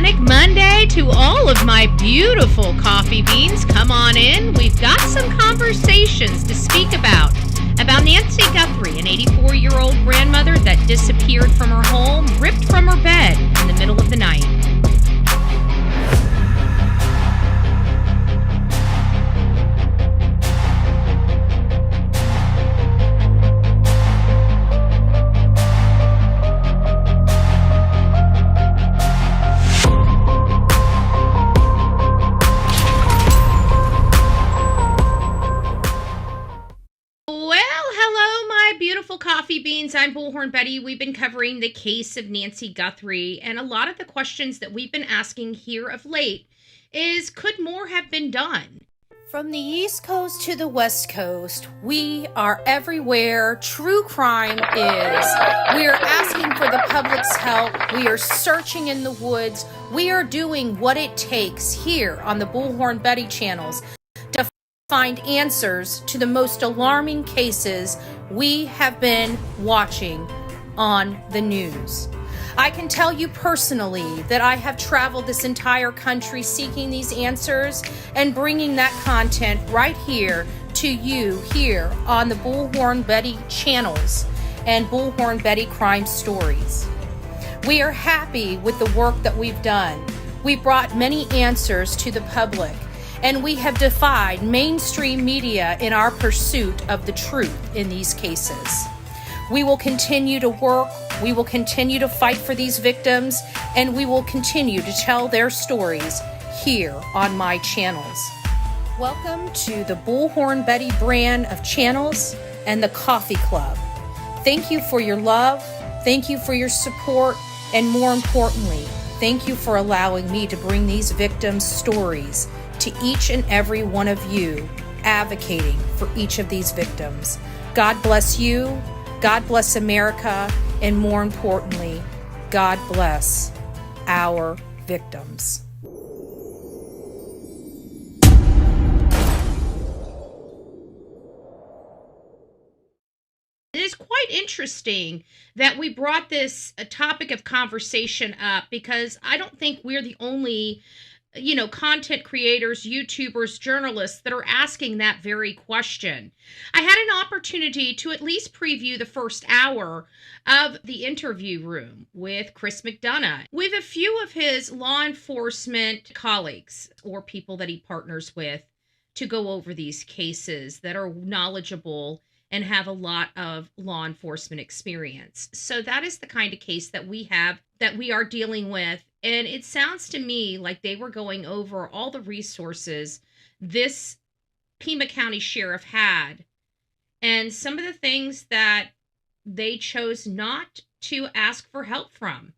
Manic Monday to all of my beautiful coffee beans. Come on in. We've got some conversations to speak about Nancy Guthrie, an 84-year-old grandmother that disappeared from her home, ripped from her bed in the middle of the night. Coffee beans. I'm Bullhorn Betty. We've been covering the case of Nancy Guthrie, and a lot of the questions that we've been asking here of late is, could more have been done? From the East Coast to the West Coast, we are everywhere true crime is. We are asking for the public's help. We are searching in the woods. We are doing what it takes here on the Bullhorn Betty channels to find answers to the most alarming cases we have been watching on the news. I can tell you personally that I have traveled this entire country seeking these answers and bringing that content right here to you here on the Bullhorn Betty channels and Bullhorn Betty Crime Stories. We are happy with the work that we've done. We brought many answers to the public, and we have defied mainstream media in our pursuit of the truth in these cases. We will continue to work, we will continue to fight for these victims, and we will continue to tell their stories here on my channels. Welcome to the Bullhorn Betty brand of channels and the Coffee Club. Thank you for your love, thank you for your support, and more importantly, thank you for allowing me to bring these victims' stories to each and every one of you advocating for each of these victims. God bless you, God bless America, and more importantly, God bless our victims. It is quite interesting that we brought this topic of conversation up, because I don't think we're the only content creators, YouTubers, journalists that are asking that very question. I had an opportunity to at least preview the first hour of the interview room with Chris McDonough with a few of his law enforcement colleagues or people that he partners with to go over these cases that are knowledgeable and have a lot of law enforcement experience. So that is the kind of case that we are dealing with. And it sounds to me like they were going over all the resources this Pima County sheriff had and some of the things that they chose not to ask for help from.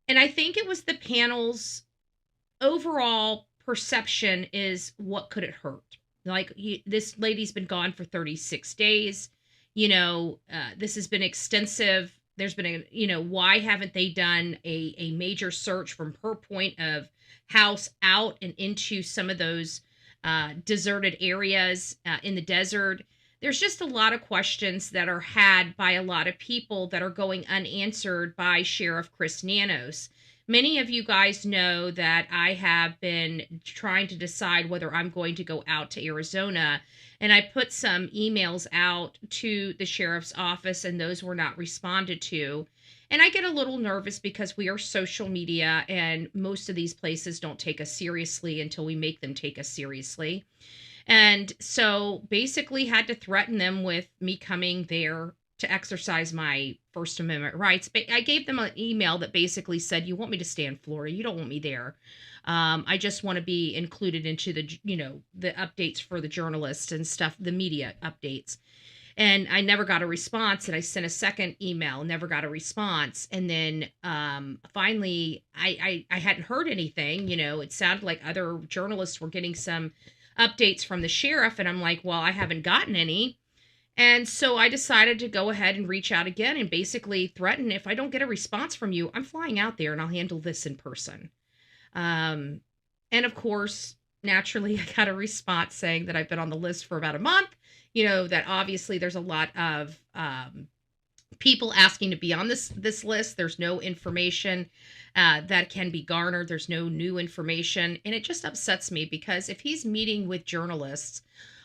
And I think it was the panel's overall perception is, what could it hurt? Like, this lady's been gone for 36 days. This has been extensive. There's been why haven't they done a major search from her point of house out and into some of those deserted areas in the desert? There's just a lot of questions that are had by a lot of people that are going unanswered by Sheriff Chris Nanos. Many of you guys know that I have been trying to decide whether I'm going to go out to Arizona, and I put some emails out to the sheriff's office, and those were not responded to. And I get a little nervous because we are social media, and most of these places don't take us seriously until we make them take us seriously. And so basically had to threaten them with me coming there to exercise my First Amendment rights. But I gave them an email that basically said, you want me to stay in Florida. You don't want me there. I just want to be included into the updates for the journalists and stuff, the media updates. And I never got a response. And I sent a second email, never got a response. And then finally, I hadn't heard anything. It sounded like other journalists were getting some updates from the sheriff. And I'm like, well, I haven't gotten any. And so I decided to go ahead and reach out again and basically threaten, if I don't get a response from you, I'm flying out there and I'll handle this in person. And of course, naturally, I got a response saying that I've been on the list for about a month, that obviously there's a lot of people asking to be on this list. There's no information that can be garnered. There's no new information. And it just upsets me because if he's meeting with journalists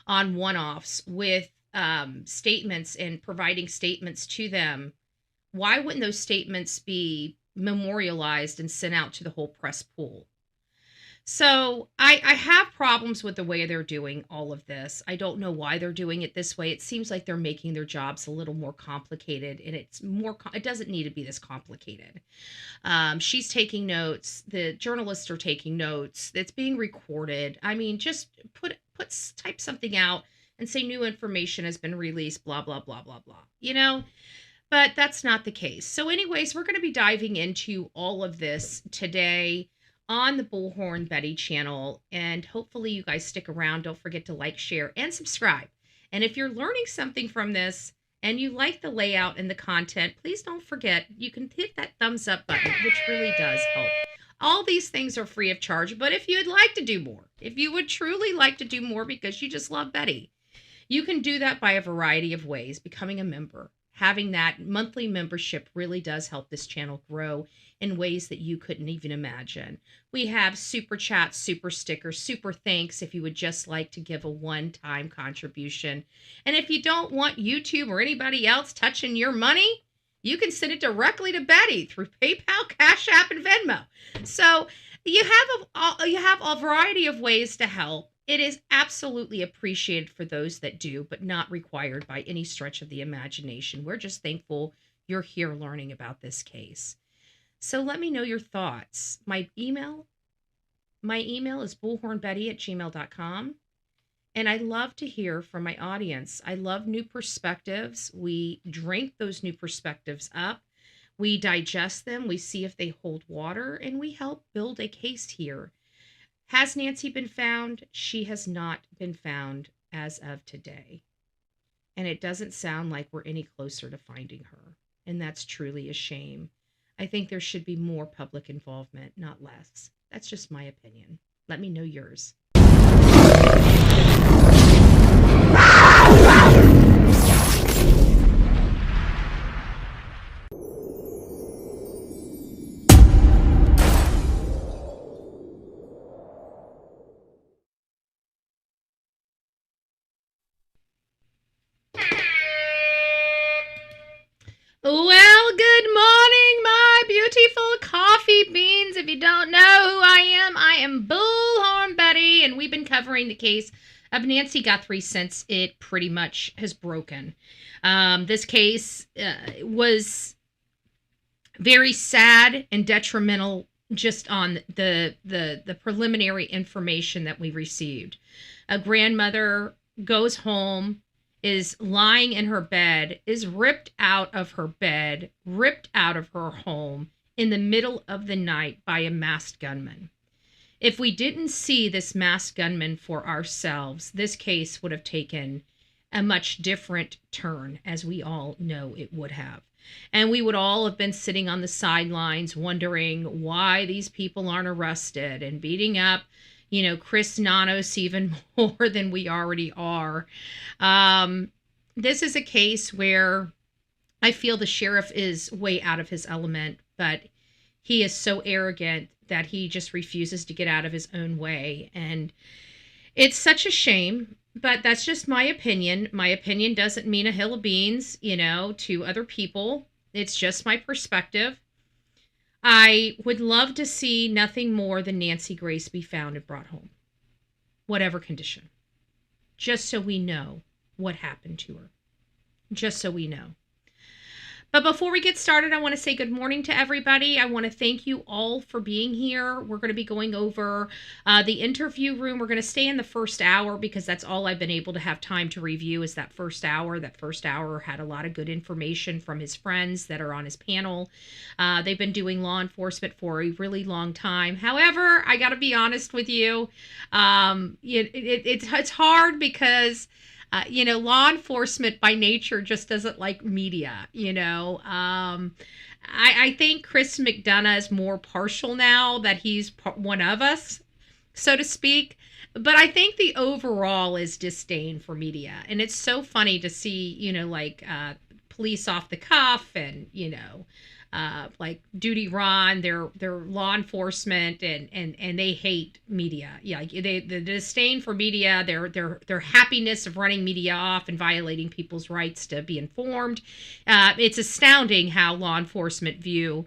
on one-offs with statements and providing statements to them, why wouldn't those statements be memorialized and sent out to the whole press pool? So I have problems with the way they're doing all of this. I don't know why they're doing it this way. It seems like they're making their jobs a little more complicated, and it doesn't need to be this complicated. She's taking notes. The journalists are taking notes. It's being recorded. I mean, just type something out and say new information has been released, blah, blah, blah, blah, blah, but that's not the case. So anyways, we're going to be diving into all of this today on the Bullhorn Betty channel, and hopefully you guys stick around. Don't forget to like, share, and subscribe. And if you're learning something from this and you like the layout and the content, please don't forget you can hit that thumbs up button, which really does help. All these things are free of charge, but if you'd like to do more, if you would truly like to do more because you just love Betty, you can do that by a variety of ways. Becoming a member, having that monthly membership really does help this channel grow in ways that you couldn't even imagine. We have super chats, super stickers, super thanks if you would just like to give a one-time contribution. And if you don't want YouTube or anybody else touching your money, you can send it directly to Betty through PayPal, Cash App, and Venmo. So you have a variety of ways to help. It is absolutely appreciated for those that do, but not required by any stretch of the imagination. We're just thankful you're here learning about this case. So let me know your thoughts. My email is bullhornbetty@gmail.com. And I love to hear from my audience. I love new perspectives. We drink those new perspectives up. We digest them. We see if they hold water, and we help build a case here. Has Nancy been found? She has not been found as of today. And it doesn't sound like we're any closer to finding her. And that's truly a shame. I think there should be more public involvement, not less. That's just my opinion. Let me know yours. Well, good morning, my beautiful coffee beans. If you don't know who I am Bullhorn Betty, and we've been covering the case of Nancy Guthrie since it pretty much has broken. This case was very sad and detrimental just on the preliminary information that we received. A grandmother goes home, is lying in her bed, is ripped out of her bed, ripped out of her home in the middle of the night by a masked gunman. If we didn't see this masked gunman for ourselves, this case would have taken a much different turn, as we all know it would have. And we would all have been sitting on the sidelines wondering why these people aren't arrested and beating up Chris Nanos even more than we already are. This is a case where I feel the sheriff is way out of his element, but he is so arrogant that he just refuses to get out of his own way. And it's such a shame, but that's just my opinion. My opinion doesn't mean a hill of beans, to other people. It's just my perspective. I would love to see nothing more than Nancy Grace be found and brought home, whatever condition, just so we know what happened to her, just so we know. But before we get started, I want to say good morning to everybody. I want to thank you all for being here. We're going to be going over the interview room. We're going to stay in the first hour because that's all I've been able to have time to review is that first hour. That first hour had a lot of good information from his friends that are on his panel. They've been doing law enforcement for a really long time. However, I got to be honest with you. It's hard because law enforcement by nature just doesn't like media, I think Chris McDonough is more partial now that he's one of us, so to speak. But I think the overall is disdain for media. And it's so funny to see, police off the cuff and, like Duty Ron, they're law enforcement and they hate media. Yeah, like the disdain for media, their happiness of running media off and violating people's rights to be informed. It's astounding how law enforcement view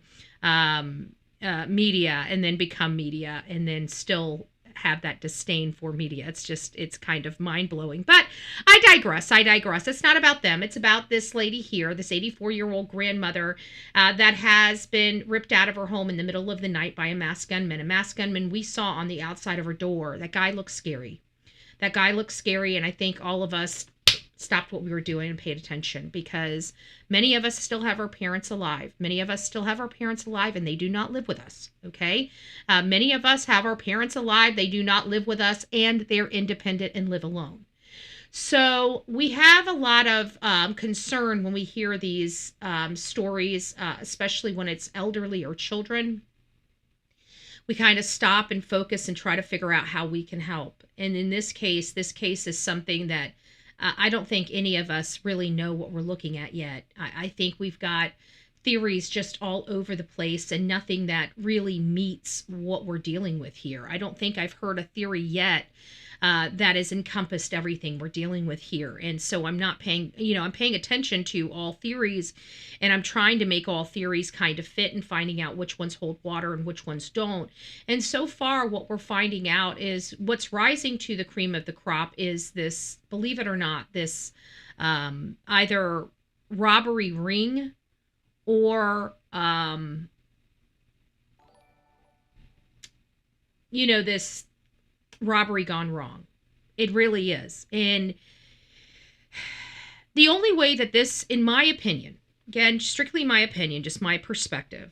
media and then become media and then still have that disdain for media. It's kind of mind-blowing. But I digress. It's not about them. It's about this lady here, this 84-year-old grandmother that has been ripped out of her home in the middle of the night by a masked gunman. A masked gunman we saw on the outside of her door. That guy looks scary. And I think all of us stopped what we were doing and paid attention, because many of us still have our parents alive. And they do not live with us, okay? Many of us have our parents alive. They do not live with us, and they're independent and live alone. So we have a lot of concern when we hear these stories, especially when it's elderly or children. We kind of stop and focus and try to figure out how we can help. And in this case is something that I don't think any of us really know what we're looking at yet. I think we've got theories just all over the place and nothing that really meets what we're dealing with here. I don't think I've heard a theory yet that has encompassed everything we're dealing with here. And so I'm paying attention to all theories, and I'm trying to make all theories kind of fit and finding out which ones hold water and which ones don't. And so far, what we're finding out is what's rising to the cream of the crop is this, believe it or not, this either robbery ring or this robbery gone wrong. It really is. And the only way that this, in my opinion, again, strictly my opinion, just my perspective,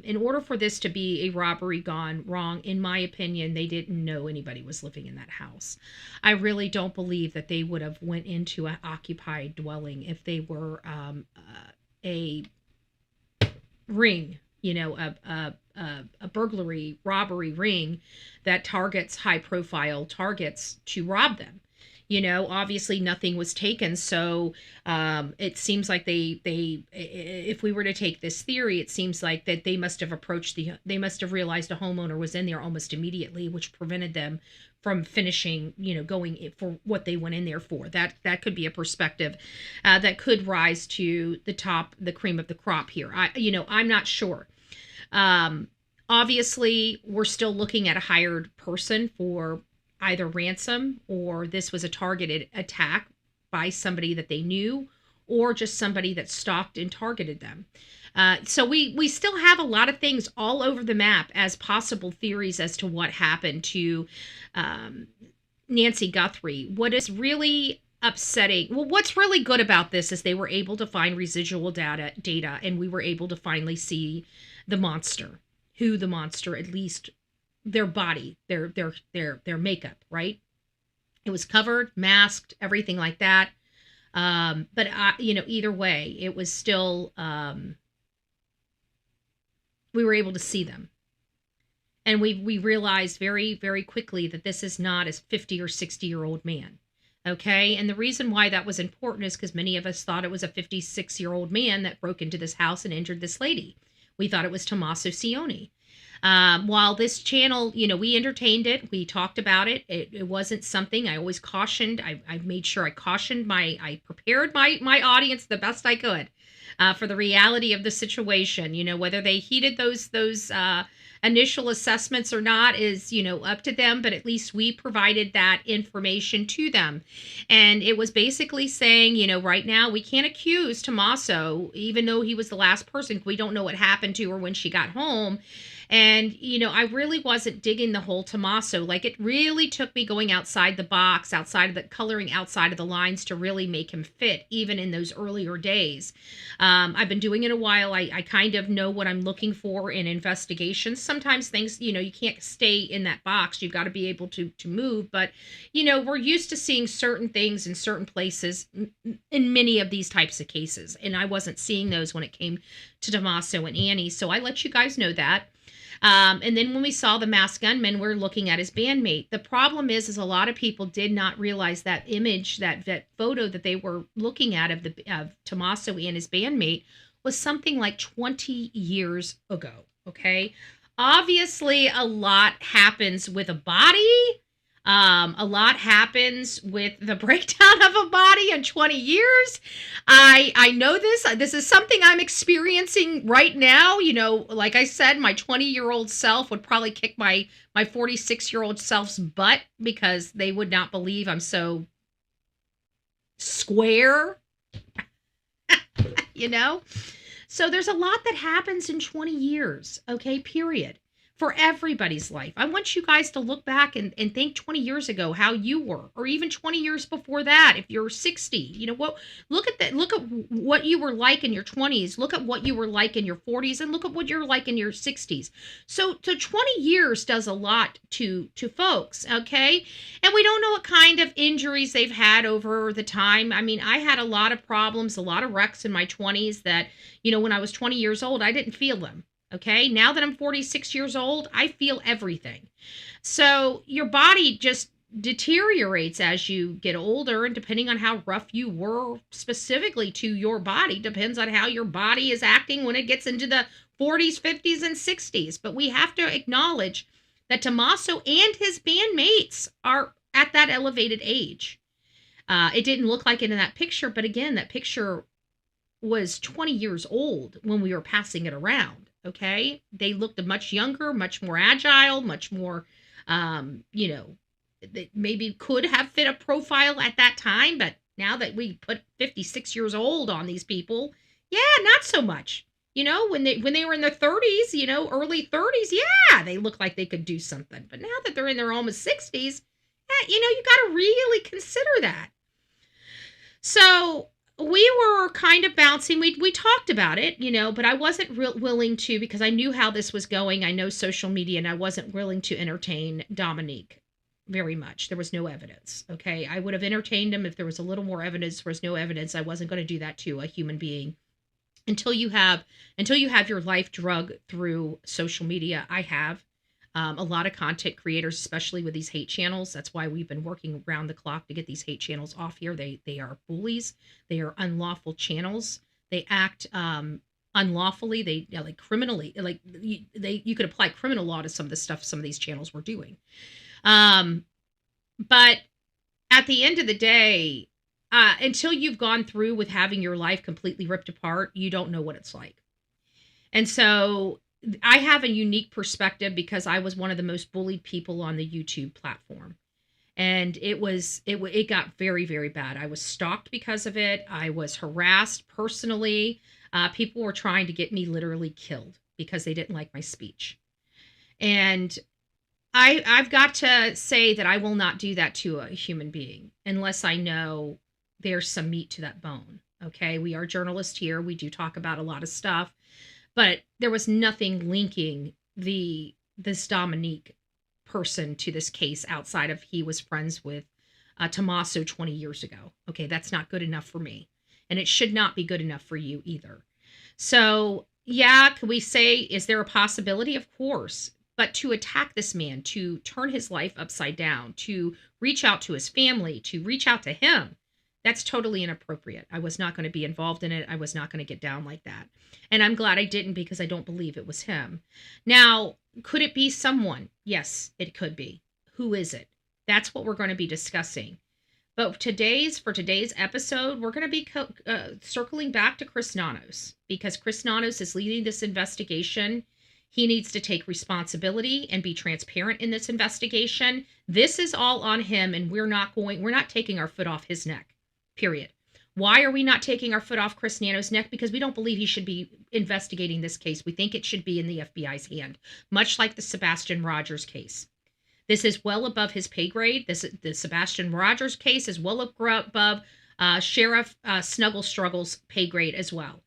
in order for this to be a robbery gone wrong, in my opinion, they didn't know anybody was living in that house. I really don't believe that they would have went into an occupied dwelling if they were a ring, a burglary, robbery ring that targets high-profile targets to rob them. Obviously nothing was taken, so it seems like they if we were to take this theory, it seems like that they must have realized a homeowner was in there almost immediately, which prevented them from finishing, going for what they went in there for. That could be a perspective that could rise to the cream of the crop here. I'm not sure. Obviously, we're still looking at a hired person for either ransom, or this was a targeted attack by somebody that they knew, or just somebody that stalked and targeted them. So we still have a lot of things all over the map as possible theories as to what happened to Nancy Guthrie. What is really upsetting, what's really good about this is they were able to find residual data, and we were able to finally see the monster, at least their body, their makeup, right? It was covered, masked, everything like that. But either way, it was still, we were able to see them. And we realized very, very quickly that this is not a 50 or 60-year-old man. Okay. And the reason why that was important is because many of us thought it was a 56-year-old man that broke into this house and injured this lady. We thought it was Tommaso Cioni. While this channel, we entertained it, we talked about it. It wasn't something I always cautioned. I made sure I prepared my audience the best I could for the reality of the situation. Whether they heeded those initial assessments or not is, up to them, but at least we provided that information to them. And it was basically saying, right now we can't accuse Tommaso, even though he was the last person. We don't know what happened to her when she got home. And, I really wasn't digging the whole Tommaso. Like, it really took me going outside the box, coloring outside of the lines to really make him fit, even in those earlier days. I've been doing it a while. I kind of know what I'm looking for in investigations. Sometimes things, you can't stay in that box. You've got to be able to move. But, we're used to seeing certain things in certain places in many of these types of cases. And I wasn't seeing those when it came to Tommaso and Annie. So I let you guys know that. And then when we saw the masked gunman, we're looking at his bandmate. The problem is a lot of people did not realize that image, that photo that they were looking at of Tommaso and his bandmate was something like 20 years ago. Okay. Obviously, a lot happens with a body. A lot happens with the breakdown of a body in 20 years. I know this. This is something I'm experiencing right now. You know, like I said, my 20-year-old self would probably kick my 46-year-old self's butt because they would not believe I'm so square. You know? So there's a lot that happens in 20 years, okay, period, for everybody's life. I want you guys to look back and think 20 years ago how you were, or even 20 years before that, if you're 60. You know what? Look at what you were like in your 20s. Look at what you were like in your 40s, and look at what you're like in your 60s. So 20 years does a lot to folks, okay? And we don't know what kind of injuries they've had over the time. I mean, I had a lot of problems, a lot of wrecks in my 20s that, you know, when I was 20 years old, I didn't feel them. Okay. Now that I'm 46 years old, I feel everything. So your body just deteriorates as you get older, and depending on how rough you were specifically to your body, depends on how your body is acting when it gets into the 40s, 50s, and 60s. But we have to acknowledge that Tommaso and his bandmates are at that elevated age. It didn't look like it in that picture, but again, that picture was 20 years old when we were passing it around. Okay. They looked much younger, much more agile, much more, you know, they maybe could have fit a profile at that time, but now that we put 56 years old on these people, yeah, not so much. You know, when they were in their 30s, you know, early 30s, yeah, they look like they could do something. But now that they're in their almost 60s, you know, you got to really consider that. So we were kind of bouncing. We talked about it, you know, but I wasn't willing to, because I knew how this was going. I know social media, and I wasn't willing to entertain Dominique very much. There was no evidence. Okay. I would have entertained him if there was a little more evidence. There was no evidence. I wasn't going to do that to a human being until you have your life drug through social media. I have. A lot of content creators, especially with these hate channels. That's why we've been working around the clock to get these hate channels off here. They are bullies. They are unlawful channels. They act unlawfully. They like criminally. Like you could apply criminal law to some of the stuff some of these channels were doing. But at the end of the day, until you've gone through with having your life completely ripped apart, you don't know what it's like. And so I have a unique perspective because I was one of the most bullied people on the YouTube platform. And it got very, very bad. I was stalked because of it. I was harassed personally. People were trying to get me literally killed because they didn't like my speech. And I've got to say that I will not do that to a human being unless I know there's some meat to that bone. Okay. We are journalists here. We do talk about a lot of stuff. But there was nothing linking this Dominique person to this case outside of he was friends with Tommaso 20 years ago. Okay, that's not good enough for me. And it should not be good enough for you either. So, yeah, could we say, is there a possibility? Of course. But to attack this man, to turn his life upside down, to reach out to his family, to reach out to him, that's totally inappropriate. I was not going to be involved in it. I was not going to get down like that. And I'm glad I didn't, because I don't believe it was him. Now, could it be someone? Yes, it could be. Who is it? That's what we're going to be discussing. But for today's episode, we're going to be circling back to Chris Nanos, because Chris Nanos is leading this investigation. He needs to take responsibility and be transparent in this investigation. This is all on him, and we're not taking our foot off his neck. Period. Why are we not taking our foot off Chris Nanos' neck? Because we don't believe he should be investigating this case. We think it should be in the FBI's hand, much like the Sebastian Rogers case. This is well above his pay grade. The Sebastian Rogers case is well above Sheriff Snuggle Struggle's pay grade as well.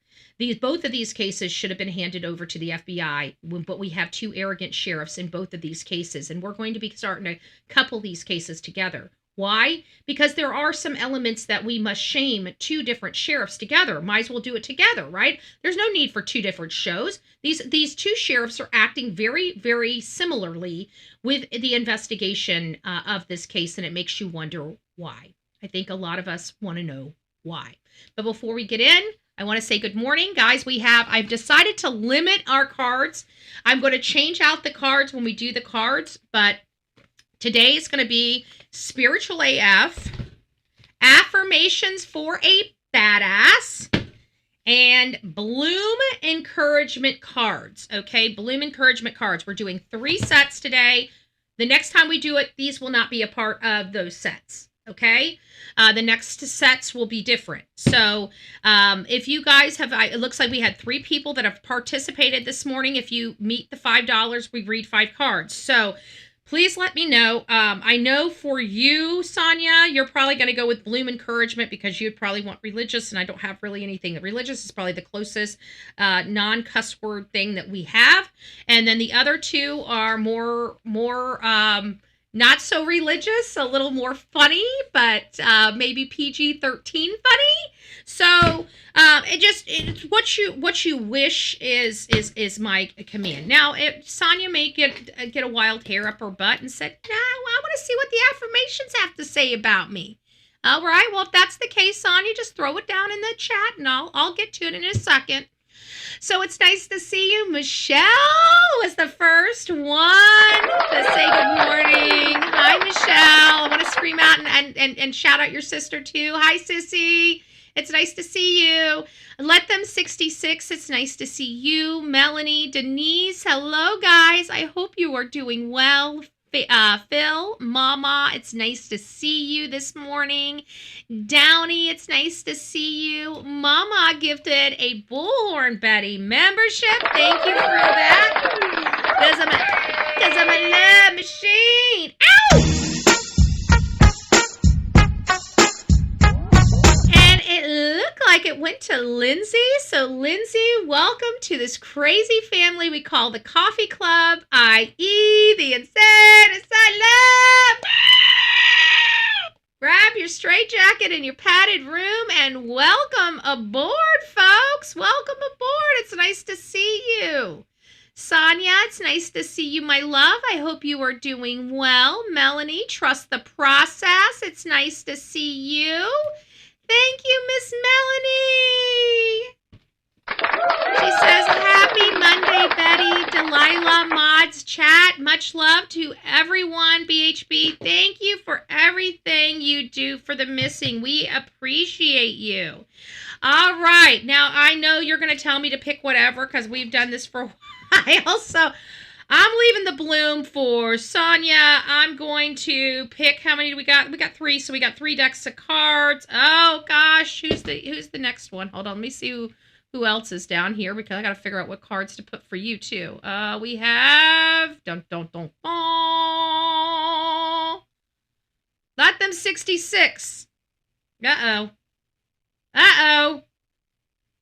Both of these cases should have been handed over to the FBI, but we have two arrogant sheriffs in both of these cases, and we're going to be starting to couple these cases together. Why? Because there are some elements that we must shame two different sheriffs together. Might as well do it together, right? There's no need for two different shows. These two sheriffs are acting very, very similarly with the investigation of this case, and it makes you wonder why. I think a lot of us want to know why. But before we get in, I want to say good morning, guys. I've decided to limit our cards. I'm going to change out the cards when we do the cards, but today is going to be Spiritual AF, Affirmations for a Badass, and Bloom Encouragement cards. Okay, Bloom Encouragement cards. We're doing 3 sets today. The next time we do it, these will not be a part of those sets. Okay, the next sets will be different. So if you guys have, it looks like we had 3 people that have participated this morning. If you meet the $5, we read 5 cards. So please let me know. I know for you, Sonia, you're probably going to go with Bloom Encouragement because you'd probably want religious, and I don't have really anything. Religious is probably the closest non-cuss word thing that we have. And then the other 2 are more not so religious, a little more funny, but maybe PG-13 funny. So it's what you wish is my command. Now, if Sonia may get a wild hair up her butt and said, "No, I want to see what the affirmations have to say about me." All right. Well, if that's the case, Sonia, just throw it down in the chat, and I'll get to it in a second. So it's nice to see you. Michelle was the first one to say good morning. Hi, Michelle. I want to scream out and shout out your sister, too. Hi, Sissy. It's nice to see you. Let Them 66. It's nice to see you. Melanie, Denise. Hello, guys. I hope you are doing well. Phil, Mama, it's nice to see you this morning. Downey, it's nice to see you. Mama gifted a Bullhorn Betty membership. Thank you for that. Because I'm a love machine. Ow! And it looked like it went to Lindsay. So Lindsay, welcome to this crazy family we call the Coffee Club, i.e. the Insane Asylum. Grab your straitjacket in your padded room and welcome aboard, folks. Welcome aboard. It's nice to see you. Sonia, it's nice to see you, my love. I hope you are doing well. Melanie, trust the process. It's nice to see you. Thank you, Miss Melanie. She says, happy Monday, Betty. Delilah Mods chat. Much love to everyone, BHB. Thank you for everything you do for the missing. We appreciate you. All right. Now, I know you're going to tell me to pick whatever because we've done this for a while. So I'm leaving the Bloom for Sonia. I'm going to pick, how many do we got? We got 3, so we got 3 decks of cards. Oh gosh, who's the next one? Hold on, let me see who else is down here because I got to figure out what cards to put for you too. We have Let Them 66. Uh-oh.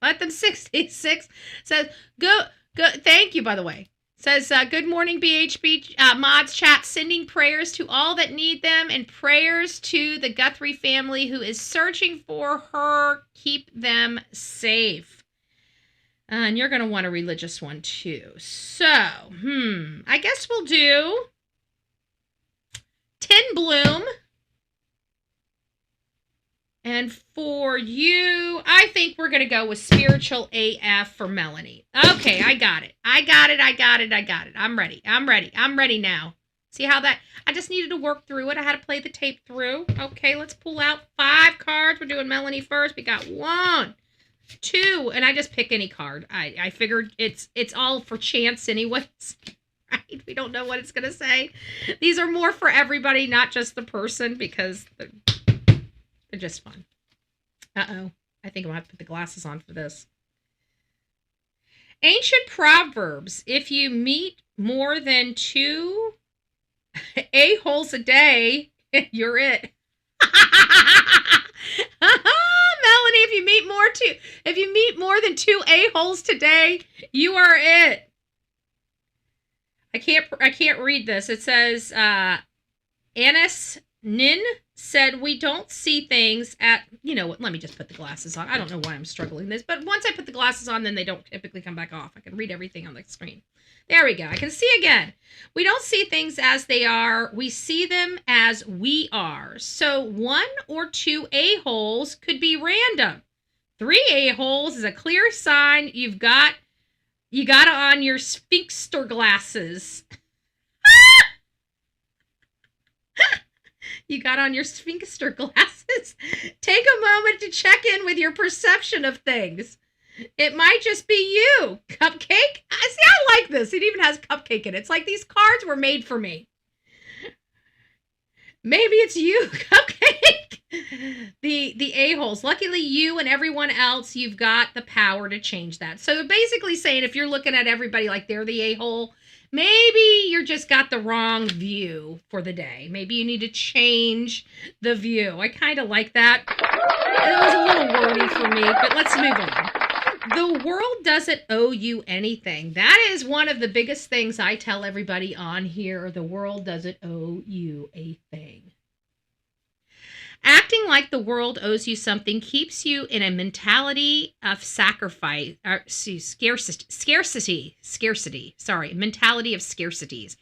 Let Them 66 says go. Thank you, by the way. Says, good morning, BHB Mods chat, sending prayers to all that need them and prayers to the Guthrie family who is searching for her. Keep them safe. And you're going to want a religious one, too. So, I guess we'll do 10 Bloom. And for you, I think we're going to go with Spiritual AF for Melanie. Okay, I got it. I'm ready now. See how that, I just needed to work through it. I had to play the tape through. Okay, let's pull out 5 cards. We're doing Melanie first. We got 1, 2, and I just pick any card. I figured it's all for chance anyways. Right? We don't know what it's going to say. These are more for everybody, not just the person, because they're just fun. Uh-oh. I think I'm going to have to put the glasses on for this. Ancient Proverbs. If you meet more than 2 a-holes a day, you're it. Melanie, if you meet more than 2 a-holes today, you are it. I can't read this. It says Anis Nin said we don't see things at, you know what, let me just put the glasses on. I don't know why I'm struggling this, but once I put the glasses on, then they don't typically come back off. I can read everything on the screen. There we go. I can see again. We don't see things as they are. We see them as we are. So 1 or 2 a-holes could be random. 3 a-holes is a clear sign you got on your sphinxter glasses. You got on your sphinxter glasses. Take a moment to check in with your perception of things. It might just be you. Cupcake? I like this. It even has cupcake in it. It's like these cards were made for me. Maybe it's you, Cupcake. The a-holes. Luckily, you and everyone else, you've got the power to change that. So basically saying if you're looking at everybody like they're the a-hole, maybe you're just got the wrong view for the day. Maybe you need to change the view. I kind of like that. It was a little wordy for me, but let's move on. The world doesn't owe you anything. That is one of the biggest things I tell everybody on here. The world doesn't owe you a thing. Acting like the world owes you something keeps you in a mentality of sacrifice, scarcity. Mentality of scarcities.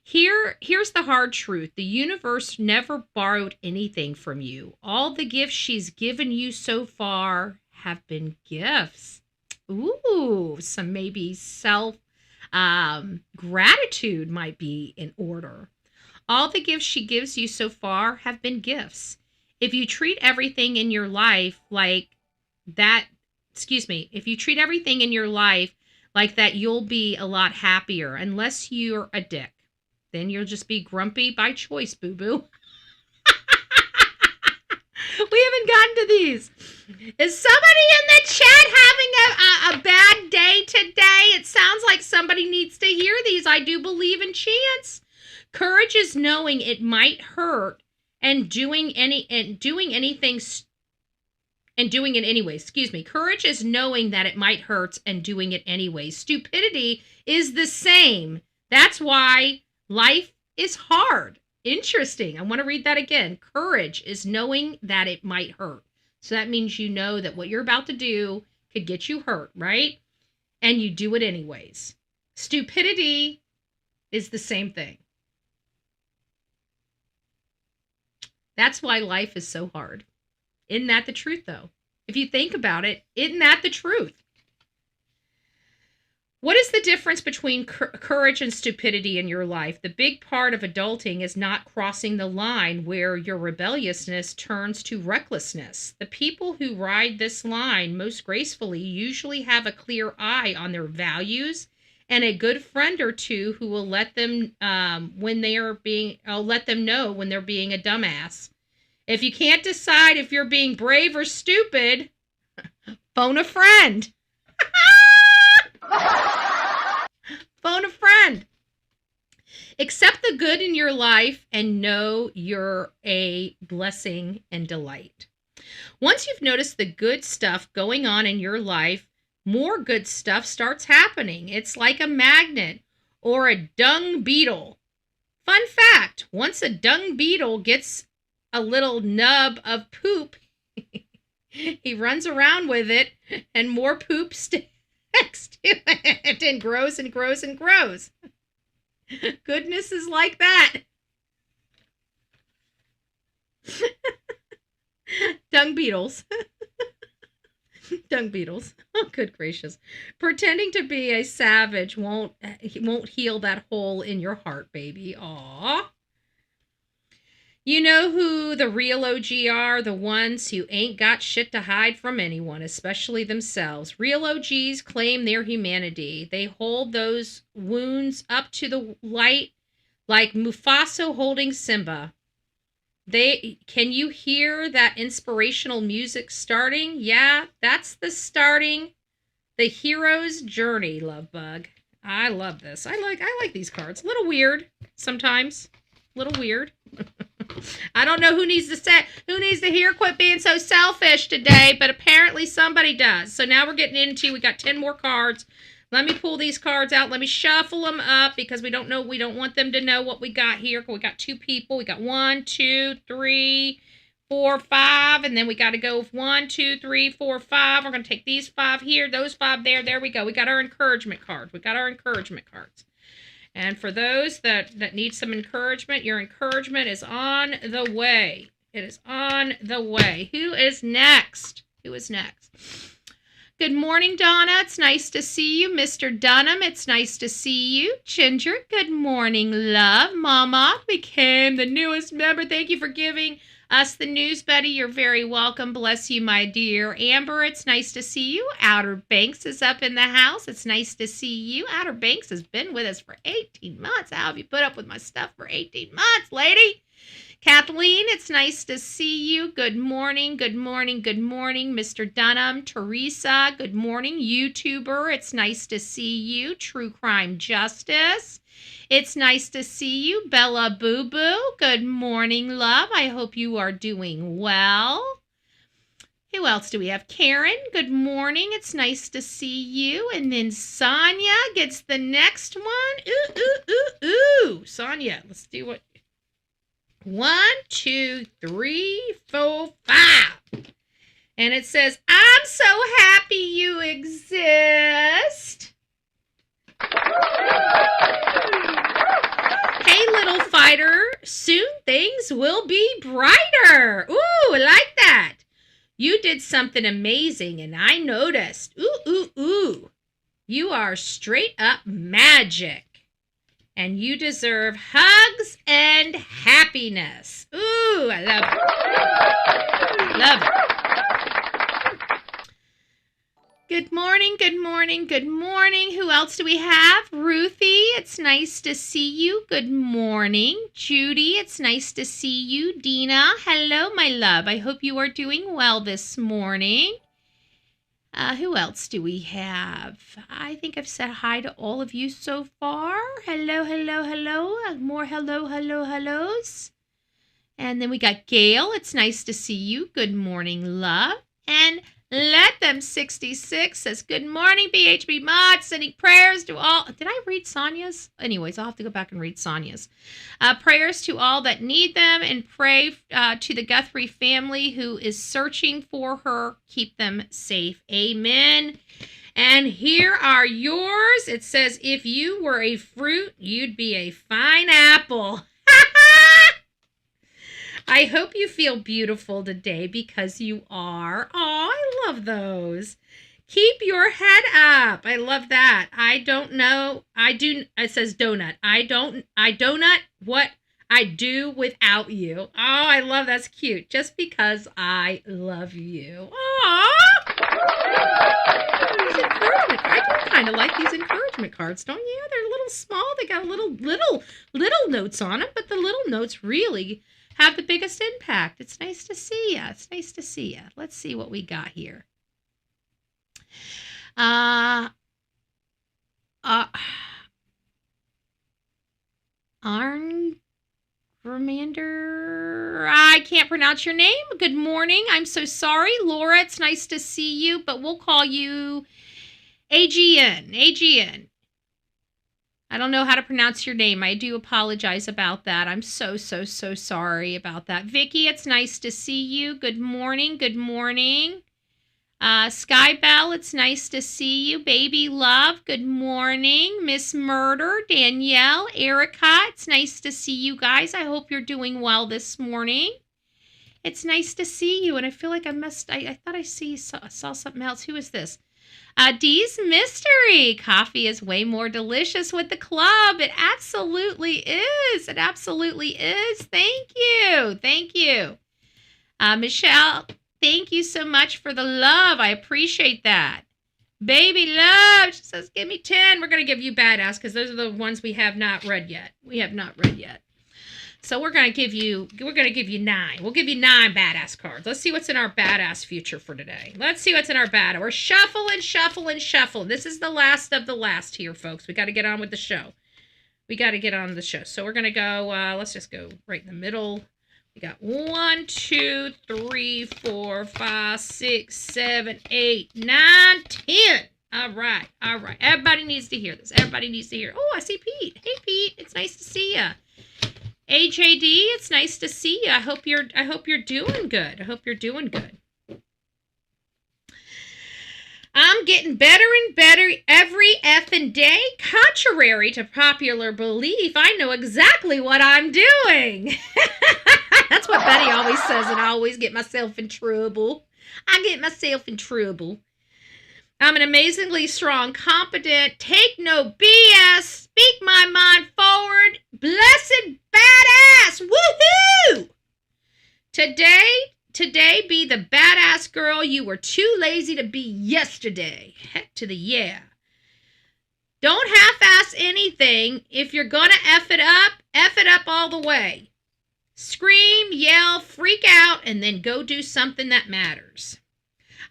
Here's the hard truth. The universe never borrowed anything from you. All the gifts she's given you so far have been gifts. Ooh, some maybe gratitude might be in order. All the gifts she gives you so far have been gifts. If you treat everything in your life like that, if you treat everything in your life like that, you'll be a lot happier, unless you're a dick. Then you'll just be grumpy by choice, boo-boo. We haven't gotten to these. Is somebody in the chat having a bad day today? It sounds like somebody needs to hear these. I do believe in chance. Courage is knowing it might hurt and doing it anyways. Courage is knowing that it might hurt and doing it anyways. Stupidity is the same. That's why life is hard. Interesting. I want to read that again. Courage is knowing that it might hurt. So that means you know that what you're about to do could get you hurt, right? And you do it anyways. Stupidity is the same thing. That's why life is so hard. Isn't that the truth, though? If you think about it, isn't that the truth? What is the difference between courage and stupidity in your life? The big part of adulting is not crossing the line where your rebelliousness turns to recklessness. The people who ride this line most gracefully usually have a clear eye on their values and a good friend or two who will let them know when they're being a dumbass. If you can't decide if you're being brave or stupid, phone a friend. Phone a friend. Accept the good in your life and know you're a blessing and delight. Once you've noticed the good stuff going on in your life, more good stuff starts happening. It's like a magnet or a dung beetle. Fun fact, once a dung beetle gets a little nub of poop, he runs around with it and more poop next to it and grows and grows and grows. Goodness is like that. Dung beetles. Dung beetles. Oh, good gracious. Pretending to be a savage won't heal that hole in your heart, baby. Aw. You know who the real OG are? The ones who ain't got shit to hide from anyone, especially themselves. Real OGs claim their humanity. They hold those wounds up to the light like Mufasa holding Simba. Can you hear that inspirational music starting? Yeah, that's the starting. The hero's journey, love bug. I love this. I like these cards. A little weird sometimes. A little weird. I don't know who needs to hear quit being so selfish today, but apparently somebody does. So now we're getting into, we got 10 more cards Let me pull these cards out. Let me shuffle them up because we don't want them to know what we got here. We got 2 people. We got 1, 2, 3, 4, 5. And then we got to go 1, 2, 3, 4, 5. We're going to take these 5 here, those 5 there. There we go. We got our encouragement cards. We got our encouragement cards. And for those that need some encouragement, your encouragement is on the way. It is on the way. Who is next? Who is next? Good morning, Donna. It's nice to see you. Mr. Dunham, it's nice to see you. Ginger, good morning, love. Mama became the newest member. Thank you for giving us the news, buddy. You're very welcome. Bless you, my dear. Amber, it's nice to see you. Outer Banks is up in the house. It's nice to see you. Outer Banks has been with us for 18 months. How have you put up with my stuff for 18 months, lady? Kathleen, it's nice to see you. Good morning, good morning, good morning. Mr. Dunham, Teresa, good morning. YouTuber, it's nice to see you. True Crime Justice, it's nice to see you. Bella Boo Boo, good morning, love. I hope you are doing well. Who else do we have? Karen, good morning. It's nice to see you. And then Sonia gets the next one. Ooh, ooh, ooh, ooh. Sonia, let's do what? 1, 2, 3, 4, 5. And it says, I'm so happy you exist. Hey, little fighter. Soon things will be brighter. Ooh, I like that. You did something amazing, and I noticed. Ooh, ooh, ooh. You are straight up magic. And you deserve hugs and happiness. Ooh, I love it. Love it. Good morning, good morning, good morning. Who else do we have? Ruthie, it's nice to see you. Good morning. Judy, it's nice to see you. Dina, hello, my love. I hope you are doing well this morning. Who else do we have? I think I've said hi to all of you so far. Hello, hello, hello. More hello, hello, hellos. And then we got Gail. It's nice to see you. Good morning, love. And Let Them 66 says, good morning, BHB mods. Sending prayers to all. Did I read Sonia's? Anyways, I'll have to go back and read Sonia's. Prayers to all that need them, and pray to the Guthrie family who is searching for her. Keep them safe. Amen. And here are yours. It says, if you were a fruit, you'd be a fine apple. I hope you feel beautiful today because you are. Oh, I love those. Keep your head up. I love that. I don't know. It says donut. I donut what I do without you. Oh, I love that's cute. Just because I love you. Aww. These encouragement cards. I do kind of like these encouragement cards, don't you? They're a little small. They got little notes on them, but the little notes really have the biggest impact. It's nice to see you. It's nice to see you. Let's see what we got here. Arn Commander, I can't pronounce your name. Good morning. I'm so sorry. Laura, it's nice to see you, but we'll call you AGN. AGN. I don't know how to pronounce your name. I do apologize about that. I'm so sorry about that. Vicky, it's nice to see you. Good morning. Good morning. Skybell, it's nice to see you. Baby Love, good morning. Miss Murder, Danielle, Erica, it's nice to see you guys. I hope you're doing well this morning. It's nice to see you. And I feel like I thought I saw something else. Who is this? Dee's Mystery. Coffee is way more delicious with the club. It absolutely is. It absolutely is. Thank you. Thank you. Michelle, thank you so much for the love. I appreciate that. Baby Love, she says, give me 10. We're going to give you badass because those are the ones we have not read yet. We have not read yet. So we're going to give you 9. We'll give you 9 badass cards. Let's see what's in our badass future for today. Let's see what's in our badass. We're shuffling. This is the last of the last here, folks. We got to get on with the show. So we're going to go, let's just go right in the middle. We got 1, 2, 3, 4, 5, 6, 7, 8, 9, 10. All right. All right. Everybody needs to hear this. Everybody needs to hear. Oh, I see Pete. Hey, Pete. It's nice to see you. AJD, it's nice to see you. I hope you're doing good. I hope you're doing good. I'm getting better and better every effing day. Contrary to popular belief, I know exactly what I'm doing. That's what Betty always says, and I always get myself in trouble. I get myself in trouble. I'm an amazingly strong, competent, take no BS, speak my mind forward, blessed badass. Woohoo! Today be the badass girl you were too lazy to be yesterday. Heck to the yeah. Don't half-ass anything. If you're gonna F it up all the way. Scream, yell, freak out, and then go do something that matters.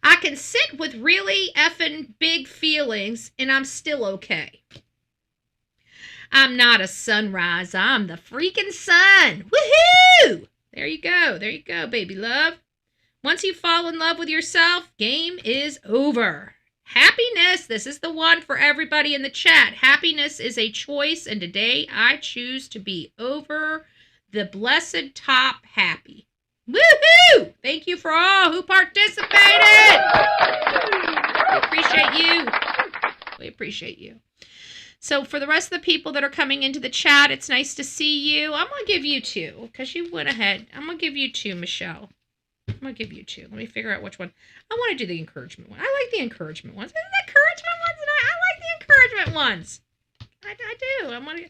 I can sit with really effing big feelings, and I'm still okay. I'm not a sunrise. I'm the freaking sun. Woohoo! There you go, baby love. Once you fall in love with yourself, game is over. Happiness, this is the one for everybody in the chat. Happiness is a choice, and today I choose to be over the blessed top happy. Woohoo! Thank you for all who participated. We appreciate you. We appreciate you. So for the rest of the people that are coming into the chat, it's nice to see you. I'm going to give you two because you went ahead. I'm going to give you two, Michelle. I'm going to give you two. Let me figure out which one. I want to do the encouragement one. I like the encouragement ones. Isn't the encouragement ones? I like the encouragement ones. I do. I want to.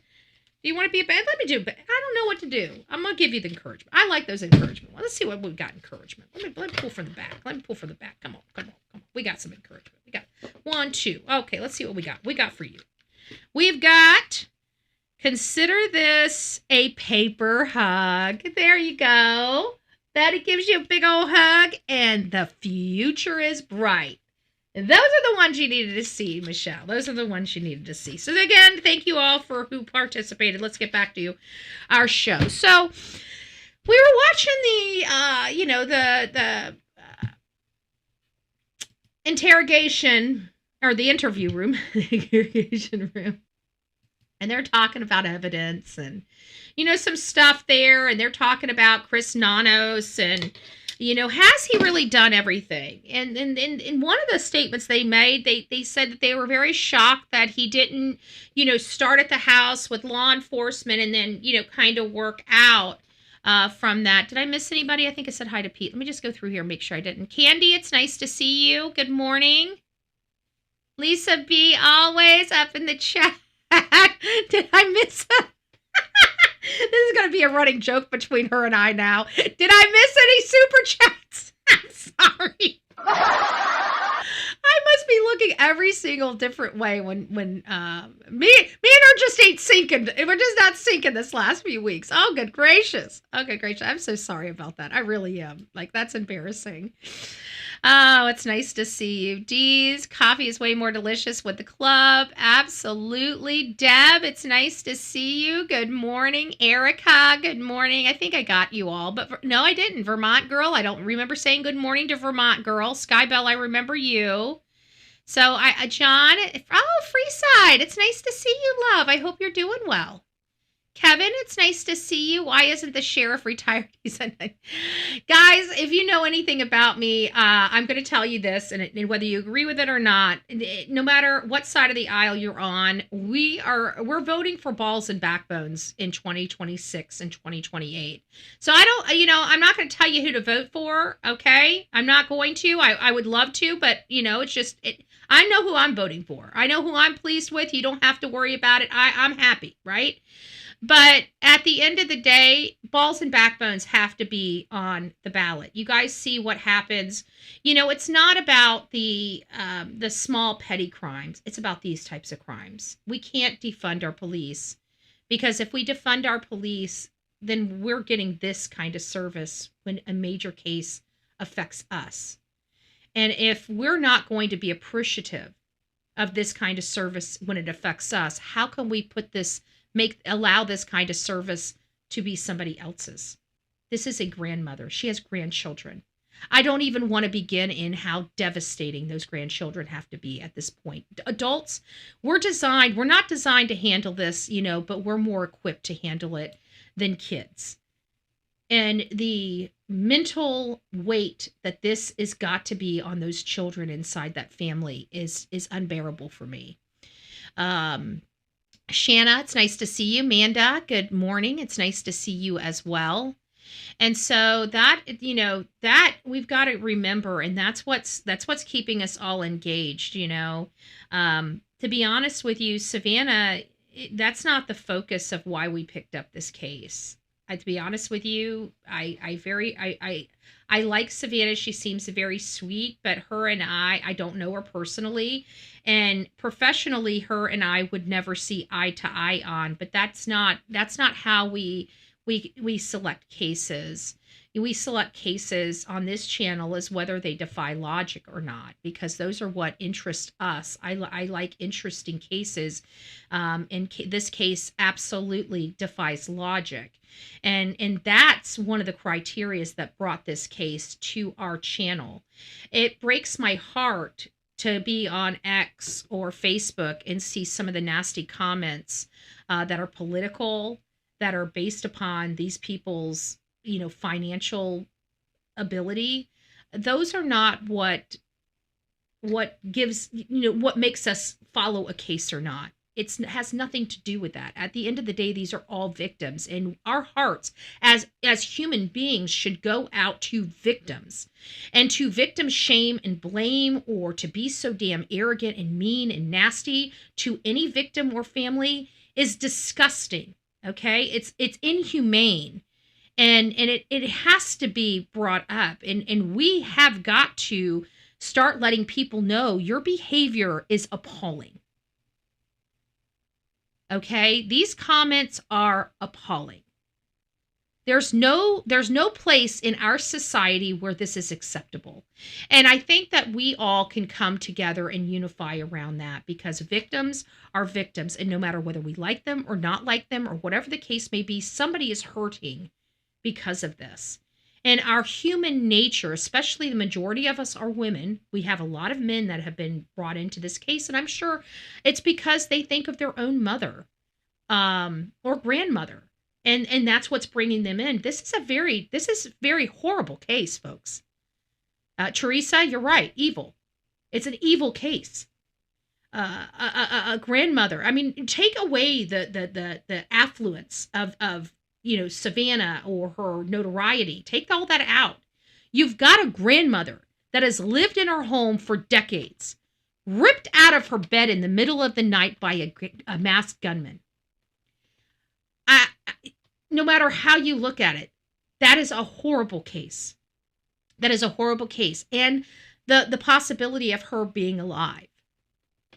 Do you want to be a bad? Let me do. I don't know what to do. I'm gonna give you the encouragement. I like those encouragement ones. Let's see what we've got. Encouragement. Let me pull from the back. Come on. We got some encouragement. We got 1, 2. Okay, let's see what we got. We got for you. We've got. Consider this a paper hug. There you go. Betty gives you a big old hug, and the future is bright. Those are the ones you needed to see, Michelle. Those are the ones you needed to see. So again, thank you all for who participated. Let's get back to our show. So we were watching the interrogation or the interview room, interrogation room, and they're talking about evidence and some stuff there, and they're talking about Chris Nanos and. Has he really done everything? And in one of the statements they made, they said that they were very shocked that he didn't, start at the house with law enforcement and then, kind of work out from that. Did I miss anybody? I think I said hi to Pete. Let me just go through here and make sure I didn't. Candy, it's nice to see you. Good morning. Lisa B, always up in the chat. Did I miss her? This is going to be a running joke between her and I now. Did I miss any super chats? I'm sorry. I must be looking every single different way when me and her just ain't syncing. We're just not syncing this last few weeks. Oh, good gracious. I'm so sorry about that. I really am. That's embarrassing. Oh, it's nice to see you. Dee's, coffee is way more delicious with the club. Absolutely. Deb, it's nice to see you. Good morning. Erica, good morning. I think I got you all, but no, I didn't. Vermont girl, I don't remember saying good morning to Vermont girl. Skybell, I remember you. So, John, Freeside, it's nice to see you, love. I hope you're doing well. Kevin, it's nice to see you. Why isn't the sheriff retired? He said, guys, if you know anything about me, I'm going to tell you this, and whether you agree with it or not, no matter what side of the aisle you're on, we're voting for balls and backbones in 2026 and 2028. So I'm not going to tell you who to vote for. Okay, I'm not going to. I would love to, but it's just I know who I'm voting for. I know who I'm pleased with. You don't have to worry about it. I'm happy, right? But at the end of the day, balls and backbones have to be on the ballot. You guys see what happens. It's not about the small petty crimes. It's about these types of crimes. We can't defund our police because if we defund our police, then we're getting this kind of service when a major case affects us. And if we're not going to be appreciative of this kind of service when it affects us, how can we allow this kind of service to be somebody else's? This is a grandmother. She has grandchildren. I don't even want to begin in how devastating those grandchildren have to be at this point. Adults, we're not designed to handle this, but we're more equipped to handle it than kids. And the mental weight that this has got to be on those children inside that family is unbearable for me. Shanna, it's nice to see you. Manda, good morning. It's nice to see you as well. And so that, that we've got to remember, and that's what's keeping us all engaged, to be honest with you, Savannah, that's not the focus of why we picked up this case. To be honest with you, I like Savannah. She seems very sweet, but her and I don't know her personally, and professionally, her and I would never see eye to eye on. But that's not how we select cases. We select cases on this channel as whether they defy logic or not, because those are what interest us. I like interesting cases. This case absolutely defies logic. And that's one of the criterias that brought this case to our channel. It breaks my heart to be on X or Facebook and see some of the nasty comments that are political, that are based upon these people's, financial ability. Those are not what gives, what makes us follow a case or not. It has nothing to do with that. At the end of the day, these are all victims, and our hearts as human beings should go out to victims. And to victim shame and blame, or to be so damn arrogant and mean and nasty to any victim or family is disgusting. Okay? It's inhumane. And it has to be brought up. And we have got to start letting people know your behavior is appalling. Okay? These comments are appalling. There's no place in our society where this is acceptable. And I think that we all can come together and unify around that, because victims are victims. And no matter whether we like them or not like them, or whatever the case may be, somebody is hurting because of this. And our human nature, especially the majority of us are women. We have a lot of men that have been brought into this case, and I'm sure it's because they think of their own mother or grandmother, and that's what's bringing them in. This is a very horrible case, folks. Teresa, you're right. Evil. It's an evil case. A grandmother. I mean, take away the affluence of Savannah or her notoriety. Take all that out. You've got a grandmother that has lived in her home for decades, ripped out of her bed in the middle of the night by a masked gunman. No matter how you look at it, that is a horrible case. That is a horrible case. And the possibility of her being alive.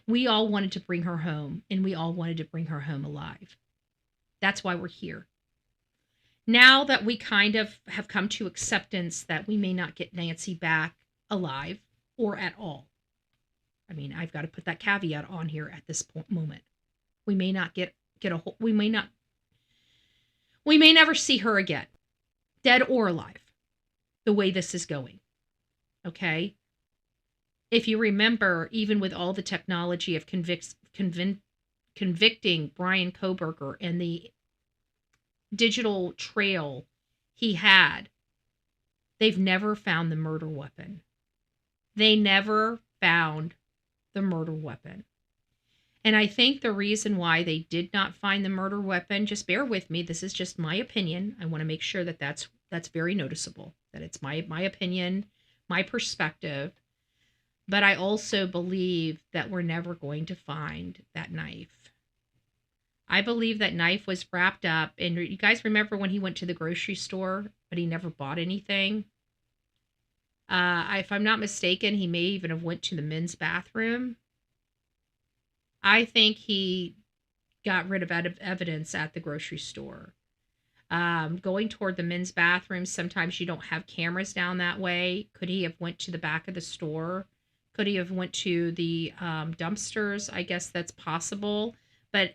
We all wanted to bring her home, and we all wanted to bring her home alive. That's why we're here. Now that we kind of have come to acceptance that we may not get Nancy back alive or at all. I mean, I've got to put that caveat on here at this moment. We may not we may never see her again, dead or alive, the way this is going. Okay? If you remember, even with all the technology of convicting Brian Kohberger and the digital trail he had, they've never found the murder weapon. They never found the murder weapon. And I think the reason why they did not find the murder weapon, just bear with me, this is just my opinion. I want to make sure that that's very noticeable, that it's my opinion, my perspective. But I also believe that we're never going to find that knife. I believe that knife was wrapped up. And you guys remember when he went to the grocery store, but he never bought anything? If I'm not mistaken, he may even have went to the men's bathroom. I think he got rid of evidence at the grocery store. Going toward the men's bathroom, sometimes you don't have cameras down that way. Could he have went to the back of the store? Could he have went to the dumpsters? I guess that's possible. But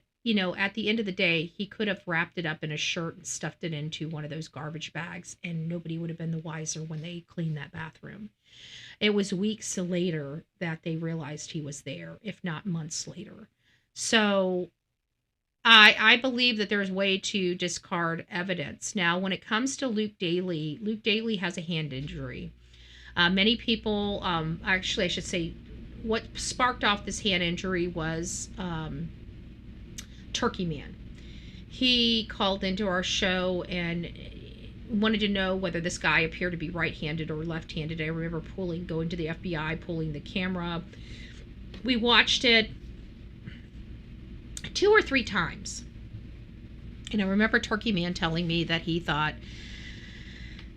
at the end of the day, he could have wrapped it up in a shirt and stuffed it into one of those garbage bags, and nobody would have been the wiser when they cleaned that bathroom. It was weeks later that they realized he was there, if not months later. So I believe that there's a way to discard evidence. Now, when it comes to Luke Daly has a hand injury. Many people, actually, I should say, what sparked off this hand injury was Turkey Man. He called into our show and wanted to know whether this guy appeared to be right-handed or left-handed. I remember going to the FBI, pulling the camera. We watched it 2 or 3 times. And I remember Turkey Man telling me that he thought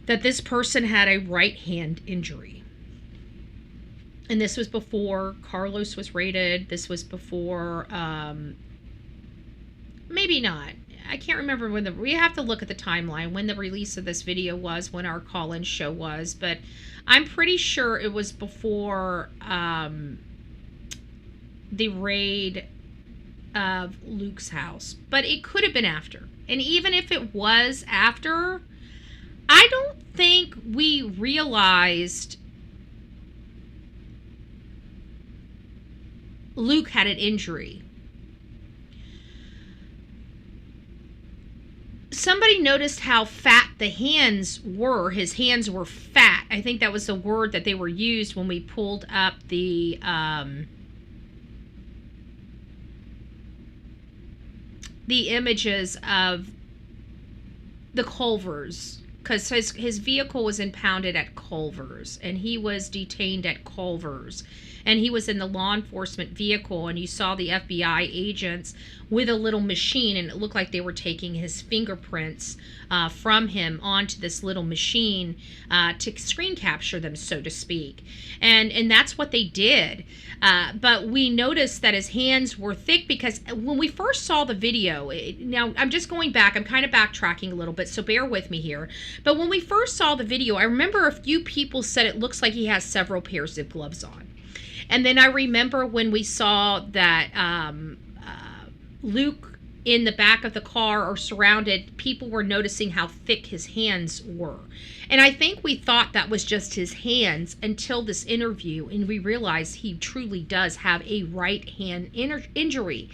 that this person had a right hand injury. And this was before Carlos was raided. This was before, maybe not. I can't remember when we have to look at the timeline, when the release of this video was, when our call-in show was, but I'm pretty sure it was before the raid of Luke's house, but it could have been after. And even if it was after, I don't think we realized Luke had an injury. Somebody noticed how fat the hands were. His hands were fat. I think that was the word that they were used when we pulled up the images of the Culvers, because his vehicle was impounded at Culvers, and he was detained at Culvers, and he was in the law enforcement vehicle, and you saw the FBI agents with a little machine, and it looked like they were taking his fingerprints from him onto this little machine to screen capture them, so to speak. And that's what they did. But we noticed that his hands were thick, because when we first saw the video, now I'm just going back, I'm kind of backtracking a little bit, so bear with me here. But when we first saw the video, I remember a few people said it looks like he has several pairs of gloves on. And then I remember when we saw that Luke in the back of the car or surrounded, people were noticing how thick his hands were. And I think we thought that was just his hands until this interview, and we realized he truly does have a right hand injury.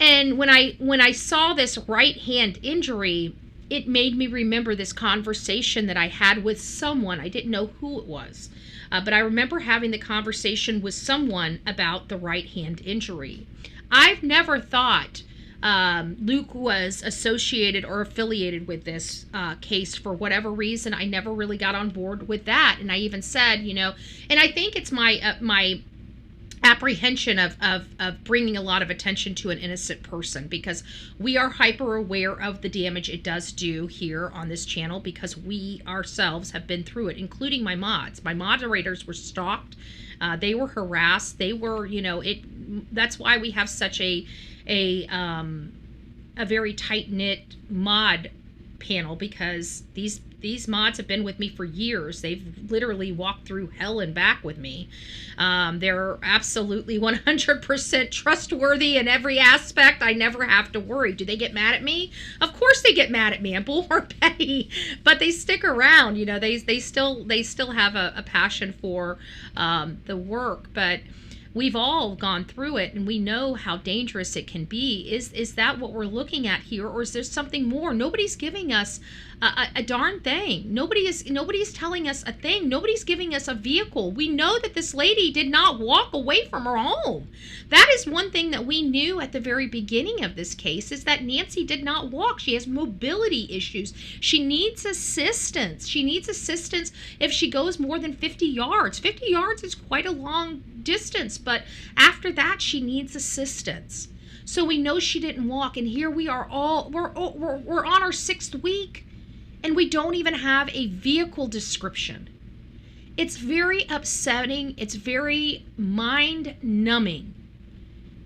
And when I saw this right hand injury, it made me remember this conversation that I had with someone. I didn't know who it was, but I remember having the conversation with someone about the right hand injury. I've never thought Luke was associated or affiliated with this case for whatever reason. I never really got on board with that. And I even said, and I think it's my apprehension of bringing a lot of attention to an innocent person, because we are hyper aware of the damage it does do here on this channel, because we ourselves have been through it, including my mods. My moderators were stalked. They were harassed. They were, that's why we have such a very tight-knit mod panel, because these mods have been with me for years. They've literally walked through hell and back with me. They're absolutely 100% trustworthy in every aspect. I never have to worry. Do they get mad at me? Of course they get mad at me. I'm Bullhorn petty, but they stick around. They still have a passion for the work, but we've all gone through it, and we know how dangerous it can be. Is that what we're looking at here, or is there something more? Nobody's giving us a darn thing. Nobody's telling us a thing. Nobody's giving us a vehicle. We know that this lady did not walk away from her home. That is one thing that we knew at the very beginning of this case, is that Nancy did not walk. She has mobility issues. She needs assistance. She needs assistance if she goes more than 50 yards. 50 yards is quite a long distance, but after that she needs assistance. So we know she didn't walk, and here we are we're on our 6th week, and we don't even have a vehicle description. It's very upsetting. It's very mind-numbing.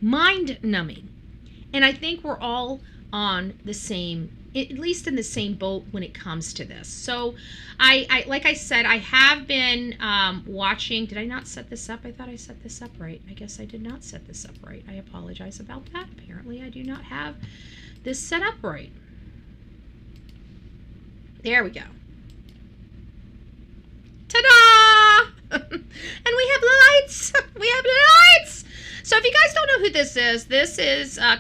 And I think we're all on the same at least in the same boat when it comes to this. So I like I said, I have been watching. Did I not set this up? I thought I set this up right. I guess I did not set this up right. I apologize about that. Apparently I do not have this set up right. There we go. Ta-da! And we have lights. We have lights. So if you guys don't know who this is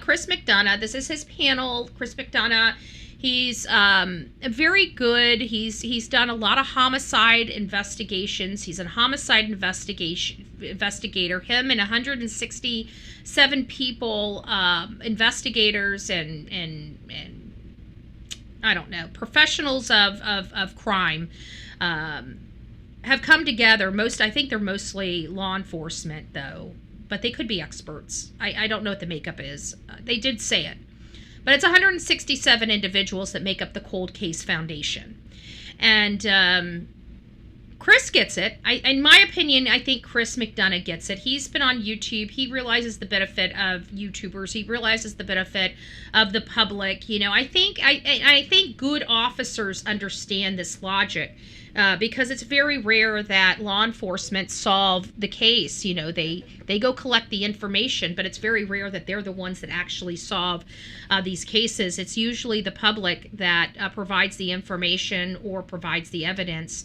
Chris McDonough. This is his panel. Chris McDonough. He's very good. He's done a lot of homicide investigations. He's a homicide investigator. Him and 167 people, investigators and I don't know, professionals of crime, have come together. I think they're mostly law enforcement though, but they could be experts. I don't know what the makeup is. They did say it. But it's 167 individuals that make up the Cold Case Foundation. And Chris gets it. In my opinion, I think Chris McDonough gets it. He's been on YouTube. He realizes the benefit of YouTubers. He realizes the benefit of the public. You know, I think good officers understand this logic. Because it's very rare that law enforcement solve the case. You know, they go collect the information, but it's very rare that they're the ones that actually solve these cases. It's usually the public that provides the information or provides the evidence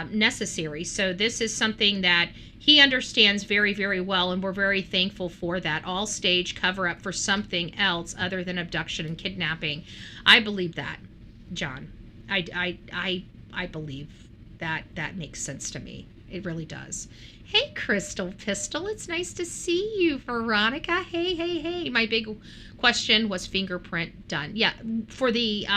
necessary. So this is something that he understands very, very well, and we're very thankful for that. All stage cover up for something else other than abduction and kidnapping. I believe that, John. I believe that makes sense to me. It really does. Hey, Crystal Pistol, it's nice to see you. Veronica, hey. My big question was fingerprint done. Yeah, for the,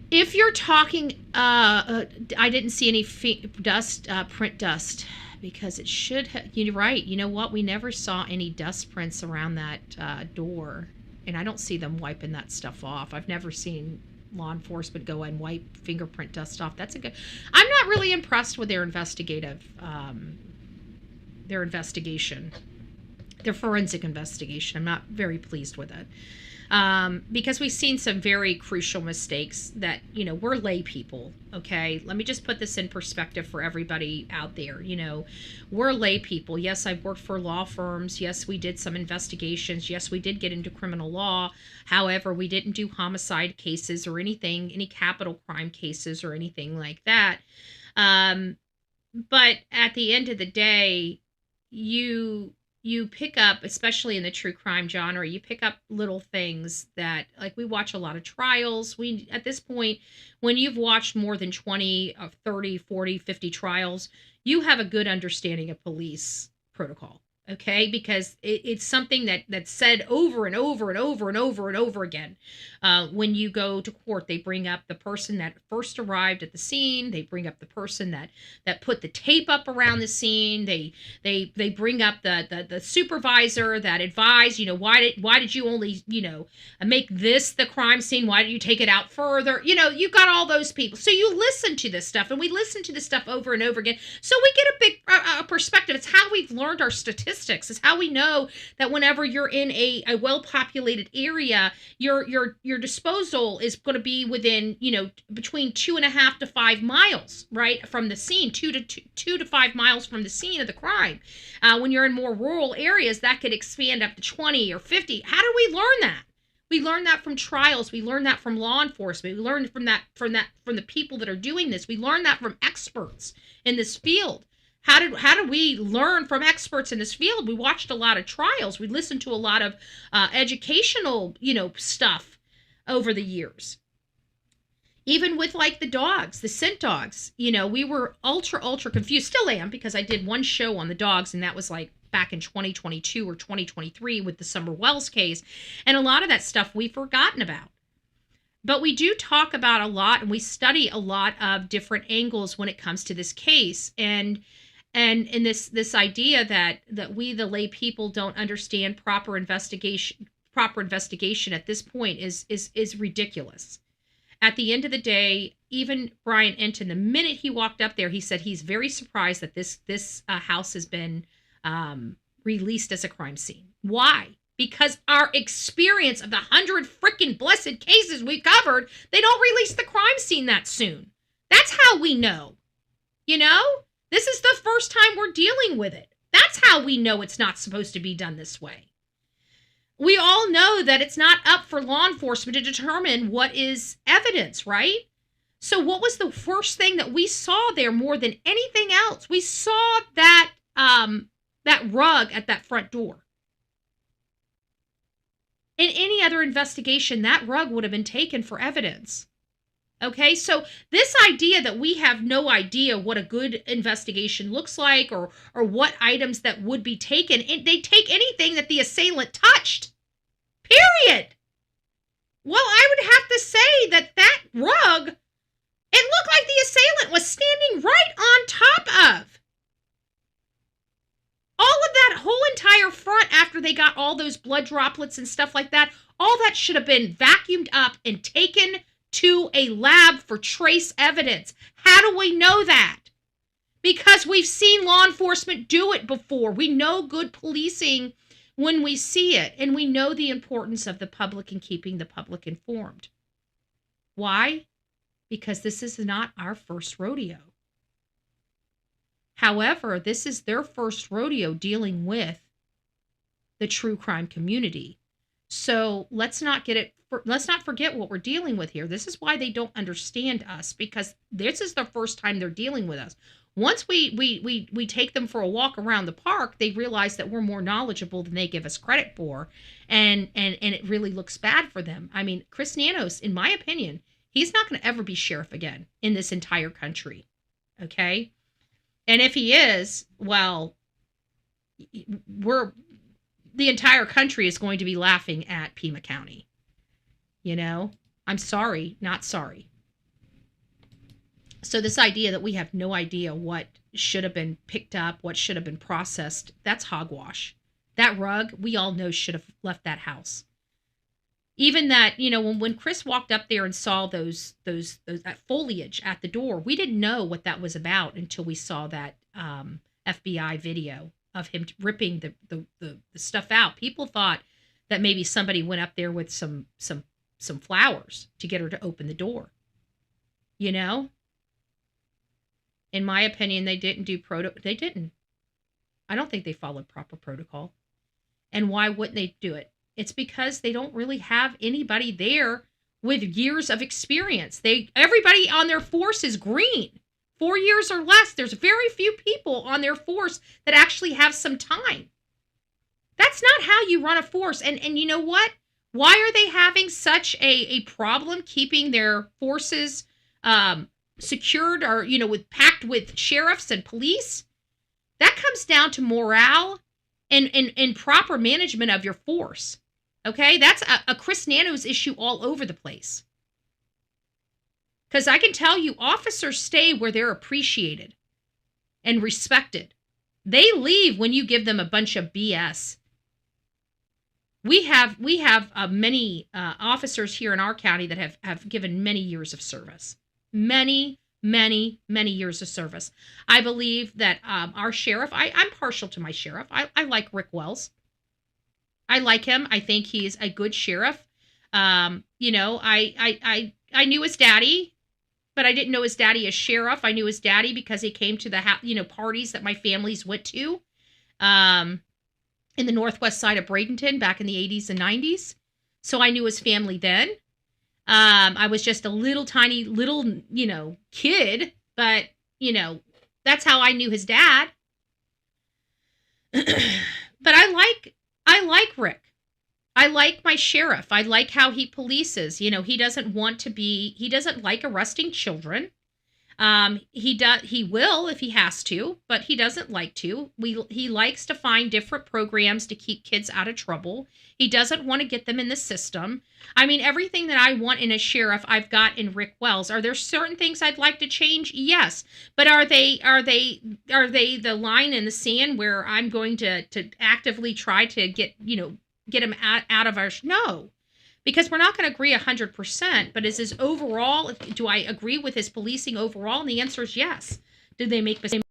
if you're talking, I didn't see any print dust, because it should have, you're right. You know what? We never saw any dust prints around that door, and I don't see them wiping that stuff off. I've never seen law enforcement go and wipe fingerprint dust off. That's a good. I'm not really impressed with their investigation, their forensic investigation. I'm not very pleased with it, because we've seen some very crucial mistakes that, you know, we're lay people. Okay, let me just put this in perspective for everybody out there. You know, we're lay people. Yes, I've worked for law firms. Yes, we did some investigations. Yes, we did get into criminal law. However, we didn't do homicide cases or anything, any capital crime cases or anything like that. But at the end of the day, you pick up, especially in the true crime genre, you pick up little things that, like, we watch a lot of trials. At this point, when you've watched more than 20, 30, 40, 50 trials, you have a good understanding of police protocol. Okay, because it's something that's said over and over and over and over and over again. When you go to court, they bring up the person that first arrived at the scene. They bring up the person that put the tape up around the scene. They bring up the supervisor that advised, you know, why did you only, you know, make this the crime scene? Why did you take it out further? You know, you've got all those people. So you listen to this stuff, and we listen to this stuff over and over again. So we get a big perspective. It's how we've learned our statistics. It's how we know that whenever you're in a well-populated area, your disposal is going to be within, you know, between 2.5 to 5 miles, right, from the scene, 2 to 5 miles from the scene of the crime. When you're in more rural areas, that could expand up to 20 or 50. How do we learn that? We learn that from trials. We learn that from law enforcement. We learn from the people that are doing this. We learn that from experts in this field. How do we learn from experts in this field? We watched a lot of trials. We listened to a lot of educational, you know, stuff over the years. Even with, like, the dogs, the scent dogs, you know, we were ultra confused. Still am, because I did one show on the dogs, and that was like back in 2022 or 2023 with the Summer Wells case. And a lot of that stuff we've forgotten about. But we do talk about a lot, and we study a lot of different angles when it comes to this case. And this idea that we, the lay people, don't understand proper investigation at this point is ridiculous. At the end of the day, even Brian Enton, the minute he walked up there, he said he's very surprised that this house has been released as a crime scene. Why? because our experience of the 100 freaking blessed cases we've covered, they don't release the crime scene that soon. That's how we know. You know? This is the first time we're dealing with it. That's how we know it's not supposed to be done this way. We all know that it's not up for law enforcement to determine what is evidence, right? So what was the first thing that we saw there more than anything else? We saw that rug at that front door. In any other investigation, that rug would have been taken for evidence. Okay, so this idea that we have no idea what a good investigation looks like or what items that would be taken, they take anything that the assailant touched. Period. Well, I would have to say that rug, it looked like the assailant was standing right on top of. All of that whole entire front after they got all those blood droplets and stuff like that, all that should have been vacuumed up and taken to a lab for trace evidence. How do we know that? Because we've seen law enforcement do it before. We know good policing when we see it, and we know the importance of the public and keeping the public informed. Why? Because this is not our first rodeo. However, this is their first rodeo dealing with the true crime community. So let's not forget what we're dealing with here. This is why they don't understand us, because this is the first time they're dealing with us. Once we take them for a walk around the park, they realize that we're more knowledgeable than they give us credit for, and it really looks bad for them. I mean, Chris Nanos, in my opinion, he's not going to ever be sheriff again in this entire country. Okay? And if he is, well, the entire country is going to be laughing at Pima County. You know, I'm sorry, not sorry. So this idea that we have no idea what should have been picked up, what should have been processed, that's hogwash. That rug, we all know should have left that house. Even that, you know, when Chris walked up there and saw that foliage at the door, we didn't know what that was about until we saw that FBI video of him ripping the stuff out. People thought that maybe somebody went up there with some flowers to get her to open the door. You know? In my opinion, they didn't do they didn't. I don't think they followed proper protocol. And why wouldn't they do it? It's because they don't really have anybody there with years of experience. Everybody on their force is green. 4 years or less. There's very few people on their force that actually have some time. That's not how you run a force. And you know what? Why are they having such a problem keeping their forces secured or, you know, packed with sheriffs and police? That comes down to morale and proper management of your force. Okay? That's a Chris Nanos issue all over the place. Because I can tell you, officers stay where they're appreciated and respected. They leave when you give them a bunch of BS. We have many officers here in our county that have given many years of service. Many years of service. I believe that our sheriff, I'm partial to my sheriff. I like Rick Wells. I like him. I think he's a good sheriff. You know, I knew his daddy, but I didn't know his daddy as sheriff. I knew his daddy because he came to the parties that my families went to in the northwest side of Bradenton back in the 80s and 90s. So I knew his family then. I was just a little tiny kid, but that's how I knew his dad. But I like Rick. I like my sheriff. I like how he polices. He doesn't like arresting children. He will if he has to, but he doesn't like to. He likes to find different programs to keep kids out of trouble. He doesn't want to get them in the system. I mean, everything that I want in a sheriff, I've got in Rick Wells. Are there certain things I'd like to change? Yes. But are they the line in the sand where I'm going to actively try to get him out of our... No. Because we're not going to agree 100%, but is his overall, do I agree with his policing overall? And the answer is yes. Did they make mistakes?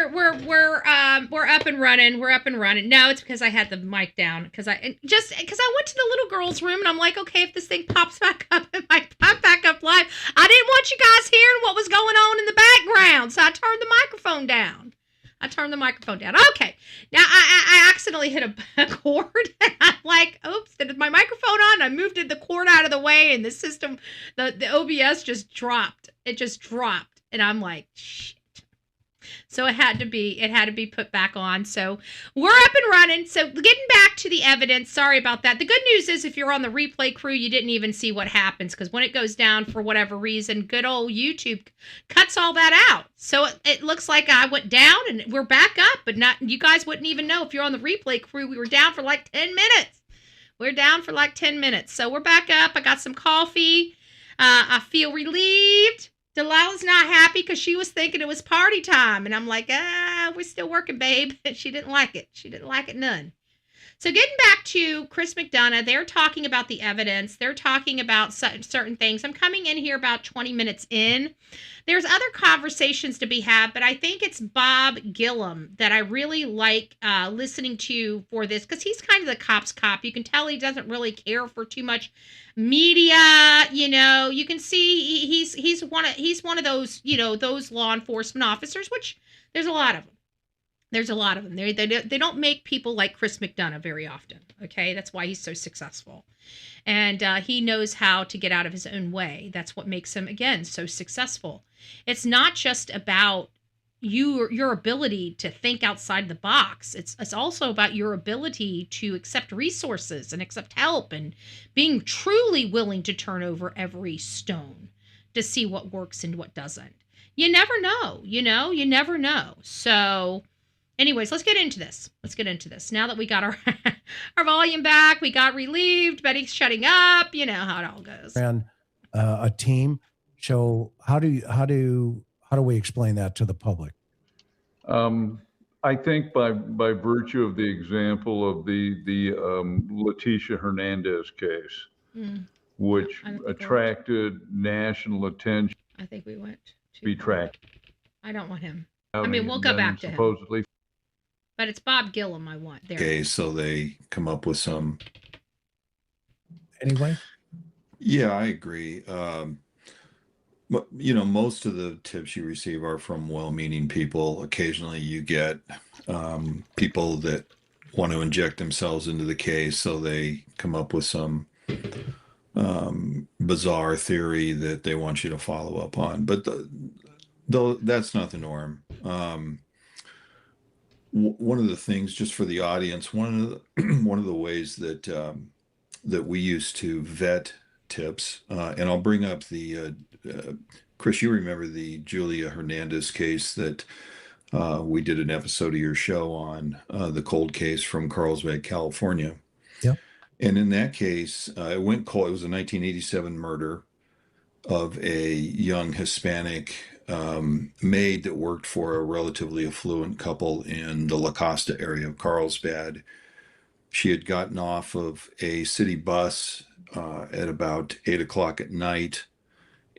we're up and running. We're up and running. No, it's because I had the mic down because I went to the little girl's room and I'm like, okay, if this thing pops back up, it might pop back up live. I didn't want you guys hearing what was going on in the background, so I turned the microphone down. Okay. Now I accidentally hit a cord. And I'm like, oops, did my microphone on? I moved the cord out of the way, and the system, the OBS just dropped. It just dropped, and I'm like, shit. So it had to be put back on. So we're up and running. So getting back to the evidence, sorry about that. The good news is if you're on the replay crew, you didn't even see what happens, because when it goes down for whatever reason, good old YouTube cuts all that out. So it looks like I went down and we're back up, but not, you guys wouldn't even know if you're on the replay crew. We were down for like 10 minutes. We're down for like 10 minutes. So we're back up. I got some coffee. I feel relieved. Delilah's not happy because she was thinking it was party time. And I'm like, we're still working, babe. She didn't like it. She didn't like it none. So getting back to Chris McDonough, they're talking about the evidence. They're talking about certain things. I'm coming in here about 20 minutes in. There's other conversations to be had, but I think it's Bob Gillum that I really like listening to for this, because he's kind of the cop's cop. You can tell he doesn't really care for too much media. You can see he's one of those, those law enforcement officers, which there's a lot of them. They don't make people like Chris McDonough very often. Okay, that's why he's so successful, and he knows how to get out of his own way. That's what makes him, again, so successful. It's not just about your ability to think outside the box. It's also about your ability to accept resources and accept help, and being truly willing to turn over every stone to see what works and what doesn't. You never know. You never know. So anyways, let's get into this. Now that we got our our volume back, we got relieved. Betty's shutting up. You know how it all goes. And a team. So how do we explain that to the public? I think by virtue of the example of the Leticia Hernandez case, which attracted national attention. I think we went to be tracked. I don't want him. I mean, we'll go back to supposedly. him. But it's Bob Gillum I want there. Okay, so they come up with some. Anyway? Yeah, I agree. But, most of the tips you receive are from well-meaning people. Occasionally you get people that want to inject themselves into the case, so they come up with some bizarre theory that they want you to follow up on. But though that's not the norm. One of the things, just for the audience, one of the ways that that we used to vet tips, and I'll bring up the Chris, you remember the Julia Hernandez case that we did an episode of your show on, the cold case from Carlsbad, California. Yeah. And in that case, it went cold. It was a 1987 murder of a young Hispanic maid that worked for a relatively affluent couple in the La Costa area of Carlsbad. She had gotten off of a city bus at about 8 o'clock at night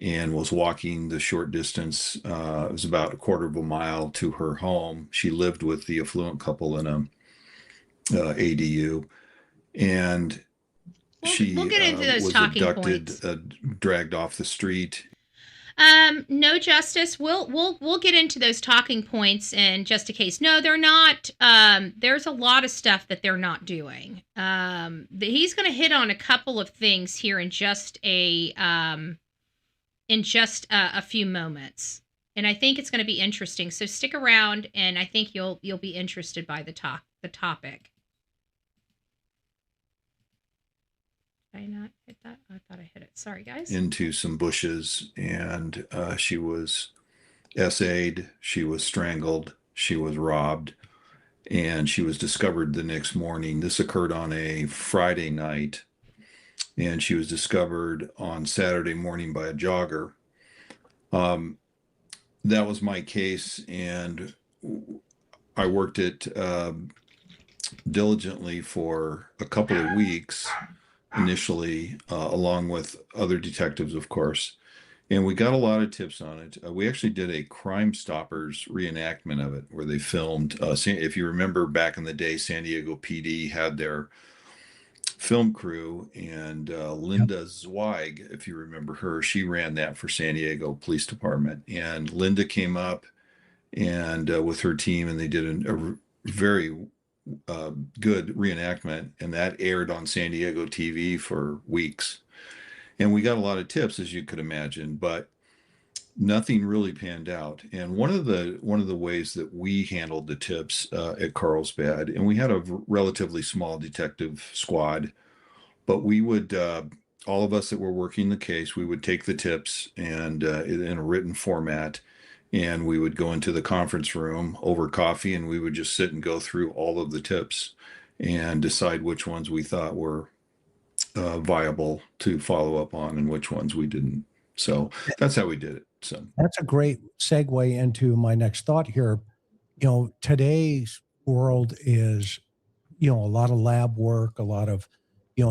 and was walking the short distance. It was about a quarter of a mile to her home. She lived with the affluent couple in a ADU, and we'll get into those was talking abducted, points. Dragged off the street. No, Justice. We'll get into those talking points in just a case. No, they're not. There's a lot of stuff that they're not doing. He's going to hit on a couple of things here in just a few moments, and I think it's going to be interesting. So stick around, and I think you'll be interested by the topic. Did I not hit that? I thought I hit it. Sorry, guys. Into some bushes, and she was essayed, she was strangled, she was robbed, and she was discovered the next morning. This occurred on a Friday night, and she was discovered on Saturday morning by a jogger. That was my case, and I worked it diligently for a couple of weeks initially, along with other detectives, of course. And we got a lot of tips on it. We actually did a Crime Stoppers reenactment of it where they filmed. If you remember back in the day, San Diego PD had their film crew, and Linda Zweig, if you remember her, she ran that for San Diego Police Department. And Linda came up and with her team, and they did a very good reenactment, and that aired on San Diego TV for weeks. And we got a lot of tips, as you could imagine, but nothing really panned out. And one of the ways that we handled the tips at Carlsbad, and we had a relatively small detective squad, but we would all of us that were working the case, we would take the tips and in a written format, and we would go into the conference room over coffee, and we would just sit and go through all of the tips and decide which ones we thought were viable to follow up on and which ones we didn't. So that's how we did it. So That's a great segue into my next thought here. Today's world is, a lot of lab work, a lot of,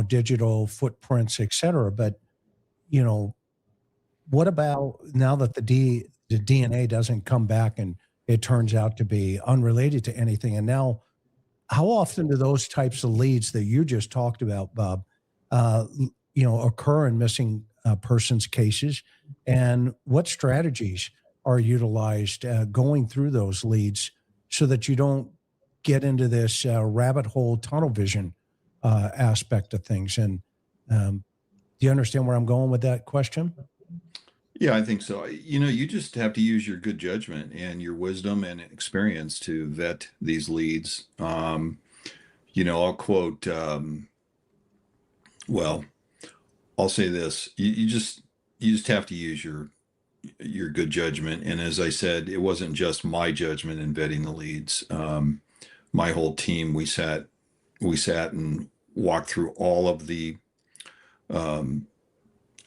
digital footprints, et cetera. But, what about now that the DNA doesn't come back and it turns out to be unrelated to anything? And now, how often do those types of leads that you just talked about, Bob, occur in missing persons cases? And what strategies are utilized going through those leads so that you don't get into this rabbit hole tunnel vision aspect of things? And do you understand where I'm going with that question? yeah, I think so. You just have to use your good judgment and your wisdom and experience to vet these leads. I'll quote, well, I'll say this: you just have to use your good judgment. And as I said, it wasn't just my judgment in vetting the leads. My whole team, we sat and walked through all of the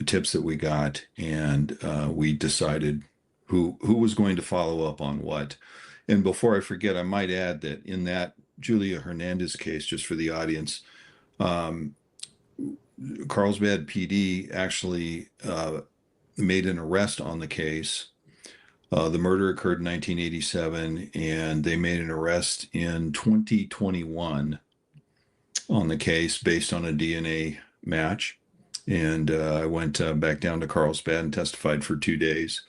tips that we got, and we decided who was going to follow up on what. And before I forget, I might add that in that Julia Hernandez case, just for the audience, Carlsbad PD actually made an arrest on the case. The murder occurred in 1987, and they made an arrest in 2021 on the case based on a DNA match. And I went back down to Carlsbad and testified for 2 days.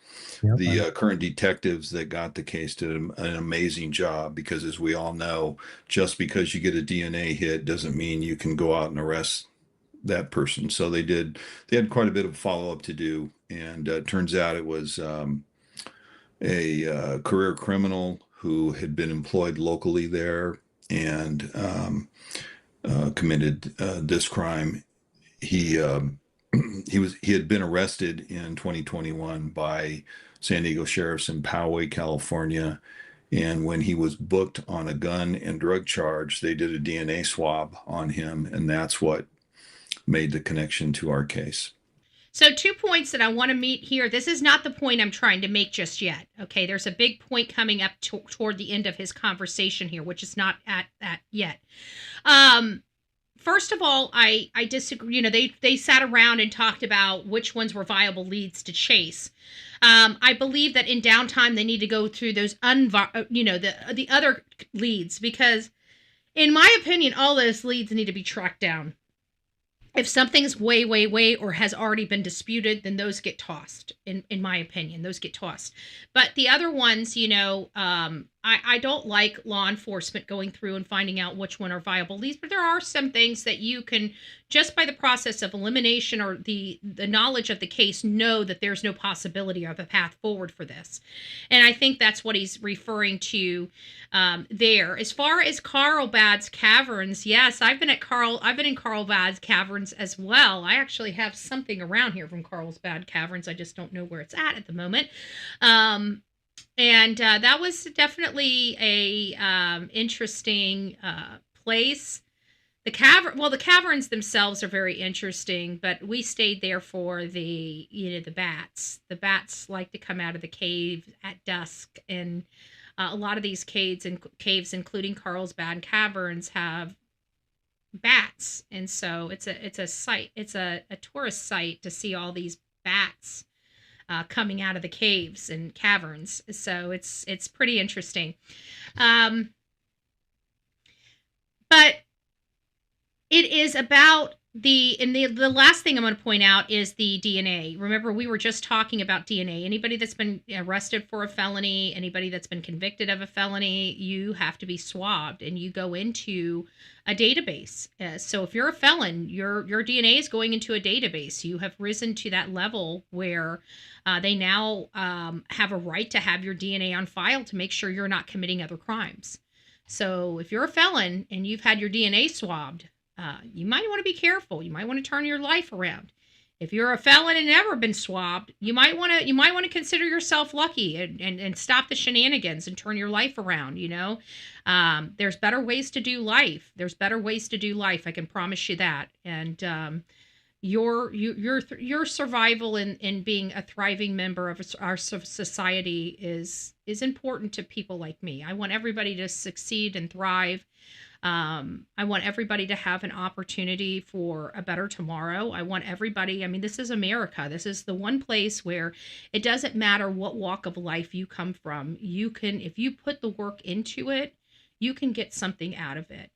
Yep. The current detectives that got the case did an amazing job, because as we all know, just because you get a DNA hit doesn't mean you can go out and arrest that person. So they had quite a bit of follow-up to do. And turns out it was a career criminal who had been employed locally there and committed this crime. He had been arrested in 2021 by San Diego sheriffs in Poway, California. And when he was booked on a gun and drug charge, they did a DNA swab on him, and that's what made the connection to our case. So 2 points that I want to meet here. This is not the point I'm trying to make just yet. Okay, there's a big point coming up toward the end of his conversation here, which is not at that yet. First of all, I disagree. They sat around and talked about which ones were viable leads to chase. I believe that in downtime they need to go through those the other leads, because in my opinion, all those leads need to be tracked down. If something's way, or has already been disputed, then those get tossed. In my opinion, those get tossed. But the other ones, I don't like law enforcement going through and finding out which one are viable leads. But there are some things that you can, just by the process of elimination or the knowledge of the case, know that there's no possibility of a path forward for this. And I think that's what he's referring to there. As far as Carlsbad's Caverns, yes, I've been in Carlsbad's Caverns as well. I actually have something around here from Carlsbad Caverns. I just don't know where it's at the moment. And that was definitely a interesting place. The caverns themselves are very interesting, but we stayed there for the bats. The bats like to come out of the cave at dusk, and a lot of these caves, including Carlsbad Caverns, have bats, and so it's a site. It's a tourist site to see all these bats coming out of the caves and caverns. So it's pretty interesting. But it is about the last thing I'm going to point out is the DNA. Remember, we were just talking about DNA. Anybody that's been arrested for a felony, anybody that's been convicted of a felony, you have to be swabbed and you go into a database. So if you're a felon, your DNA is going into a database. You have risen to that level where they now have a right to have your DNA on file to make sure you're not committing other crimes. So if you're a felon and you've had your DNA swabbed, you might want to be careful. You might want to turn your life around. If you're a felon and never been swabbed, you might want to consider yourself lucky and stop the shenanigans and turn your life around. There's better ways to do life. I can promise you that. And your survival in being a thriving member of our society is important to people like me. I want everybody to succeed and thrive. I want everybody to have an opportunity for a better tomorrow. I want everybody, this is America. This is the one place where it doesn't matter what walk of life you come from. If you put the work into it, you can get something out of it.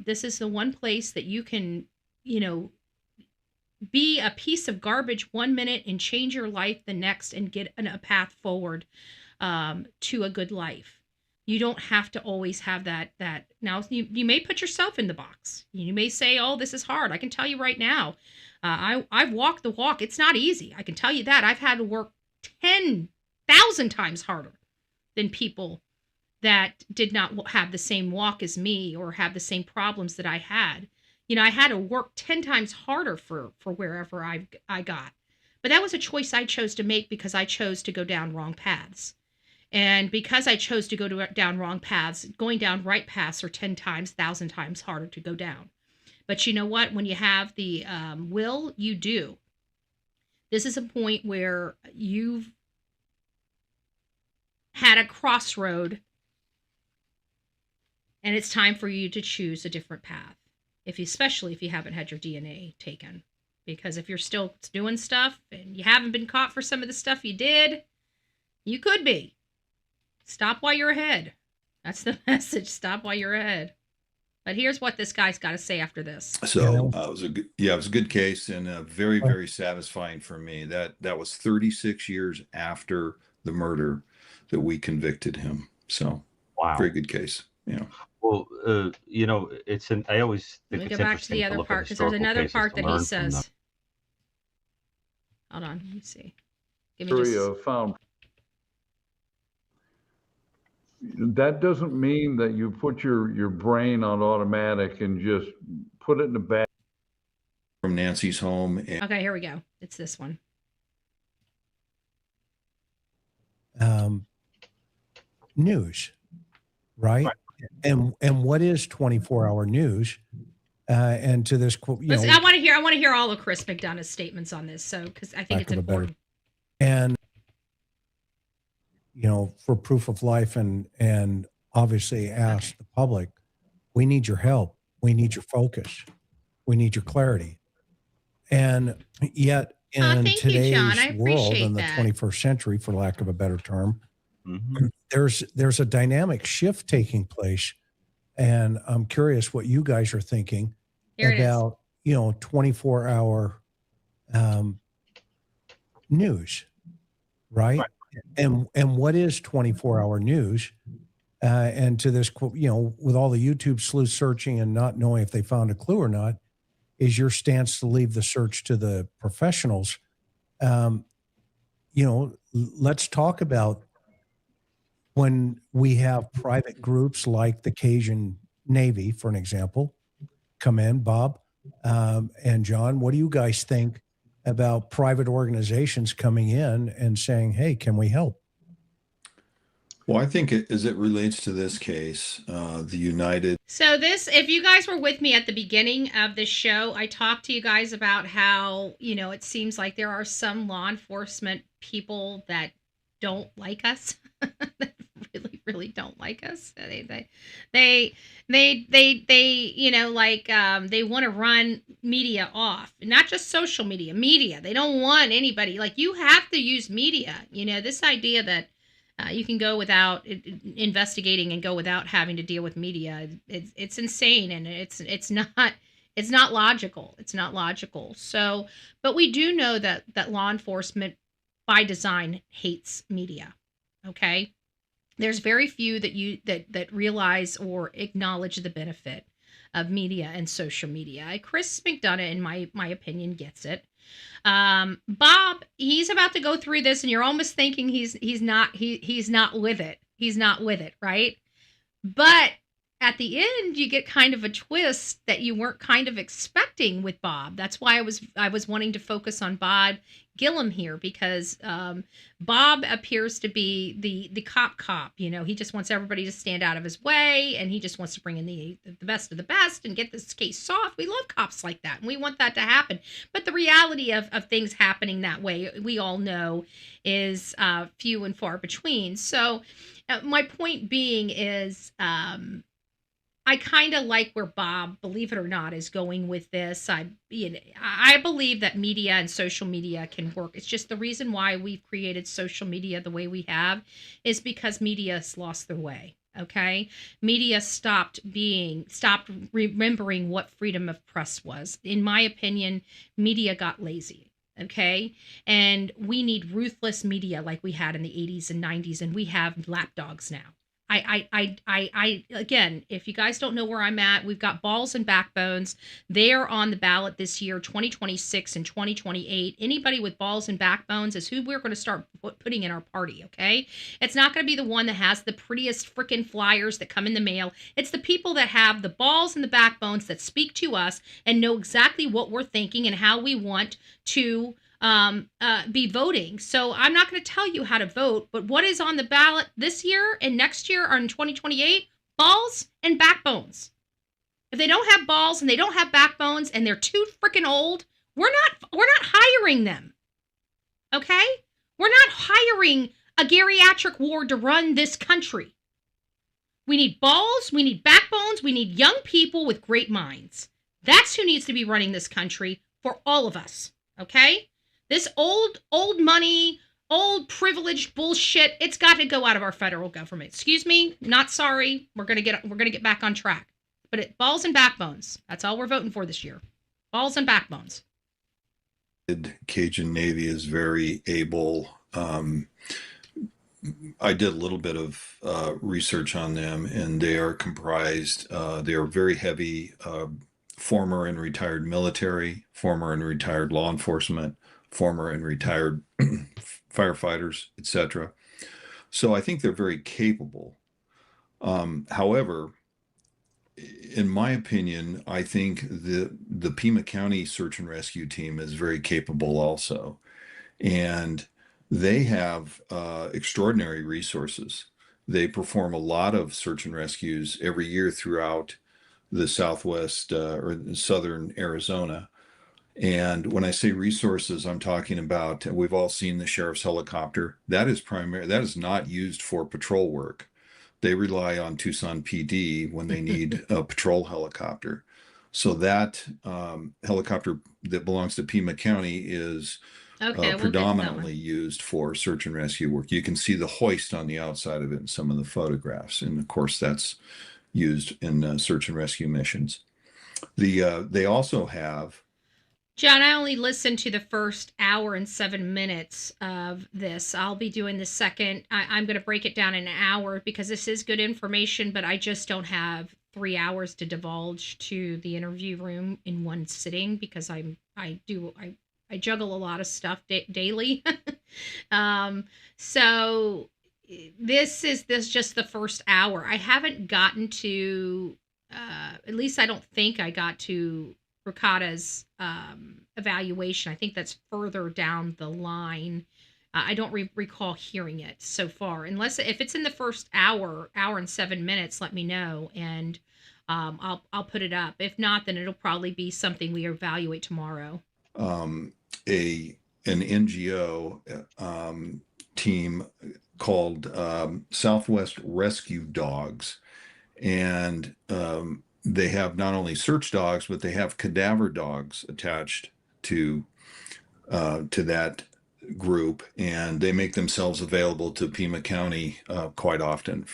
This is the one place that you can, be a piece of garbage 1 minute and change your life the next and get a path forward to a good life. You don't have to always have that. Now, you may put yourself in the box. You may say, oh, this is hard. I can tell you right now, I've walked the walk. It's not easy. I can tell you that. I've had to work 10,000 times harder than people that did not have the same walk as me or have the same problems that I had. I had to work 10 times harder for wherever I got. But that was a choice I chose to make because I chose to go down wrong paths. And because I chose to go down wrong paths, going down right paths are 10 times, 1,000 times harder to go down. But you know what? When you have the will, you do. This is a point where you've had a crossroad, and it's time for you to choose a different path. Especially if you haven't had your DNA taken. Because if you're still doing stuff and you haven't been caught for some of the stuff you did, you could be. Stop while you're ahead. That's the message. Stop while you're ahead. But here's what this guy's got to say after this. So it was a good case and very, very satisfying for me. That was 36 years after the murder that we convicted him. So wow, very good case. Yeah. Well, I always think it's interesting to look at historical cases. Go back to the other part because there's another part that he says. Hold on, let me see. Give me just... found. That doesn't mean that you put your brain on automatic and just put it in the back. From Nancy's home. Okay, here we go. It's this one. News, right? And what is 24-hour news? And to this quote, I want to hear all of Chris McDonough's statements on this. So, because I think it's important. And for proof of life and obviously ask the public, we need your help. We need your focus. We need your clarity. And yet in today's world, in the 21st century, for lack of a better term, there's a dynamic shift taking place. And I'm curious what you guys are thinking about, 24-hour news, right? And what is 24-hour news? And to this, with all the YouTube sleuth searching and not knowing if they found a clue or not, is your stance to leave the search to the professionals? Let's talk about when we have private groups like the Cajun Navy, for an example, come in, Bob and John. What do you guys think about private organizations coming in and saying, hey, can we help? Well, I think as it relates to this case, the United. So if you guys were with me at the beginning of this show, I talked to you guys about how, it seems like there are some law enforcement people that don't like us, that really, really don't like us. They you know, like, they want to run media off, not just social media. They don't want anybody, like, you have to use media. You know, this idea that you can go without investigating and go without having to deal with media. It's insane, and it's not logical. It's not logical. So, but we do know that law enforcement by design hates media. Okay, there's very few that realize or acknowledge the benefit of media and social media. Chris McDonough, in my opinion, gets it. Bob, he's about to go through this, and you're almost thinking he's not with it. He's not with it, right? But at the end, you get kind of a twist that you weren't kind of expecting with Bob. That's why I was wanting to focus on Bob Gillum here, because Bob appears to be the cop. You know, he just wants everybody to stand out of his way, and he just wants to bring in the best of the best and get this case solved. We love cops like that, and we want that to happen. But the reality of things happening that way, we all know, is few and far between. So my point being is, I kind of like where Bob, believe it or not, is going with this. I believe that media and social media can work. It's just the reason why we've created social media the way we have is because media has lost their way. Okay, media stopped remembering what freedom of press was. In my opinion, media got lazy. Okay, and we need ruthless media like we had in the 80s and 90s, and we have lapdogs now. I again, if you guys don't know where I'm at, we've got balls and backbones. They're on the ballot this year, 2026 and 2028. Anybody with balls and backbones is who we're going to start putting in our party, okay? It's not going to be the one that has the prettiest freaking flyers that come in the mail. It's the people that have the balls and the backbones that speak to us and know exactly what we're thinking and how we want to be voting. So I'm not going to tell you how to vote, but what is on the ballot this year and next year or in 2028? Balls and backbones. If they don't have balls and they don't have backbones and they're too freaking old, we're not hiring them. Okay? We're not hiring a geriatric ward to run this country. We need balls, we need backbones, we need young people with great minds. That's who needs to be running this country for all of us. Okay? This old money, old privileged bullshit, it's got to go out of our federal government. Excuse me, not sorry. We're gonna get back on track. But balls and backbones. That's all we're voting for this year. Balls and backbones. Cajun Navy is very able. I did a little bit of research on them, and they are comprised. They are very heavy. Former and retired military, former and retired law enforcement, former and retired firefighters, etc. So I think they're very capable. However, in my opinion, I think the Pima County Search and Rescue Team is very capable also. And they have extraordinary resources. They perform a lot of search and rescues every year throughout the Southwest or Southern Arizona. And when I say resources, I'm talking about, we've all seen the sheriff's helicopter. That is not used for patrol work. They rely on Tucson PD when they need a patrol helicopter. So that helicopter that belongs to Pima County is predominantly used for search and rescue work. You can see the hoist on the outside of it in some of the photographs. And of course, that's used in search and rescue missions. They also have... John, I only listened to the first hour and 7 minutes of this. I'll be doing the second. I'm going to break it down in an hour because this is good information, but I just don't have 3 hours to divulge to the interview room in one sitting because I juggle a lot of stuff daily. So this is just the first hour. I haven't gotten to, at least I don't think I got to Ricotta's evaluation. I think that's further down the line. I don't recall hearing it so far. If it's in the first hour and 7 minutes, let me know and I'll put it up. If not, then it'll probably be something we evaluate tomorrow. An NGO team called Southwest Rescue Dogs. And they have not only search dogs, but they have cadaver dogs attached to that group, and they make themselves available to Pima County quite often,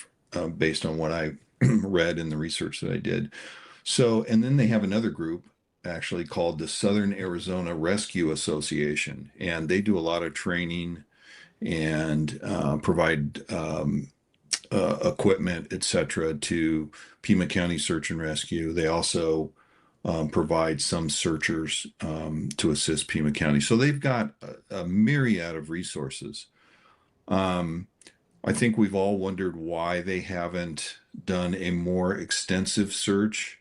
based on what I read in the research that I did. So, and then they have another group actually called the Southern Arizona Rescue Association, and they do a lot of training and provide equipment, etc., to Pima County Search and Rescue. They also provide some searchers to assist Pima County. So they've got a myriad of resources. I think we've all wondered why they haven't done a more extensive search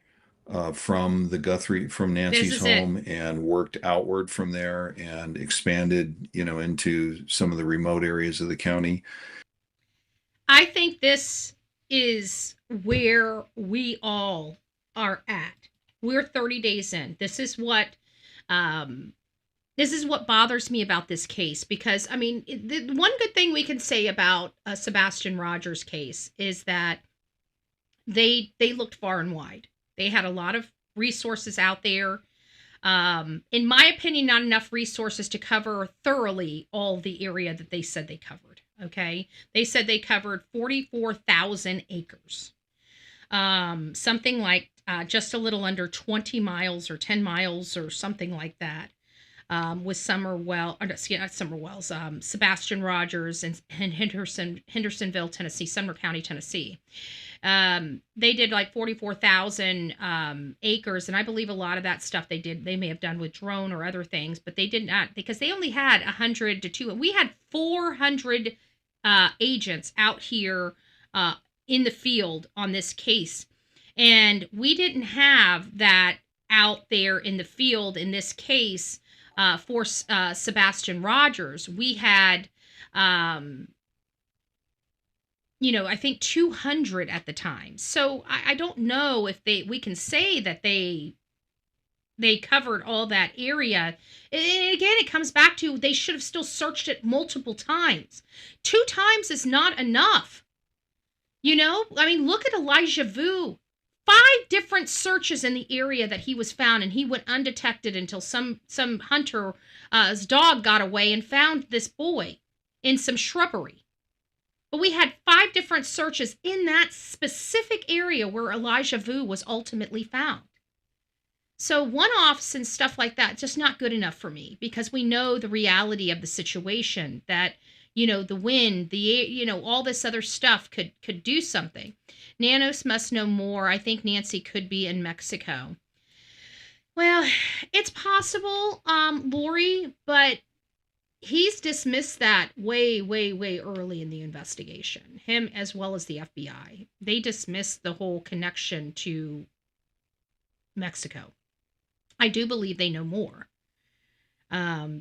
from Nancy's home and worked outward from there and expanded, into some of the remote areas of the county. I think this is where we all are at. We're 30 days in. This is what bothers me about this case, because the one good thing we can say about Sebastian Rogers' case is that they looked far and wide. They had a lot of resources out there. In my opinion, not enough resources to cover thoroughly all the area that they said they covered. Okay. They said they covered 44,000 acres. Something like just a little under 20 miles or 10 miles or something like that. With Sebastian Rogers and Hendersonville, Tennessee, Sumner County, Tennessee. They did like 44,000 acres, and I believe a lot of that stuff they may have done with drone or other things, but they did not, because they only had 100 to 200. We had 400 agents out here in the field on this case, and we didn't have that out there in the field in this case for Sebastian Rogers. We had I think 200 at the time. So I don't know if we can say that they covered all that area. And again, it comes back to they should have still searched it multiple times. 2 times is not enough. Look at Elijah Vu. 5 different searches in the area that he was found, and he went undetected until some hunter's dog got away and found this boy in some shrubbery. But we had 5 different searches in that specific area where Elijah Vu was ultimately found. So one-offs and stuff like that, just not good enough for me, because we know the reality of the situation, that, the wind, all this other stuff could do something. Nanos must know more. I think Nancy could be in Mexico. Well, it's possible, Lori, but he's dismissed that way, way, way early in the investigation. Him as well as the FBI. They dismissed the whole connection to Mexico. I do believe they know more,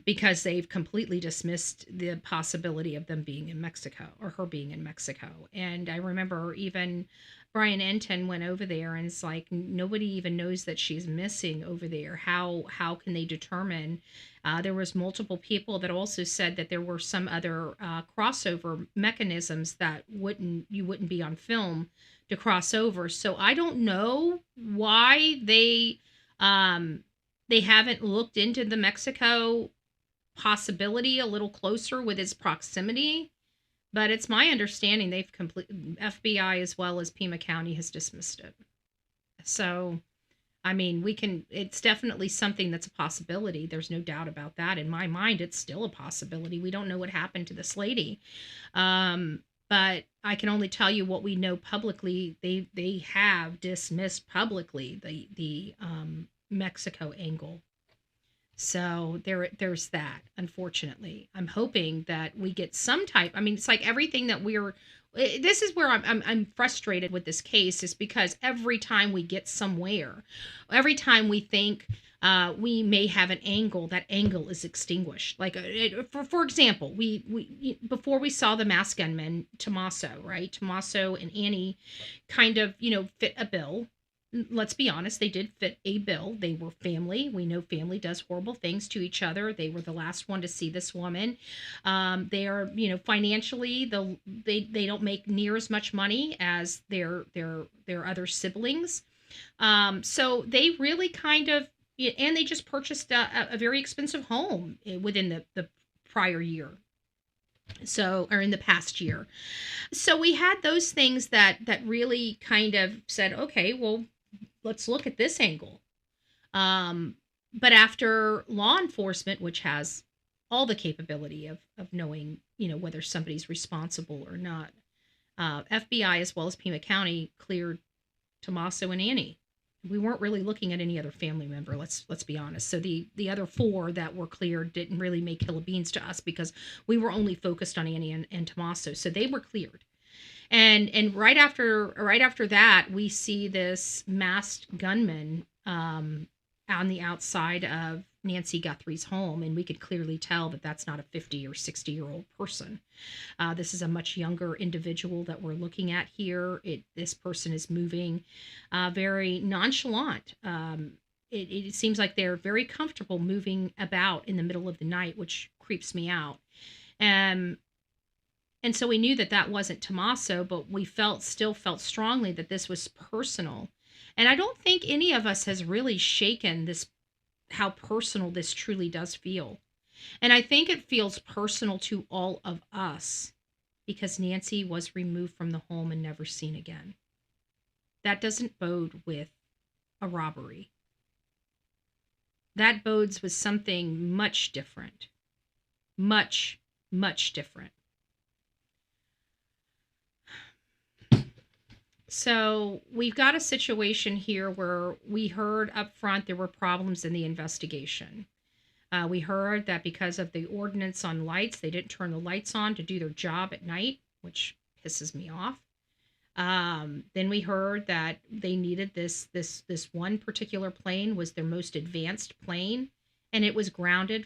because they've completely dismissed the possibility of them being in Mexico, or her being in Mexico. And I remember even Brian Enton went over there, and it's like, nobody even knows that she's missing over there. How can they determine? There was multiple people that also said that there were some other crossover mechanisms that you wouldn't be on film to cross over. So I don't know why they haven't looked into the Mexico possibility a little closer with its proximity. But it's my understanding FBI as well as Pima County has dismissed it. So, it's definitely something that's a possibility. There's no doubt about that. In my mind, it's still a possibility. We don't know what happened to this lady. But I can only tell you what we know publicly. They have dismissed publicly the Mexico angle. So there's that, unfortunately. I'm hoping that we get some type. It's like everything that this is where I'm frustrated with this case, is because every time we get somewhere, every time we think we may have an angle, that angle is extinguished. Like, for example, we before we saw the masked gunman, Tommaso, right? Tommaso and Annie kind of, fit a bill. let's be honest, they did fit a bill. They were family. We know family does horrible things to each other. They were the last one to see this woman. They are, financially, they don't make near as much money as their other siblings. So they really kind of, and they just purchased a very expensive home within the prior year. So, or in the past year. So we had those things that really kind of said, okay, well, let's look at this angle. But after law enforcement, which has all the capability of knowing, whether somebody's responsible or not, FBI as well as Pima County cleared Tommaso and Annie. We weren't really looking at any other family member. Let's be honest. So the other 4 that were cleared didn't really make hill of beans to us because we were only focused on Annie and Tommaso. So they were cleared. And right after that, we see this masked gunman on the outside of Nancy Guthrie's home, and we could clearly tell that that's not a 50 or 60-year-old person. This is a much younger individual that we're looking at here. This person is moving very nonchalant. It seems like they're very comfortable moving about in the middle of the night, which creeps me out. And so we knew that wasn't Tommaso, but we still felt strongly that this was personal. And I don't think any of us has really shaken how personal this truly does feel. And I think it feels personal to all of us because Nancy was removed from the home and never seen again. That doesn't bode with a robbery. That bodes with something much different. Much, much different. So we've got a situation here where we heard up front there were problems in the investigation. We heard that because of the ordinance on lights, they didn't turn the lights on to do their job at night, which pisses me off. Then we heard that they needed this one particular plane was their most advanced plane, and it was grounded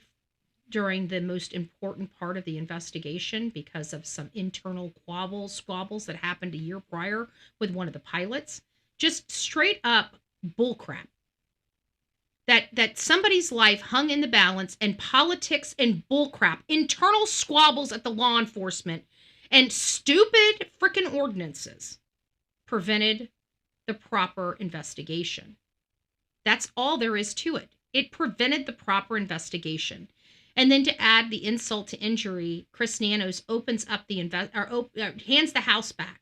during the most important part of the investigation because of some internal squabbles that happened a year prior with one of the pilots. Just straight up bullcrap. That somebody's life hung in the balance, and politics and bullcrap, internal squabbles at the law enforcement, and stupid frickin' ordinances prevented the proper investigation. That's all there is to it. It prevented the proper investigation. And then to add the insult to injury, Chris Nanos opens up hands the house back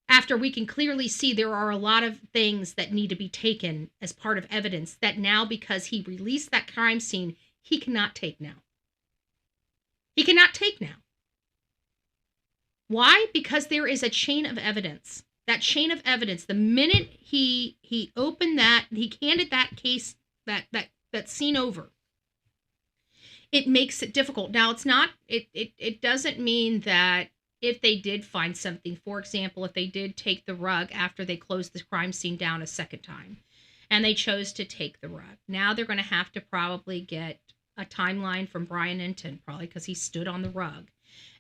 after we can clearly see there are a lot of things that need to be taken as part of evidence that now, because he released that crime scene, he cannot take now. He cannot take now. Why? Because there is a chain of evidence. That chain of evidence, the minute he opened that, he handed that case, that scene over, it makes it difficult. Now, it's not, it doesn't mean that if they did find something, for example, if they did take the rug after they closed the crime scene down a second time, and they chose to take the rug, now they're going to have to probably get a timeline from Brian Enton, probably because he stood on the rug.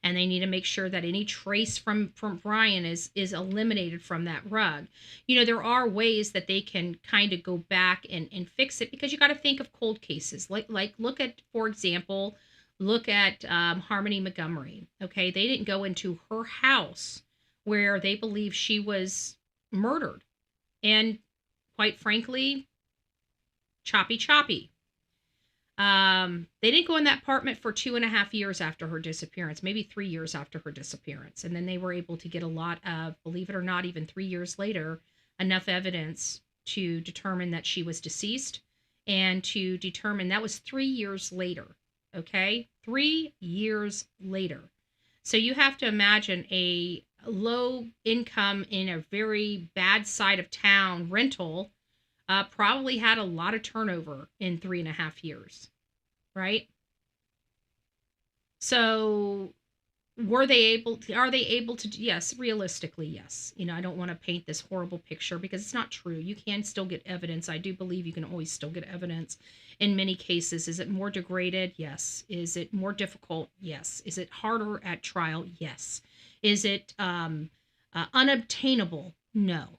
And they need to make sure that any trace from Brian is eliminated from that rug. There are ways that they can kind of go back and fix it, because you got to think of cold cases. Like look at, for example, Harmony Montgomery. Okay, they didn't go into her house where they believe she was murdered. And quite frankly, choppy. They didn't go in that apartment for 2.5 years after her disappearance, maybe 3 years after her disappearance. And then they were able to get a lot of, believe it or not, even 3 years later, enough evidence to determine that she was deceased, and to determine that was 3 years later. Okay? 3 years later. So you have to imagine a low income in a very bad side of town rental probably had a lot of turnover in 3.5 years, right? So are they able to, yes, realistically, yes. I don't want to paint this horrible picture because it's not true. You can still get evidence. I do believe you can always still get evidence in many cases. Is it more degraded? Yes. Is it more difficult? Yes. Is it harder at trial? Yes. Is it unobtainable? No.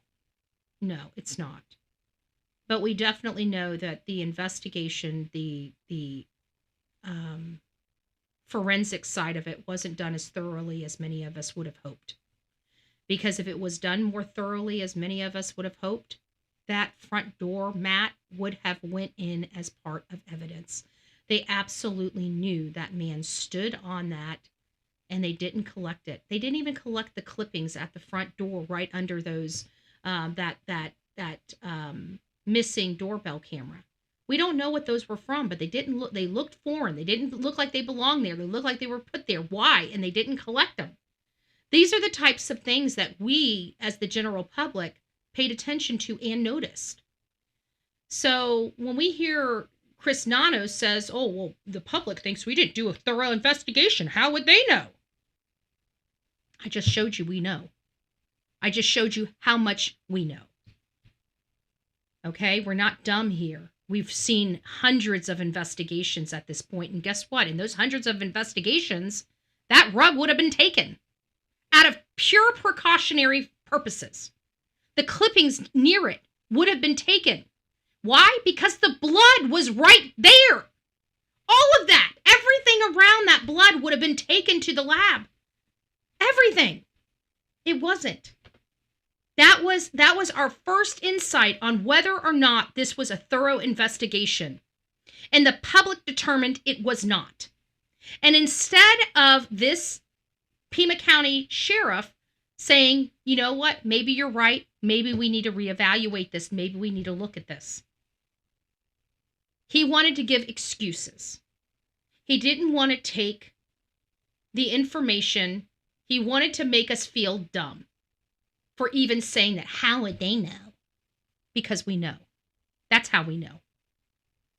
No, it's not. But we definitely know that the investigation, the forensic side of it wasn't done as thoroughly as many of us would have hoped. Because if it was done more thoroughly as many of us would have hoped, that front door mat would have went in as part of evidence. They absolutely knew that man stood on that, and they didn't collect it. They didn't even collect the clippings at the front door right under those missing doorbell camera. We don't know what those were from, but they didn't look. They looked foreign. They didn't look like they belonged there. They looked like they were put there. Why? And they didn't collect them. These are the types of things that we, as the general public, paid attention to and noticed. So when we hear Chris Nanos says, oh, well, the public thinks we didn't do a thorough investigation, how would they know? I just showed you we know. I just showed you how much we know. Okay, we're not dumb here. We've seen hundreds of investigations at this point, and guess what? In those hundreds of investigations, that rug would have been taken out of pure precautionary purposes. The clippings near it would have been taken. Why? Because the blood was right there. All of that, everything around that blood would have been taken to the lab. Everything. It wasn't. That was our first insight on whether or not this was a thorough investigation. And the public determined it was not. And instead of this Pima County sheriff saying, you know what, maybe you're right. Maybe we need to reevaluate this. Maybe we need to look at this. He wanted to give excuses. He didn't want to take the information. He wanted to make us feel dumb for even saying that. How would they know? Because we know. That's how we know.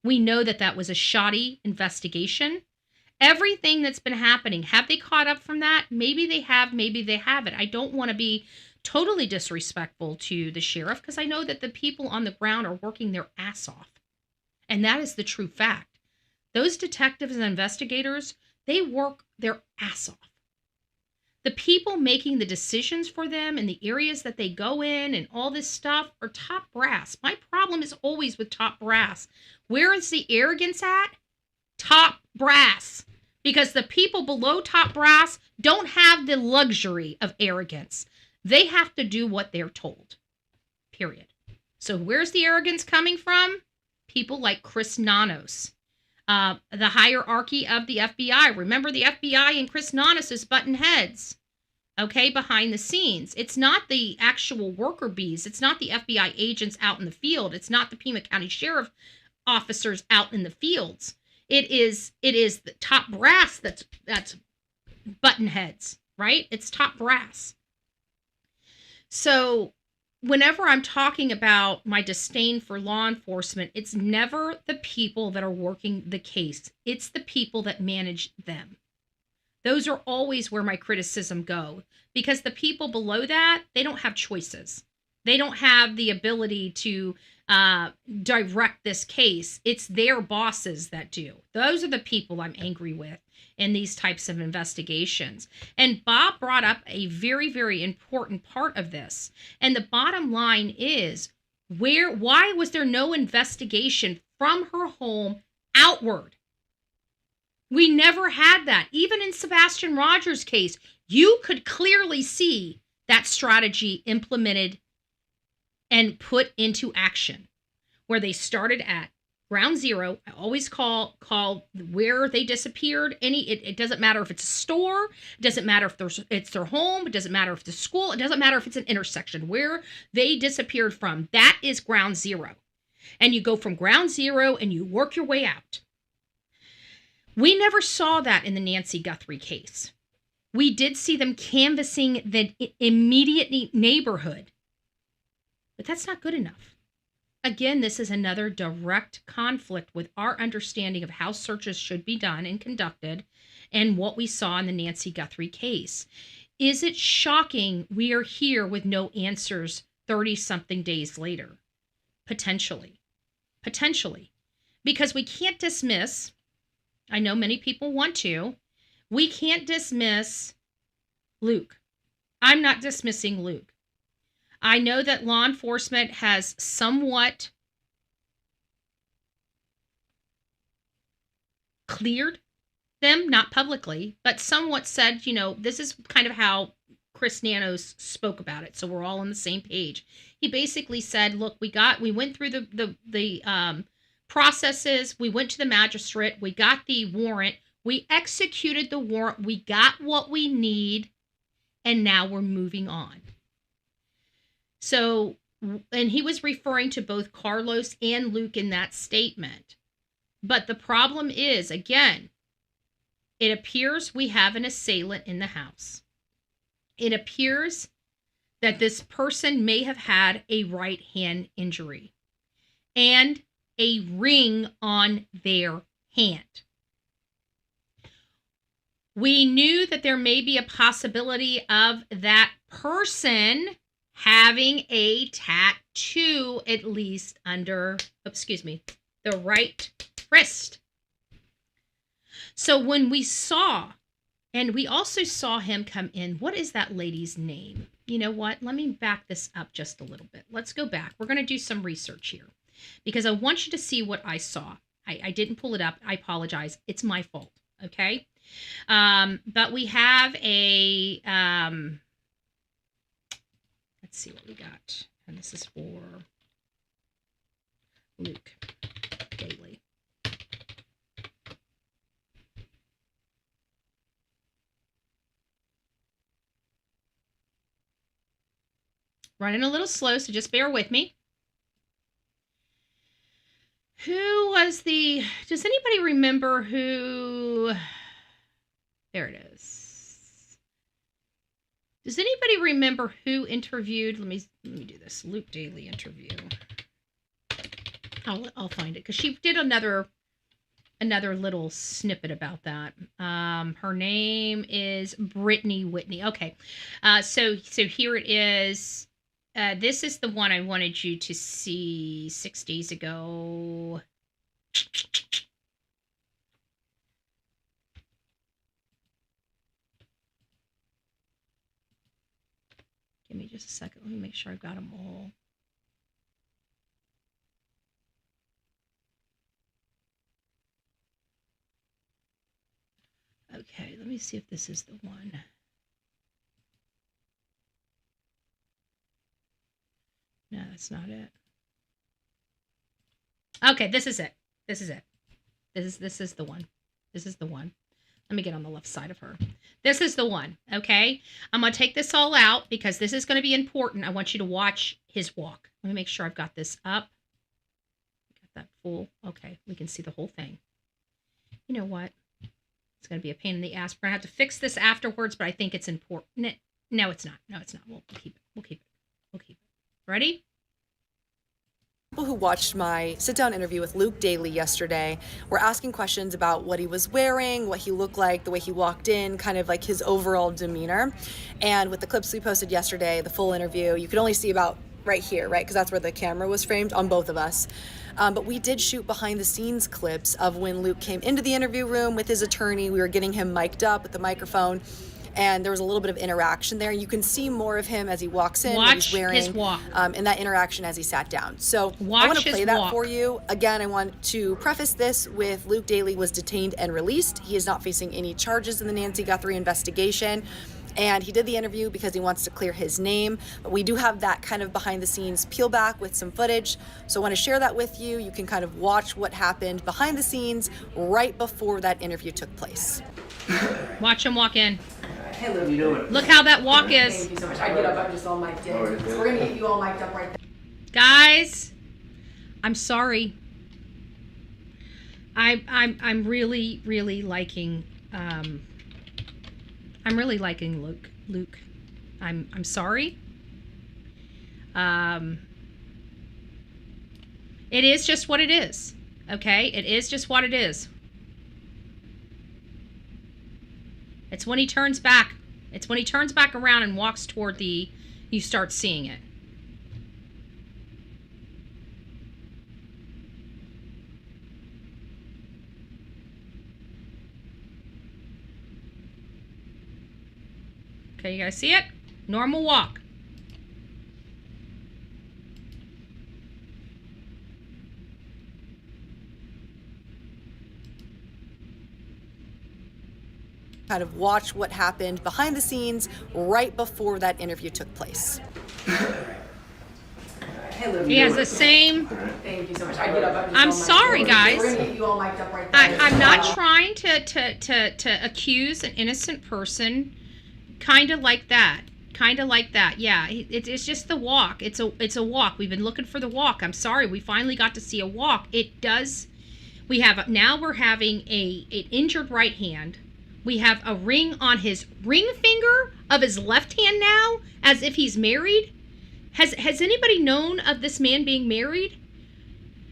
We know that that was a shoddy investigation. Everything that's been happening, have they caught up from that? Maybe they have, maybe they haven't. I don't want to be totally disrespectful to the sheriff because I know that the people on the ground are working their ass off. And that is the true fact. Those detectives and investigators, they work their ass off. The people making the decisions for them and the areas that they go in and all this stuff are top brass. My problem is always with top brass. Where is the arrogance at? Top brass. Because the people below top brass don't have the luxury of arrogance. They have to do what they're told. Period. So where's the arrogance coming from? People like Chris Nanos. The hierarchy of the FBI. Remember, the FBI and Chris Nanos is button heads. Okay, behind the scenes. It's not the actual worker bees. It's not the FBI agents out in the field. It's not the Pima County Sheriff officers out in the fields. It is the top brass that's button heads, right? It's top brass. So whenever I'm talking about my disdain for law enforcement, it's never the people that are working the case. It's the people that manage them. Those are always where my criticism go, because the people below that, they don't have choices. They don't have the ability to direct this case. It's their bosses that do. Those are the people I'm angry with in these types of investigations. And Bob brought up a very, very important part of this. And the bottom line is, why was there no investigation from her home outward? We never had that. Even in Sebastian Rogers' case, you could clearly see that strategy implemented and put into action, where they started at ground zero. I always call where they disappeared. It doesn't matter if it's a store. It doesn't matter if it's their home. It doesn't matter if it's a school. It doesn't matter if it's an intersection. Where they disappeared from, that is ground zero. And you go from ground zero and you work your way out. We never saw that in the Nancy Guthrie case. We did see them canvassing the immediate neighborhood, but that's not good enough. Again, this is another direct conflict with our understanding of how searches should be done and conducted and what we saw in the Nancy Guthrie case. Is it shocking we are here with no answers 30-something days later? Potentially. Because we can't dismiss, I know many people want to, we can't dismiss Luke. I'm not dismissing Luke. I know that law enforcement has somewhat cleared them, not publicly, but somewhat said, this is kind of how Chris Nanos spoke about it, so we're all on the same page. He basically said, look, we went through the processes, we went to the magistrate, we got the warrant, we executed the warrant, we got what we need, and now we're moving on. So, and he was referring to both Carlos and Luke in that statement. But the problem is, again, it appears we have an assailant in the house. It appears that this person may have had a right hand injury and a ring on their hand. We knew that there may be a possibility of that person having a tattoo, at least under, the right wrist. So when we saw, and we also saw him come in, what is that lady's name? You know what? Let me back this up just a little bit. Let's go back. We're going to do some research here because I want you to see what I saw. I didn't pull it up. I apologize. It's my fault. Okay. But we have a, let's see what we got. And this is for Luke Daly. Running a little slow, so just bear with me. Who was does anybody remember who, there it is. Does anybody remember who interviewed, let me do this, Luke Daly interview. I'll find it, because she did another little snippet about that. Her name is Brittany Whitney. Okay, so here it is. This is the one I wanted you to see 6 days ago. Give me just a second. Let me make sure I've got them all. Okay, let me see if this is the one. No, that's not it. Okay, this is it. This is it. This is the one. This is the one. Let me get on the left side of her. This is the one, okay? I'm going to take this all out because this is going to be important. I want you to watch his walk. Let me make sure I've got this up. Got that full. Okay, we can see the whole thing. You know what? It's going to be a pain in the ass. We're going to have to fix this afterwards, but I think it's important. No, it's not. No, it's not. We'll keep it. We'll keep it. We'll keep it. Ready? People who watched my sit-down interview with Luke Daly yesterday were asking questions about what he was wearing, what he looked like, the way he walked in, kind of like his overall demeanor. And with the clips we posted yesterday, the full interview, you could only see about right here, right? Because that's where the camera was framed on both of us. But we did shoot behind the scenes clips of when Luke came into the interview room with his attorney. We were getting him mic'd up with the microphone. And there was a little bit of interaction there. You can see more of him as he walks in, what he's wearing, his walk. And that interaction as he sat down. So I want to play that for you. Again, I want to preface this with Luke Daly was detained and released. He is not facing any charges in the Nancy Guthrie investigation. And he did the interview because he wants to clear his name. But we do have that kind of behind the scenes peel back with some footage. So I want to share that with you. You can kind of watch what happened behind the scenes right before that interview took place. Watch him walk in. Hey, Lou, you doing? Look how that walk is. Thank you so much. I get up, I'm just all mic'd in. So we're gonna get you all mic'd up right there. Guys, I'm sorry. I'm really, really liking I'm really liking Luke. I'm sorry. It is just what it is. Okay? It is just what it is. It's when he turns back. It's when he turns back around and walks toward you start seeing it. Okay, you guys see it? Normal walk. kind of watch what happened behind the scenes right before that interview took place. He has the same. Thank you so much. I get up. I'm sorry, guys. We're gonna get you all mic'd up right there. I'm not trying to accuse an innocent person. Kind of like that. Yeah, it's just the walk. It's a walk. We've been looking for the walk. I'm sorry. We finally got to see a walk. It does. We're having an injured right hand. We have a ring on his ring finger of his left hand now, as if he's married. Has anybody known of this man being married?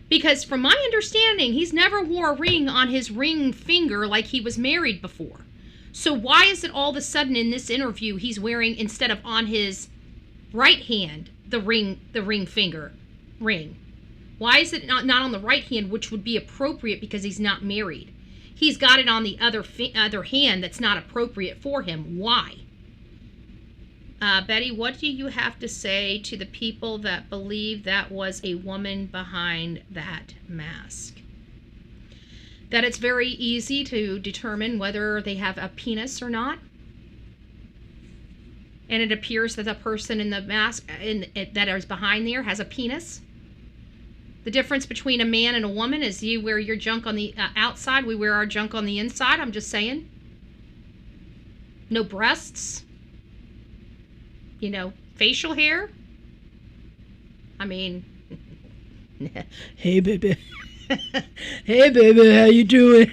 Because from my understanding, he's never wore a ring on his ring finger like he was married before. So why is it all of a sudden in this interview he's wearing, instead of on his right hand, the ring finger ring? Why is it not on the right hand, which would be appropriate because he's not married? He's got it on the other hand that's not appropriate for him. Why? Betty, what do you have to say to the people that believe that was a woman behind that mask? That it's very easy to determine whether they have a penis or not. And it appears that the person in the mask that is behind there has a penis. The difference between a man and a woman is you wear your junk on the outside, we wear our junk on the inside. I'm just saying. No breasts. Facial hair. I mean, hey baby. Hey baby, how you doing?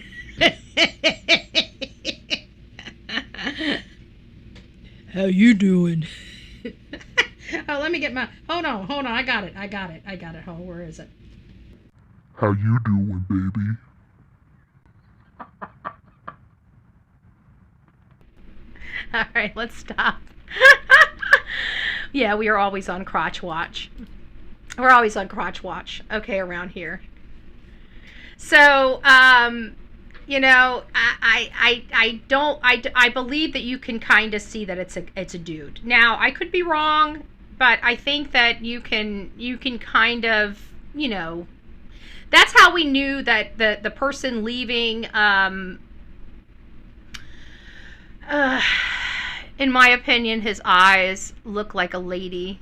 How you doing? Oh, let me get my, hold on, I got it. Hold on, where is it? How you doing, baby? All right, let's stop. Yeah, we are always on crotch watch. We're always on crotch watch, okay, around here. So, I believe that you can kind of see that it's a dude. Now, I could be wrong, but I think that you can kind of, that's how we knew that the person leaving, in my opinion, his eyes look like a lady.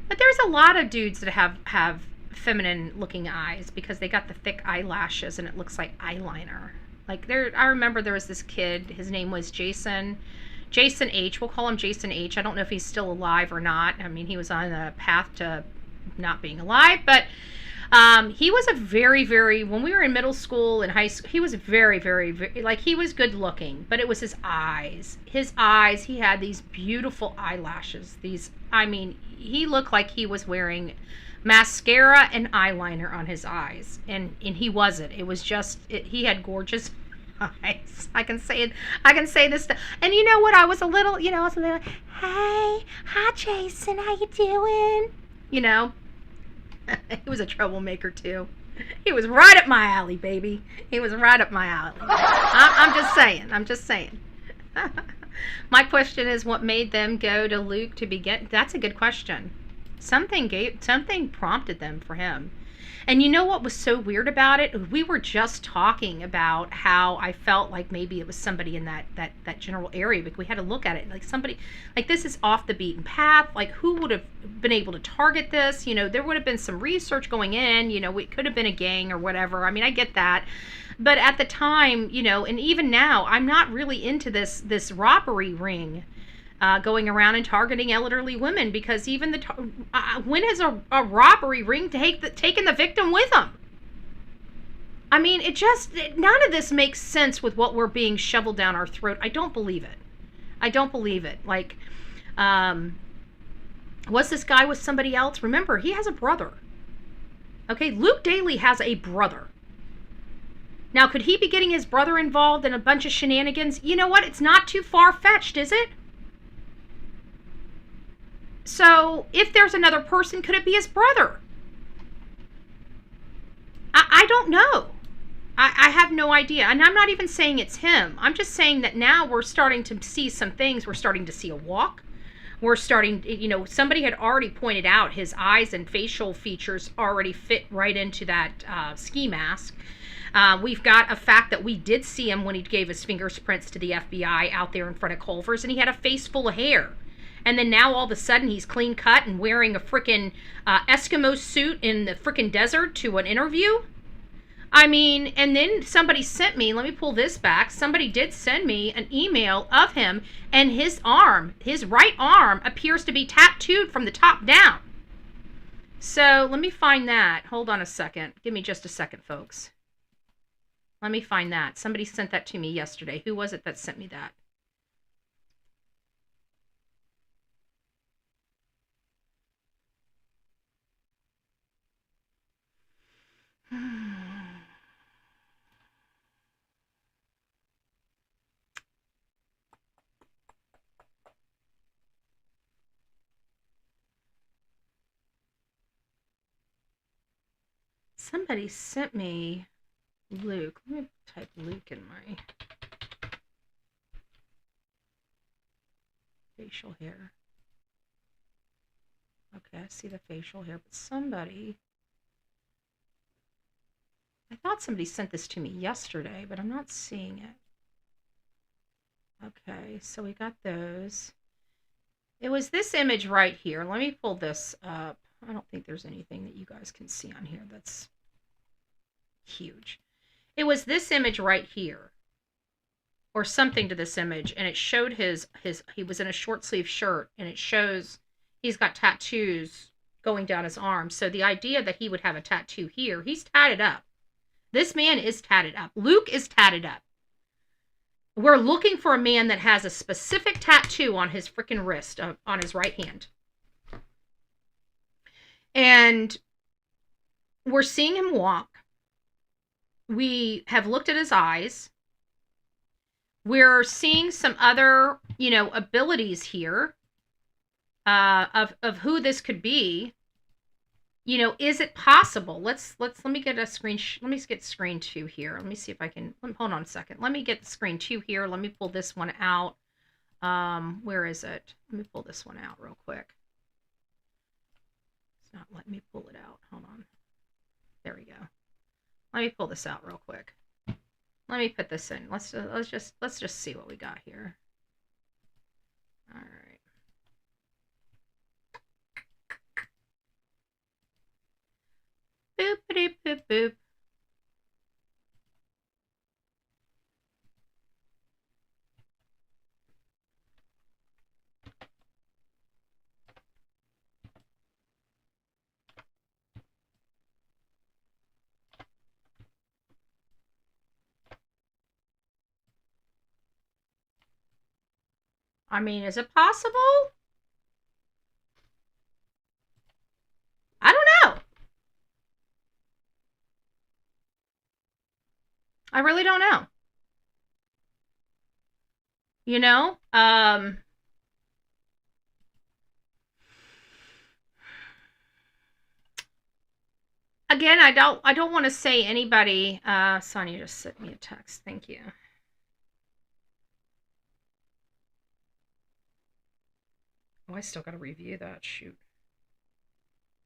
But there's a lot of dudes that have feminine looking eyes because they got the thick eyelashes and it looks like eyeliner. I remember there was this kid, his name was Jason H. We'll call him Jason H. I don't know if he's still alive or not. I mean, he was on a path to not being alive, but he was a very, very, when we were in middle school and high school, he was very, very, very, he was good looking, but it was his eyes. He had these beautiful eyelashes. He looked like he was wearing mascara and eyeliner on his eyes, and he wasn't. It was just, he had gorgeous eyes. I can say this stuff. And you know what? I was a little, hey, hi Jason, how you doing? He was a troublemaker too. He was right up my alley, baby. He was right up my alley. I'm just saying. My question is, what made them go to Luke to begin? That's a good question. Something prompted them for him. And you know what was so weird about it? We were just talking about how I felt like maybe it was somebody in that general area, but we had to look at it like somebody, like this is off the beaten path. Like who would have been able to target this? There would have been some research going in, it could have been a gang or whatever. I mean, I get that. But at the time, and even now, I'm not really into this robbery ring. Going around and targeting elderly women, because even when has a robbery ring taken the victim with them? I mean, none of this makes sense with what we're being shoveled down our throat. I don't believe it. Was this guy with somebody else? Remember, he has a brother. Okay, Luke Daly has a brother. Now, could he be getting his brother involved in a bunch of shenanigans? You know what? It's not too far-fetched, is it? So, if there's another person, could it be his brother? I don't know. I have no idea. And I'm not even saying it's him. I'm just saying that now we're starting to see some things. We're starting to see a walk. We're starting, somebody had already pointed out his eyes and facial features already fit right into that ski mask. We've got a fact that we did see him when he gave his fingerprints to the FBI out there in front of Culver's, and he had a face full of hair. And then now all of a sudden he's clean cut and wearing a freaking Eskimo suit in the freaking desert to an interview. I mean, and then somebody sent me, let me pull this back, somebody did send me an email of him, and his arm, his right arm, appears to be tattooed from the top down. So let me find that. Hold on a second. Give me just a second, folks. Let me find that. Somebody sent that to me yesterday. Who was it that sent me that? Somebody sent me Luke. Let me type Luke in my facial hair. Okay, I see the facial hair, but somebody... I thought somebody sent this to me yesterday, but I'm not seeing it. Okay, so we got those. It was this image right here. Let me pull this up. I don't think there's anything that you guys can see on here that's huge. It was this image right here, or something to this image, and it showed he was in a short sleeve shirt, and it shows he's got tattoos going down his arm. So the idea that he would have a tattoo here, he's tatted up. This man is tatted up. Luke is tatted up. We're looking for a man that has a specific tattoo on his freaking wrist, on his right hand. And we're seeing him walk. We have looked at his eyes. We're seeing some other, abilities here of who this could be. Is it possible? Let me get a screen. Let me get screen 2 here. Let me see if I can. Hold on a second. Let me get the screen 2 here. Let me pull this one out. Where is it? Let me pull this one out real quick. It's not letting me pull it out. Hold on. There we go. Let me pull this out real quick. Let me put this in. Let's just see what we got here. All right. Boopity boop boop. I mean, is it possible? I don't know. I really don't know. Again, I don't want to say anybody. Sonia just sent me a text. Thank you. Oh, I still got to review that. Shoot.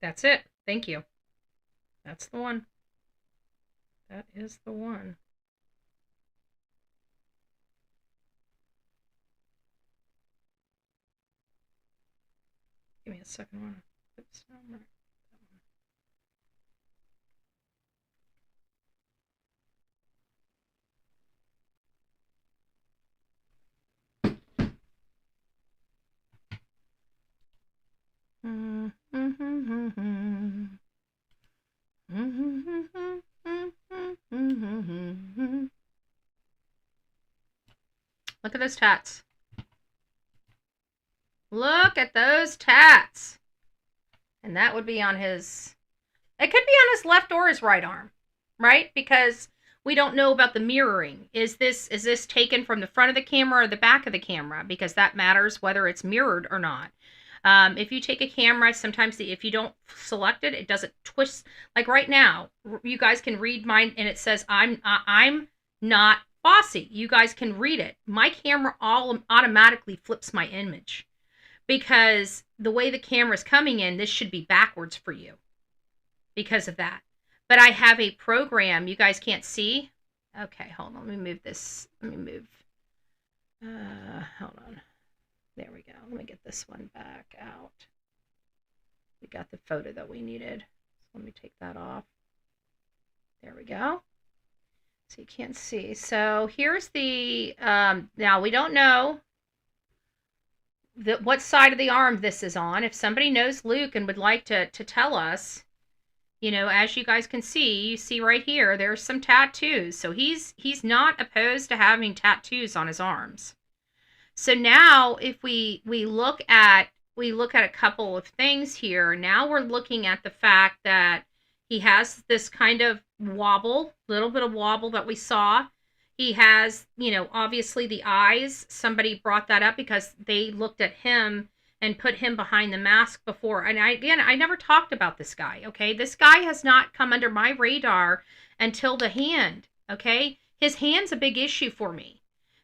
That's it. Thank you. That's the one. That is the one. Give me a second one. Oops, no, right. Look at those tats. Look at those tats. And that would be on his... It could be on his left or his right arm, right? Because we don't know about the mirroring. Is this taken from the front of the camera or the back of the camera? Because that matters whether it's mirrored or not. If you take a camera, sometimes if you don't select it, it doesn't twist. Like right now, you guys can read mine and it says, I'm not Bossy. You guys can read it. My camera automatically flips my image because the way the camera's coming in, this should be backwards for you because of that. but I have a program. You guys can't see? Okay, hold on. Let me move this. Hold on. There we go. Let me get this one back out. We got the photo that we needed. So let me take that off. There we go. So you can't see. So here's the, now we don't know what side of the arm this is on. If somebody knows Luke and would like to tell us, you know, as you guys can see, you see right here, there's some tattoos. So he's not opposed to having tattoos on his arms. So now if we look at a couple of things here, now we're looking at the fact that he has this kind of wobble, little bit of wobble that we saw. He has, you know, obviously the eyes. Somebody brought that up because they looked at him and put him behind the mask before. And I never talked about this guy, okay? This guy has not come under my radar until the hand, okay? His hand's a big issue for me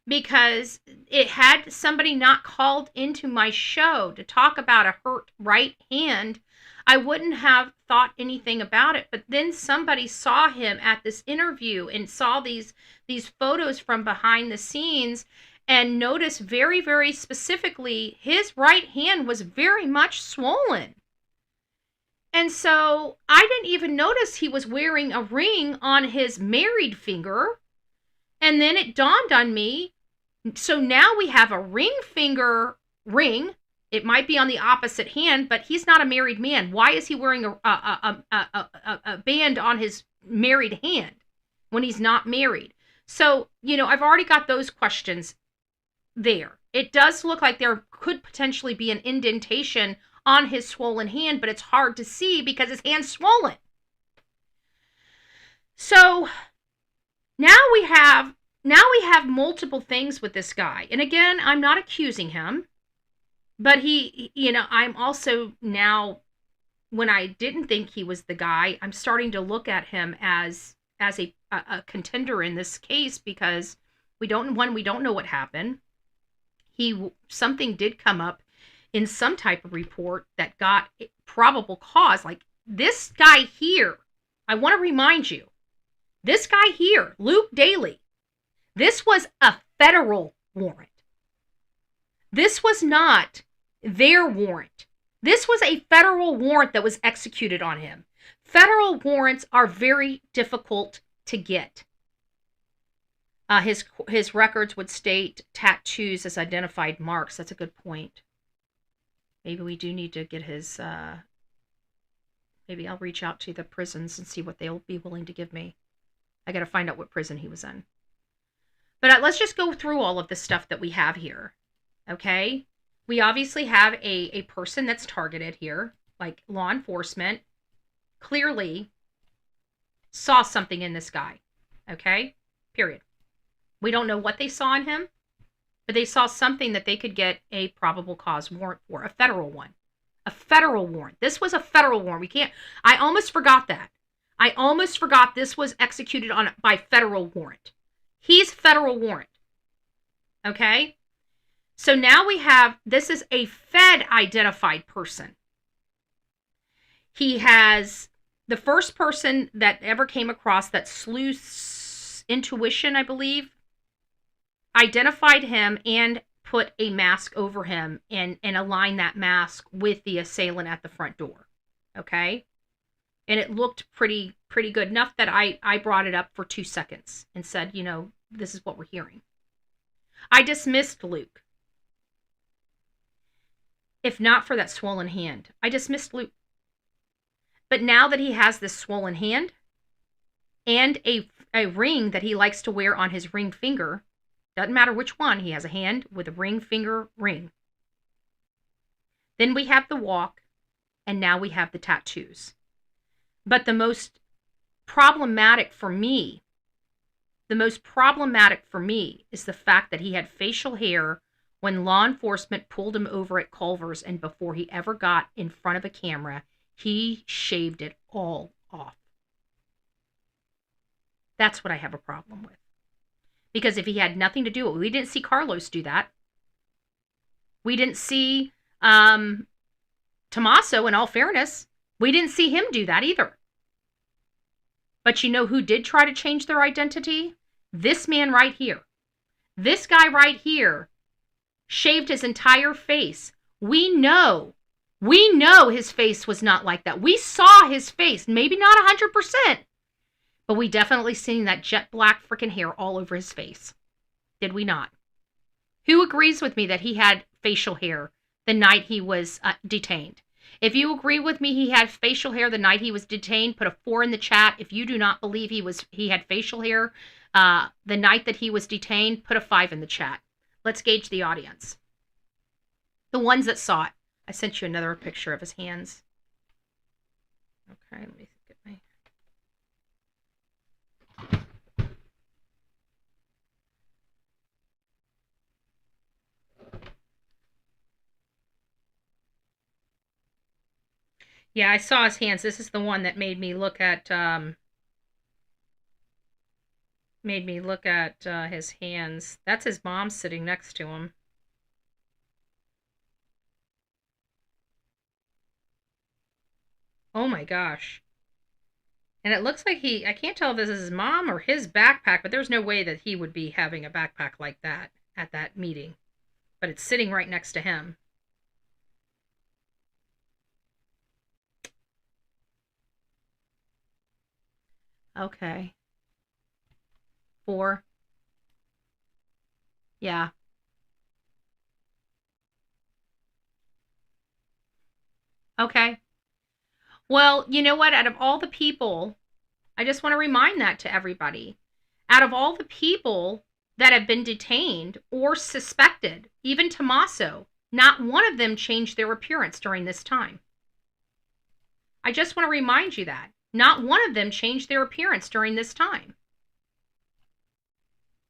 because it had somebody not called into my show to talk about a hurt right hand, I wouldn't have thought anything about it. But then somebody saw him at this interview and saw these photos from behind the scenes and noticed very, very specifically his right hand was very much swollen. And so I didn't even notice he was wearing a ring on his married finger. And then it dawned on me, so now we have a ring finger ring. It might be on the opposite hand, but he's not a married man. Why is he wearing a band on his married hand when he's not married? So, you know, I've already got those questions there. It does look like there could potentially be an indentation on his swollen hand, but it's hard to see because his hand's swollen. So now we have multiple things with this guy. And again, I'm not accusing him. But he, you know, I'm also now, when I didn't think he was the guy, I'm starting to look at him as a contender in this case because we don't know what happened. Something did come up in some type of report that got probable cause. Like this guy here, I want to remind you, this guy here, Luke Daly, this was a federal warrant. This was not their warrant. This was a federal warrant that was executed on him. Federal warrants are very difficult to get. His records would state tattoos as identified marks. That's a good point. Maybe we do need to get his, maybe I'll reach out to the prisons and see what they'll be willing to give me. I got to find out what prison he was in. But let's just go through all of the stuff that we have here. Okay? We obviously have a person that's targeted here, like law enforcement clearly saw something in this guy. Okay? Period. We don't know what they saw in him, but they saw something that they could get a probable cause warrant for, a federal one. A federal warrant. This was a federal warrant. I almost forgot that. I almost forgot this was executed by federal warrant. He's federal warrant. Okay? So now we have, this is a Fed identified person. He has the first person that ever came across that sleuth's intuition, I believe, identified him and put a mask over him and aligned that mask with the assailant at the front door. Okay? And it looked pretty good enough that I brought it up for 2 seconds and said, you know, this is what we're hearing. I dismissed Luke. If not for that swollen hand, I dismissed Luke. But now that he has this swollen hand and a ring that he likes to wear on his ring finger, doesn't matter which one, he has a hand with a ring finger ring. Then we have the walk, and now we have the tattoos. But the most problematic for me is the fact that he had facial hair when law enforcement pulled him over at Culver's, and before he ever got in front of a camera, he shaved it all off. That's what I have a problem with. Because if he had nothing to do with it, we didn't see Carlos do that. We didn't see Tommaso, in all fairness. We didn't see him do that either. But you know who did try to change their identity? This man right here. This guy right here shaved his entire face. We know his face was not like that. We saw his face, maybe not 100%, but we definitely seen that jet black freaking hair all over his face. Did we not? Who agrees with me that he had facial hair the night he was detained? If you agree with me he had facial hair the night he was detained, put a 4 in the chat. If you do not believe he had facial hair the night that he was detained, put a 5 in the chat. Let's gauge the audience. The ones that saw it. I sent you another picture of his hands. Okay, let me get my... Yeah, I saw his hands. This is the one that made me look at his hands. That's his mom sitting next to him. Oh my gosh. And it looks like I can't tell if this is his mom or his backpack, but there's no way that he would be having a backpack like that at that meeting. But it's sitting right next to him. Okay. 4. Yeah. Okay. Well, you know what? Out of all the people, I just want to remind that to everybody. Out of all the people that have been detained or suspected, even Tommaso, not one of them changed their appearance during this time. I just want to remind you that. Not one of them changed their appearance during this time.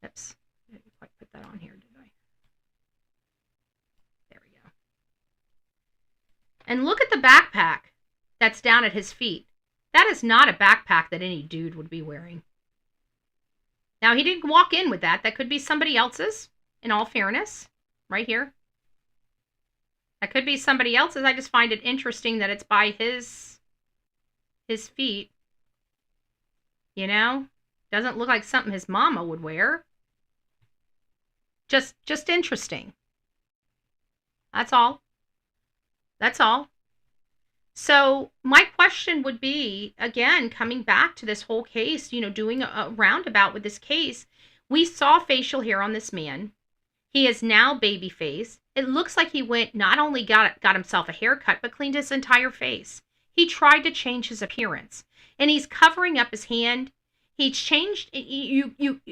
Oops. I didn't quite put that on here, did I? There we go. And look at the backpack that's down at his feet. That is not a backpack that any dude would be wearing. Now, he didn't walk in with that. That could be somebody else's, in all fairness. Right here. That could be somebody else's. I just find it interesting that it's by his feet. You know? Doesn't look like something his mama would wear. Just interesting. That's all. That's all. So my question would be, again, coming back to this whole case, you know, doing a roundabout with this case, we saw facial hair on this man. He is now babyface. It looks like he went, not only got himself a haircut, but cleaned his entire face. He tried to change his appearance, and he's covering up his hand. He's changed.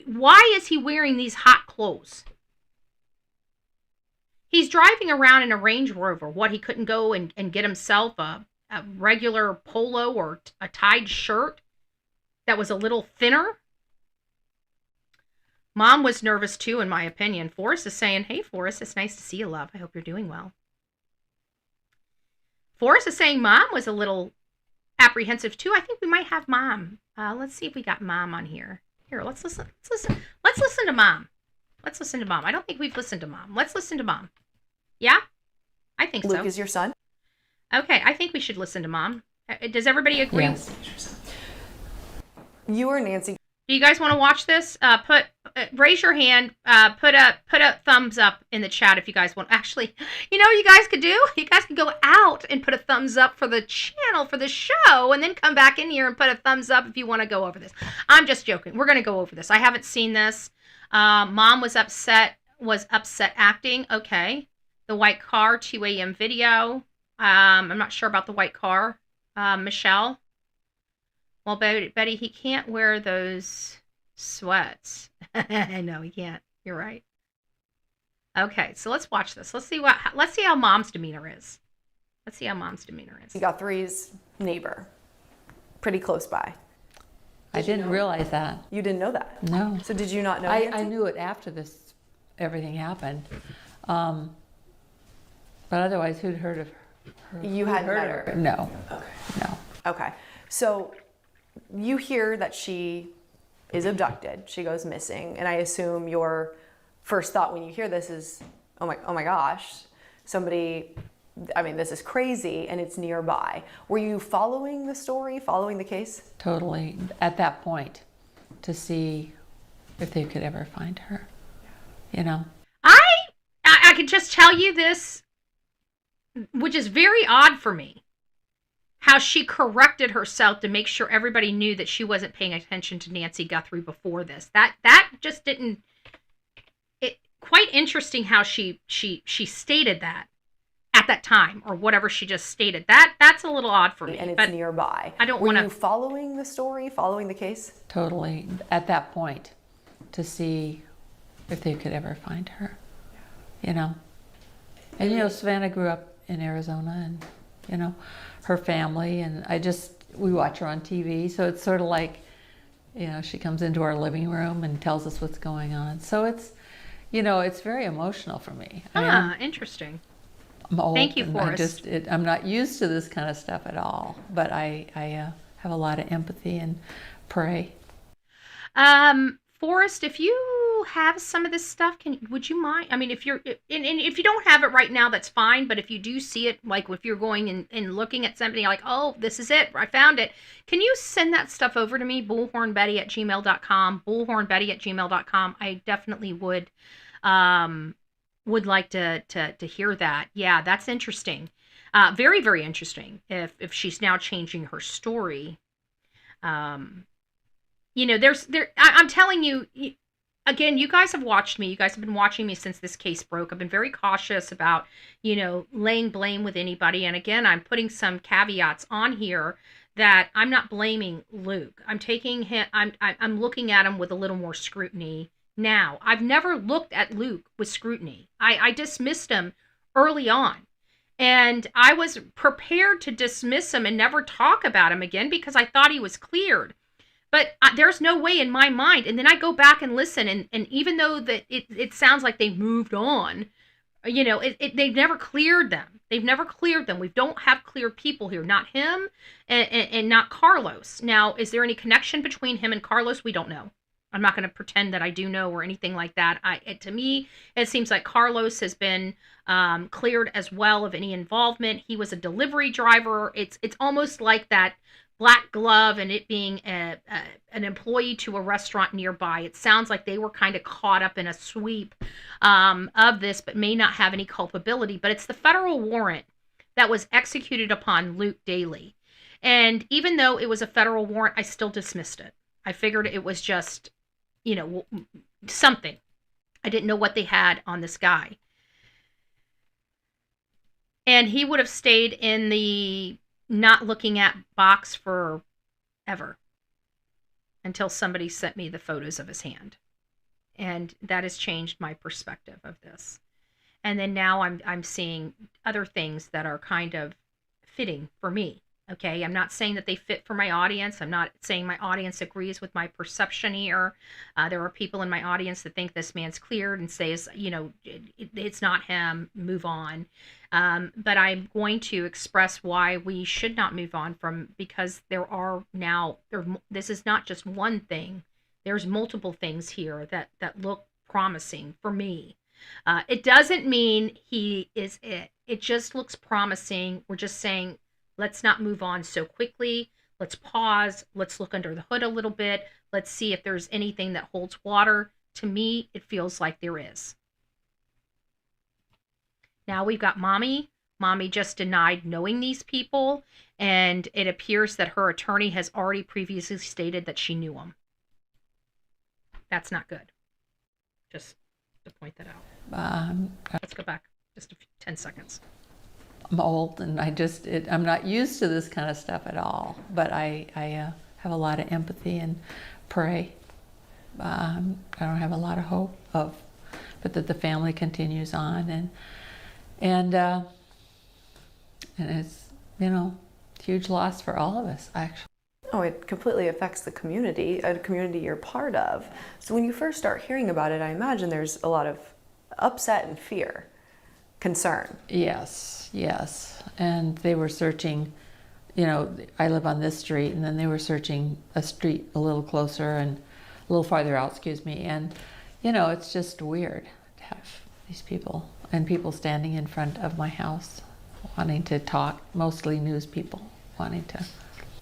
Why is he wearing these hot clothes? He's driving around in a Range Rover. What, he couldn't go and get himself a regular polo or a tied shirt that was a little thinner? Mom was nervous too, in my opinion. Forrest is saying, hey, Forrest, it's nice to see you, love. I hope you're doing well. Forrest is saying Mom was a little apprehensive too. I think we might have Mom. Let's see if we got Mom on here. Here, let's listen. Let's listen to Mom. Let's listen to Mom. I don't think we've listened to Mom. Let's listen to Mom. Yeah? I think so. Luke is your son? Okay, I think we should listen to Mom. Does everybody agree? Yes. You or Nancy? Do you guys want to watch this? Raise your hand. Put a thumbs up in the chat if you guys want. Actually, you know what you guys could do? You guys could go out and put a thumbs up for the channel, for the show, and then come back in here and put a thumbs up if you want to go over this. I'm just joking. We're going to go over this. I haven't seen this. Mom was upset acting. Okay. The white car, 2 a.m. video. I'm not sure about the white car. Michelle. Well, Betty, he can't wear those sweats. No, he can't. You're right. Okay, so let's watch this. Let's see how Mom's demeanor is. Let's see how Mom's demeanor is. Guthrie's neighbor, pretty close by. I didn't realize that. You didn't know that? No. So did you not know? I knew it after everything happened. But otherwise, who'd heard of her? You hadn't heard of her? No. Okay. No. Okay. So you hear that she is abducted. She goes missing. And I assume your first thought when you hear this is, oh my gosh, somebody I mean, this is crazy and it's nearby. Were you following the story, following the case? Totally. At that point, to see if they could ever find her, you know. I could just tell you this, which is very odd for me, how she corrected herself to make sure everybody knew that she wasn't paying attention to Nancy Guthrie before this. That just didn't. It quite interesting how she stated that at that time, or whatever she just stated. That's a little odd for me. And it's nearby. I don't want to. Were you following the story, following the case? Totally. At that point, to see if they could ever find her, you know. And you know, Savannah grew up in Arizona, and you know, her family, and we watch her on TV, so it's sort of like, you know, she comes into our living room and tells us what's going on. So it's, you know, it's very emotional for me. Interesting. I'm old. Thank you, Forrest. I'm not used to this kind of stuff at all, but I have a lot of empathy and pray. Forrest, if you have some of this stuff, would you mind? I mean, if you don't have it right now, that's fine. But if you do see it, like if you're going and looking at something, like, oh, this is it, I found it. Can you send that stuff over to me? bullhornbetty@gmail.com. bullhornbetty@gmail.com. I definitely would like to hear that. Yeah, that's interesting. Very, very interesting. If she's now changing her story. You know, I'm telling you, again, you guys have watched me. You guys have been watching me since this case broke. I've been very cautious about, you know, laying blame with anybody. And again, I'm putting some caveats on here that I'm not blaming Luke. I'm taking him, I'm looking at him with a little more scrutiny now. I've never looked at Luke with scrutiny. I dismissed him early on. And I was prepared to dismiss him and never talk about him again because I thought he was cleared. But there's no way in my mind. And then I go back and listen. And even though that it sounds like they moved on, you know, they've never cleared them. They've never cleared them. We don't have cleared people here. Not him and not Carlos. Now, is there any connection between him and Carlos? We don't know. I'm not going to pretend that I do know or anything like that. To me, it seems like Carlos has been cleared as well of any involvement. He was a delivery driver. It's almost like that black glove and it being an employee to a restaurant nearby. It sounds like they were kind of caught up in a sweep of this, but may not have any culpability. But it's the federal warrant that was executed upon Luke Daly. And even though it was a federal warrant, I still dismissed it. I figured it was just, you know, something. I didn't know what they had on this guy. And he would have stayed in the not looking at box forever until somebody sent me the photos of his hand. And that has changed my perspective of this. And then now I'm seeing other things that are kind of fitting for me. Okay, I'm not saying that they fit for my audience. I'm not saying my audience agrees with my perception here. There are people in my audience that think this man's cleared and says, you know, it's not him, move on. But I'm going to express why we should not move on from, because this is not just one thing. There's multiple things here that look promising for me. It doesn't mean he is it. It just looks promising. We're just saying, let's not move on so quickly. Let's pause. Let's look under the hood a little bit. Let's see if there's anything that holds water. To me, it feels like there is. Now we've got Mommy. Mommy just denied knowing these people, and it appears that her attorney has already previously stated that she knew them. That's not good. Just to point that out. Let's go back just 10 seconds. I'm old and I'm not used to this kind of stuff at all, but I have a lot of empathy and pray. I don't have a lot of hope but that the family continues on and it's, you know, huge loss for all of us, actually. Oh, it completely affects the community, a community you're part of. So when you first start hearing about it, I imagine there's a lot of upset and fear, concern. Yes. And they were searching, you know, I live on this street, and then they were searching a street a little closer and a little farther out, and, you know, it's just weird to have these people and people standing in front of my house, wanting to talk, mostly news people wanting to.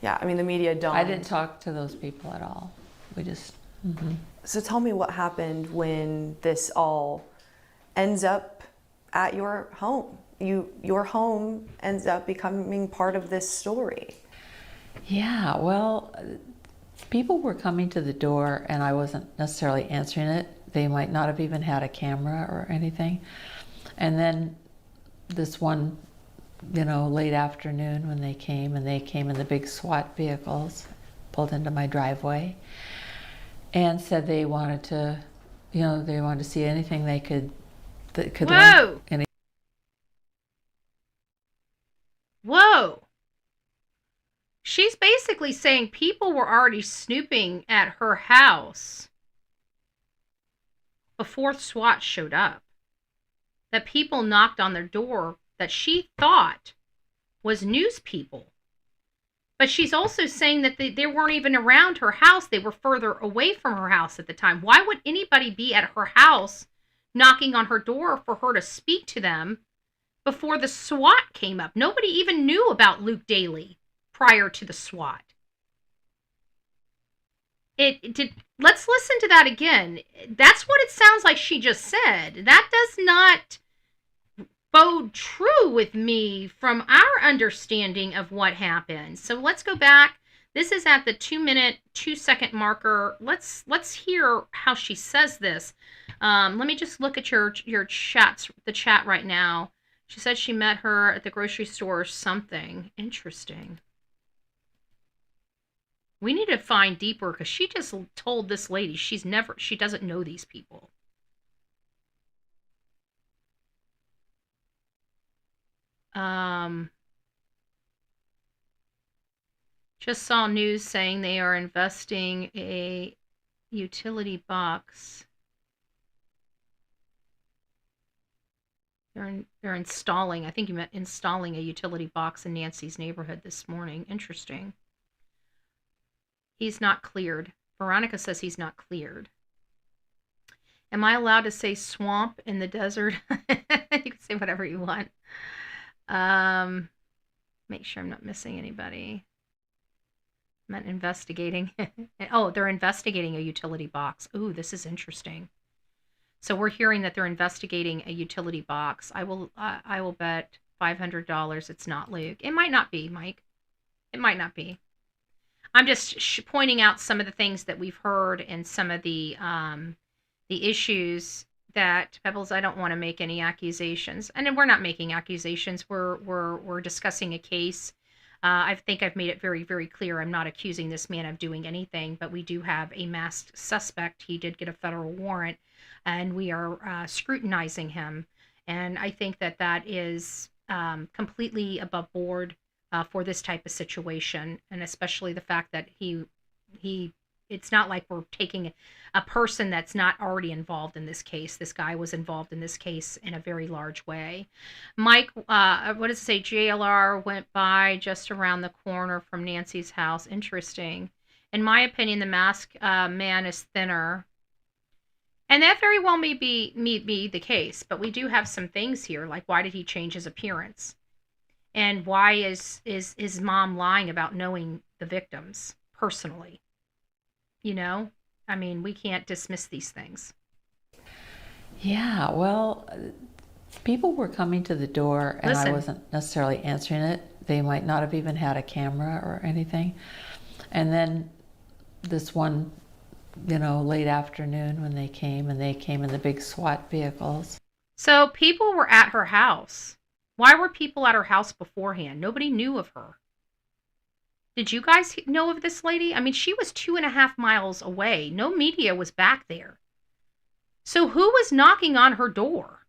Yeah, I mean, the media don't. I didn't talk to those people at all. We just. So tell me what happened when this all ends up at your home. Your home ends up becoming part of this story. Yeah, well, people were coming to the door and I wasn't necessarily answering it. They might not have even had a camera or anything. And then this one, late afternoon when they came in the big SWAT vehicles, pulled into my driveway and said they wanted to, they wanted to see anything that could Whoa! Link Whoa! She's basically saying people were already snooping at her house before SWAT showed up. That people knocked on their door that she thought was news people. But she's also saying that they weren't even around her house. They were further away from her house at the time. Why would anybody be at her house knocking on her door for her to speak to them before the SWAT came up? Nobody even knew about Luke Daly prior to the SWAT. Let's listen to that again. That's what it sounds like she just said. That does not bode true with me from our understanding of what happened. So let's go back. This is at the 2-minute, 2-second marker. Let's hear how she says this. Let me just look at your chats, the chat right now. She said she met her at the grocery store or something. Interesting. We need to find deeper because she just told this lady she doesn't know these people. Just saw news saying they are investing a utility box. They're installing, I think you meant installing a utility box in Nancy's neighborhood this morning. Interesting. He's not cleared. Veronica says he's not cleared. Am I allowed to say swamp in the desert? You can say whatever you want. Make sure I'm not missing anybody. I meant investigating. Oh, they're investigating a utility box. Ooh, this is interesting. So we're hearing that they're investigating a utility box. I will bet $500 it's not Luke. It might not be, Mike. It might not be. I'm just pointing out some of the things that we've heard and some of the issues that, Pebbles, I don't want to make any accusations. And we're not making accusations. We're discussing a case. I think I've made it very, very clear. I'm not accusing this man of doing anything, but we do have a masked suspect. He did get a federal warrant, and we are scrutinizing him. And I think that is completely above board for this type of situation, and especially the fact that it's not like we're taking a person that's not already involved in this case. This guy was involved in this case in a very large way. Mike, what does it say? JLR went by just around the corner from Nancy's house. Interesting. In my opinion, the masked man is thinner. And that very well may be the case, but we do have some things here, like why did he change his appearance? And why is his mom lying about knowing the victims personally? I mean, we can't dismiss these things. Yeah, well, people were coming to the door and I wasn't necessarily answering it. They might not have even had a camera or anything. And then this one, late afternoon when they came in the big SWAT vehicles. So people were at her house. Why were people at her house beforehand? Nobody knew of her. Did you guys know of this lady? I mean, she was 2.5 miles away. No media was back there. So who was knocking on her door?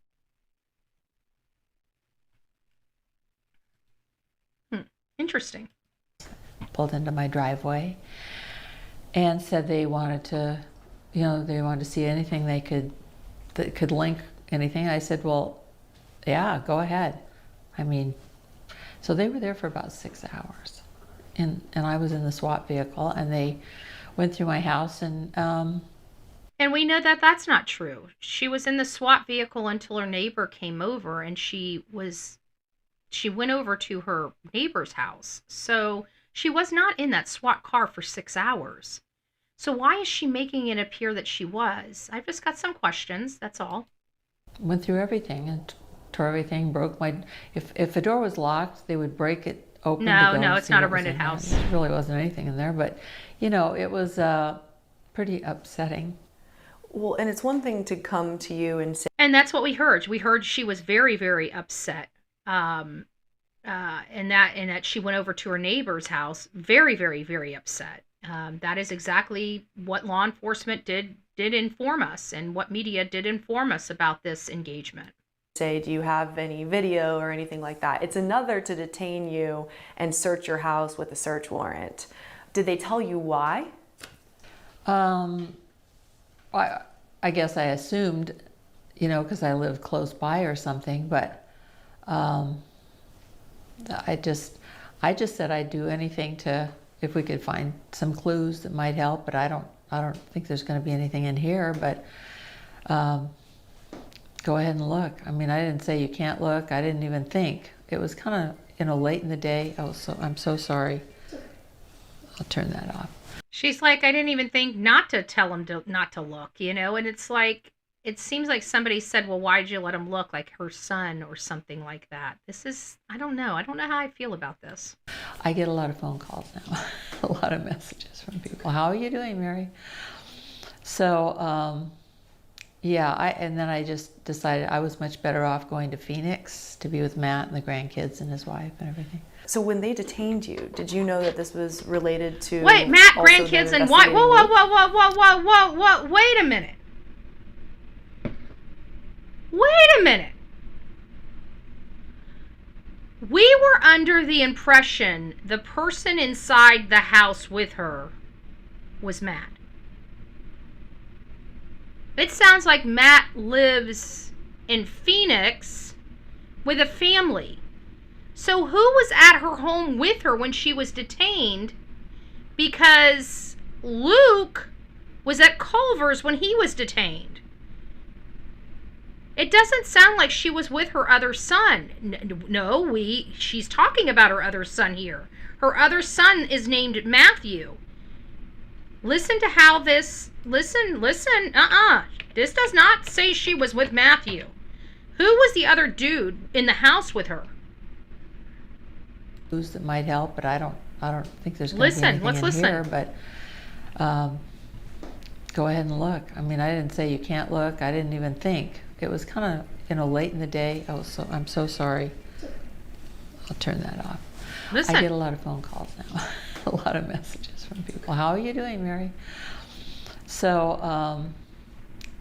Interesting. Pulled into my driveway and said they wanted to, they wanted to see anything that could link anything. I said, well, yeah, go ahead. I mean, so they were there for about 6 hours. And I was in the SWAT vehicle, and they went through my house, and we know that that's not true. She was in the SWAT vehicle until her neighbor came over, and she was she went over to her neighbor's house. So she was not in that SWAT car for 6 hours. So why is she making it appear that she was? I've just got some questions, that's all. Went through everything and tore everything, broke my... If the door was locked, they would break it open. No, it's not a rented house. There really wasn't anything in there, but, you know, it was pretty upsetting. Well, and it's one thing to come to you and say... And that's what we heard. We heard she was very, very upset. And that she went over to her neighbor's house, very, very, very upset. That is exactly what law enforcement did inform us, and what media did inform us about this engagement. Say, do you have any video or anything like that? It's another to detain you and search your house with a search warrant. Did they tell you why? I guess I assumed, you know, because I lived close by or something, but I just said I'd do anything if we could find some clues that might help, but I don't think there's going to be anything in here, but go ahead and look. I mean, I didn't say you can't look. I didn't even think. It was kind of, you know, late in the day. I'm so sorry. I'll turn that off. She's like, I didn't even think not to tell him not to look, you know? And it's like, it seems like somebody said, well, why'd you let him look, like her son or something like that? This is, I don't know. I don't know how I feel about this. I get a lot of phone calls now, a lot of messages from people. How are you doing, Mary? So, yeah, and then I just decided I was much better off going to Phoenix to be with Matt and the grandkids and his wife and everything. So when they detained you, did you know that this was related to... Wait, Matt, grandkids and wife? Whoa, wait a minute. Wait a minute. We were under the impression the person inside the house with her was Matt. It sounds like Matt lives in Phoenix with a family. So who was at her home with her when she was detained? Because Luke was at Culver's when he was detained. It doesn't sound like she was with her other son. No, she's talking about her other son here. Her other son is named Matthew. Listen to how this, listen. This does not say she was with Matthew. Who was the other dude in the house with her? That might help, but I don't think there's going to be anything in here, but go ahead and look. I mean, I didn't say you can't look. I didn't even think. It was kind of, you know, late in the day. I'm so sorry. I'll turn that off. Listen. I get a lot of phone calls now, a lot of messages from people. How are you doing, Mary? So,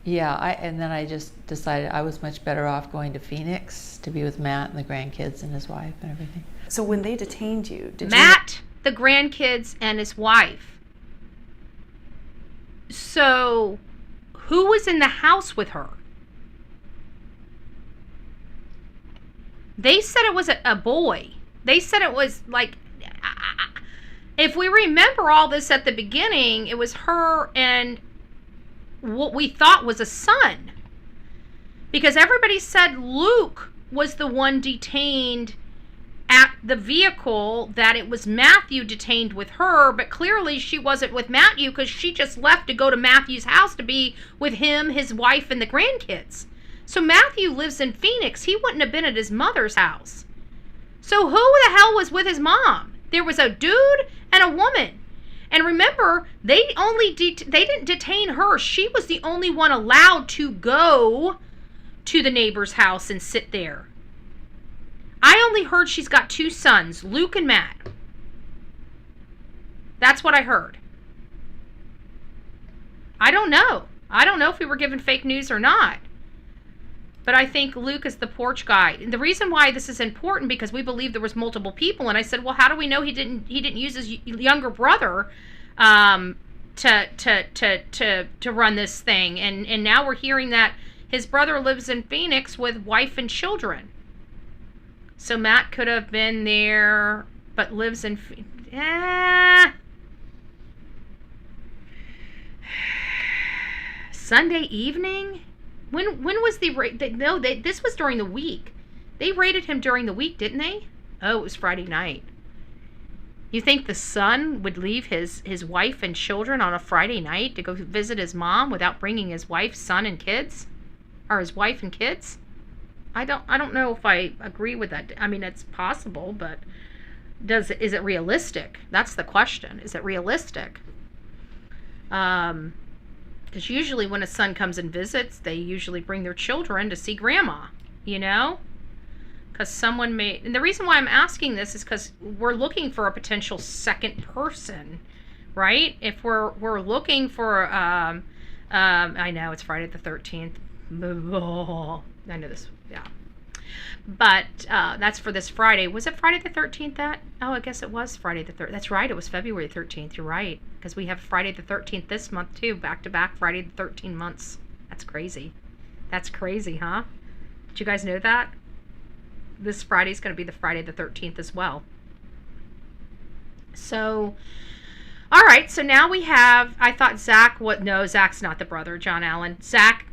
yeah, and then I just decided I was much better off going to Phoenix to be with Matt and the grandkids and his wife and everything. So when they detained you, did Matt, the grandkids, and his wife. So, who was in the house with her? They said it was a boy. They said it was like, if we remember all this at the beginning, it was her and what we thought was a son. Because everybody said Luke was the one detained at the vehicle, that it was Matthew detained with her, but clearly she wasn't with Matthew because she just left to go to Matthew's house to be with him, his wife, and the grandkids. So Matthew lives in Phoenix. He wouldn't have been at his mother's house. So who the hell was with his mom? There was a dude and a woman. And remember, they didn't detain her. She was the only one allowed to go to the neighbor's house and sit there. I only heard she's got 2 sons, Luke and Matt. That's what I heard. I don't know. I don't know if we were given fake news or not. But I think Luke is the porch guy. And the reason why this is important, because we believe there was multiple people. And I said, well, how do we know he didn't use his younger brother to run this thing? And now we're hearing that his brother lives in Phoenix with wife and children. So Matt could have been there, but lives in... Sunday evening? When was the... No, this was during the week. They raided him during the week, didn't they? Oh, it was Friday night. You think the son would leave his wife and children on a Friday night to go visit his mom without bringing his wife, son, and kids? Or his wife and kids? I don't know if I agree with that. I mean, it's possible, but is it realistic? That's the question. Is it realistic? Because usually when a son comes and visits, they usually bring their children to see grandma, you know? Because someone may... And the reason why I'm asking this is because we're looking for a potential second person, right? If we're looking for... I know, it's Friday the 13th. I know this, yeah. But that's for this Friday. Was it Friday the 13th that? Oh, I guess it was Friday the 13th. That's right, it was February 13th. You're right. Because we have Friday the 13th this month, too. Back-to-back Friday the 13 months. That's crazy. That's crazy, huh? Did you guys know that? This Friday's going to be the Friday the 13th as well. So, all right. So now we have, I thought Zach, no, Zach's not the brother, John Allen. Zach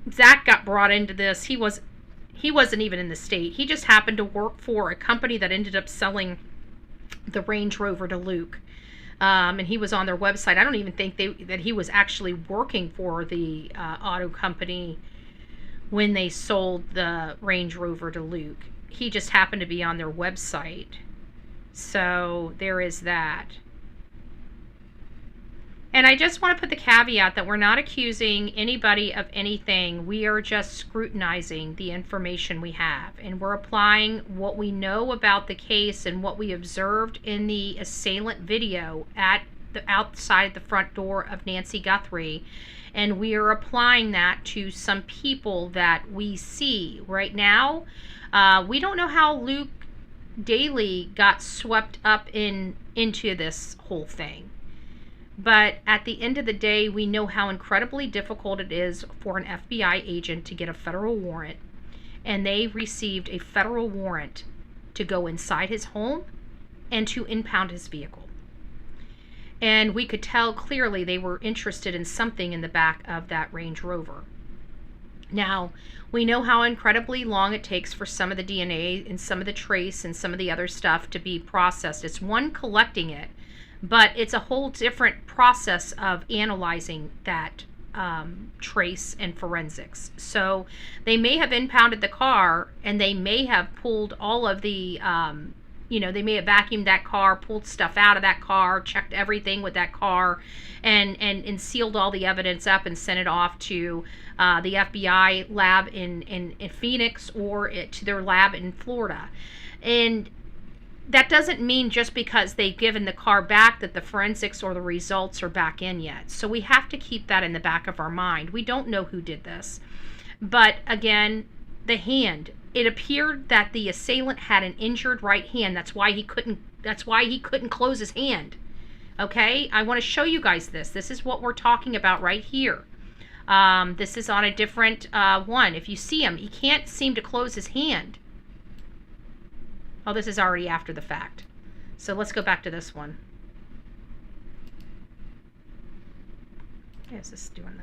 got brought into this. He wasn't even in the state. He just happened to work for a company that ended up selling the Range Rover to Luke. And he was on their website. I don't even think that he was actually working for the auto company when they sold the Range Rover to Luke. He just happened to be on their website. So there is that. And I just want to put the caveat that we're not accusing anybody of anything. We are just scrutinizing the information we have. And we're applying what we know about the case and what we observed in the assailant video at the outside the front door of Nancy Guthrie. And we are applying that to some people that we see right now. We don't know how Luke Daly got swept up into this whole thing. But at the end of the day, we know how incredibly difficult it is for an FBI agent to get a federal warrant. And they received a federal warrant to go inside his home and to impound his vehicle. And we could tell clearly they were interested in something in the back of that Range Rover. Now, we know how incredibly long it takes for some of the DNA and some of the trace and some of the other stuff to be processed. It's one, collecting it, but it's a whole different process of analyzing that trace and forensics. So they may have impounded the car and they may have pulled all of the, they may have vacuumed that car, pulled stuff out of that car, checked everything with that car, and sealed all the evidence up and sent it off to the FBI lab in Phoenix or to their lab in Florida. And that doesn't mean just because they've given the car back that the forensics or the results are back in yet. So we have to keep that in the back of our mind. We don't know who did this. But again, the hand. It appeared that the assailant had an injured right hand. That's why he couldn't close his hand. Okay? I want to show you guys this. This is what we're talking about right here. This is on a different one. If you see him, he can't seem to close his hand. Oh, this is already after the fact. So let's go back to this one. Is this doing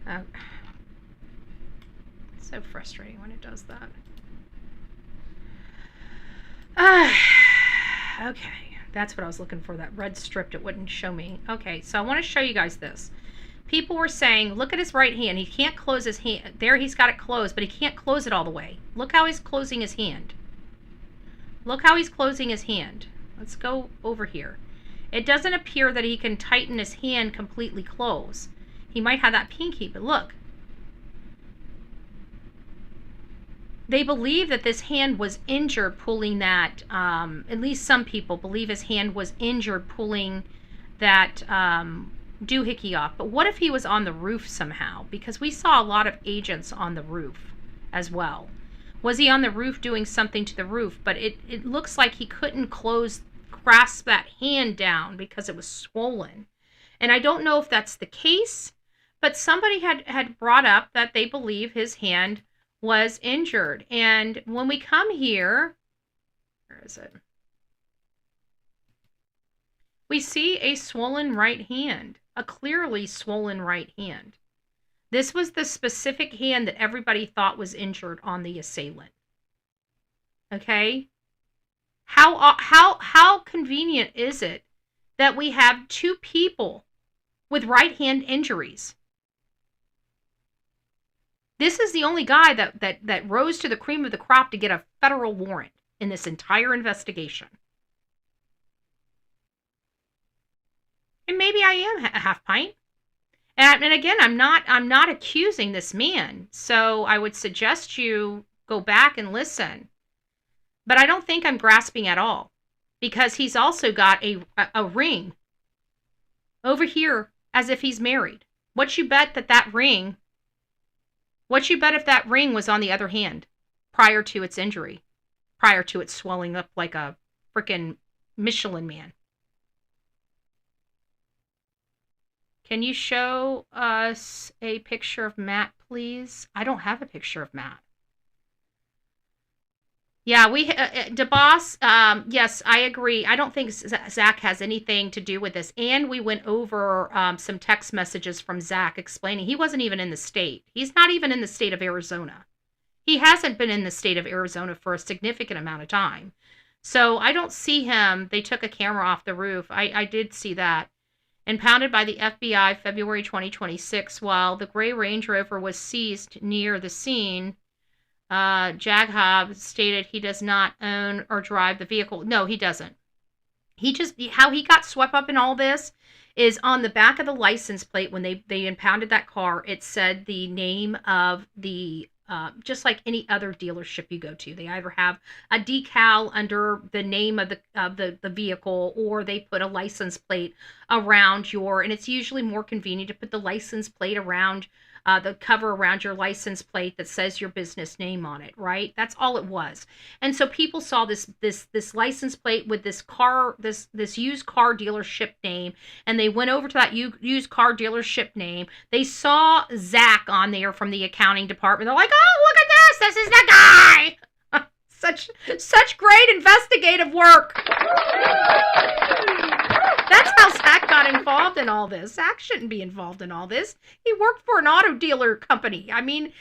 that? It's so frustrating when it does that. Okay, that's what I was looking for, that red strip. It wouldn't show me. Okay, so I want to show you guys this. People were saying, look at his right hand. He can't close his hand. There, he's got it closed, but he can't close it all the way. Look how he's closing his hand. Look how he's closing his hand. Let's go over here. It doesn't appear that he can tighten his hand completely close. He might have that pinky, but look. They believe that this hand was injured pulling that, at least some people believe his hand was injured pulling that doohickey off. But what if he was on the roof somehow? Because we saw a lot of agents on the roof as well. Was he on the roof doing something to the roof? But it looks like he couldn't grasp that hand down because it was swollen. And I don't know if that's the case, but somebody had brought up that they believe his hand was injured. And when we come here, where is it? We see a swollen right hand, a clearly swollen right hand. This was the specific hand that everybody thought was injured on the assailant. Okay? How convenient is it that we have two people with right hand injuries? This is the only guy that rose to the cream of the crop to get a federal warrant in this entire investigation. And maybe I am a half pint. And again, I'm not accusing this man. So I would suggest you go back and listen. But I don't think I'm grasping at all, because he's also got a ring over here as if he's married. What you bet if that ring was on the other hand prior to its injury, prior to it swelling up like a freaking Michelin man? Can you show us a picture of Matt, please? I don't have a picture of Matt. Yeah, DeBoss, yes, I agree. I don't think Zach has anything to do with this. And we went over some text messages from Zach explaining he wasn't even in the state. He's not even in the state of Arizona. He hasn't been in the state of Arizona for a significant amount of time. So I don't see him. They took a camera off the roof. I did see that. Impounded by the FBI February 2026, while the gray Range Rover was seized near the scene, Jaghob stated he does not own or drive the vehicle. No, he doesn't. How he got swept up in all this is on the back of the license plate when they impounded that car, it said the name of the, just like any other dealership you go to. They either have a decal under the name of the vehicle, or they put a license plate around and it's usually more convenient to put the license plate around the cover around your license plate that says your business name on it, right? That's all it was. And so people saw this license plate with this used car dealership name, and they went over to that used car dealership name. They saw Zach on there from the accounting department. They're like, oh, look at this. This is the guy. Such great investigative work. That's how Zach got involved in all this. Zach shouldn't be involved in all this. He worked for an auto dealer company. I mean,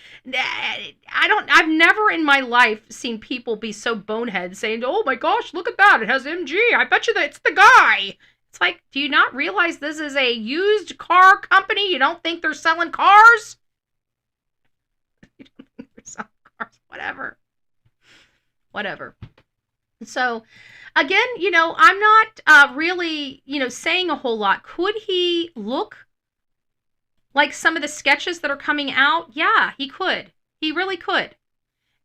I've never in my life seen people be so bonehead saying, oh my gosh, look at that. It has MG. I bet you that it's the guy. It's like, do you not realize this is a used car company? You don't think they're selling cars? You don't think they're selling cars? Whatever. So, again, I'm not really, saying a whole lot. Could he look like some of the sketches that are coming out? Yeah, he could. He really could.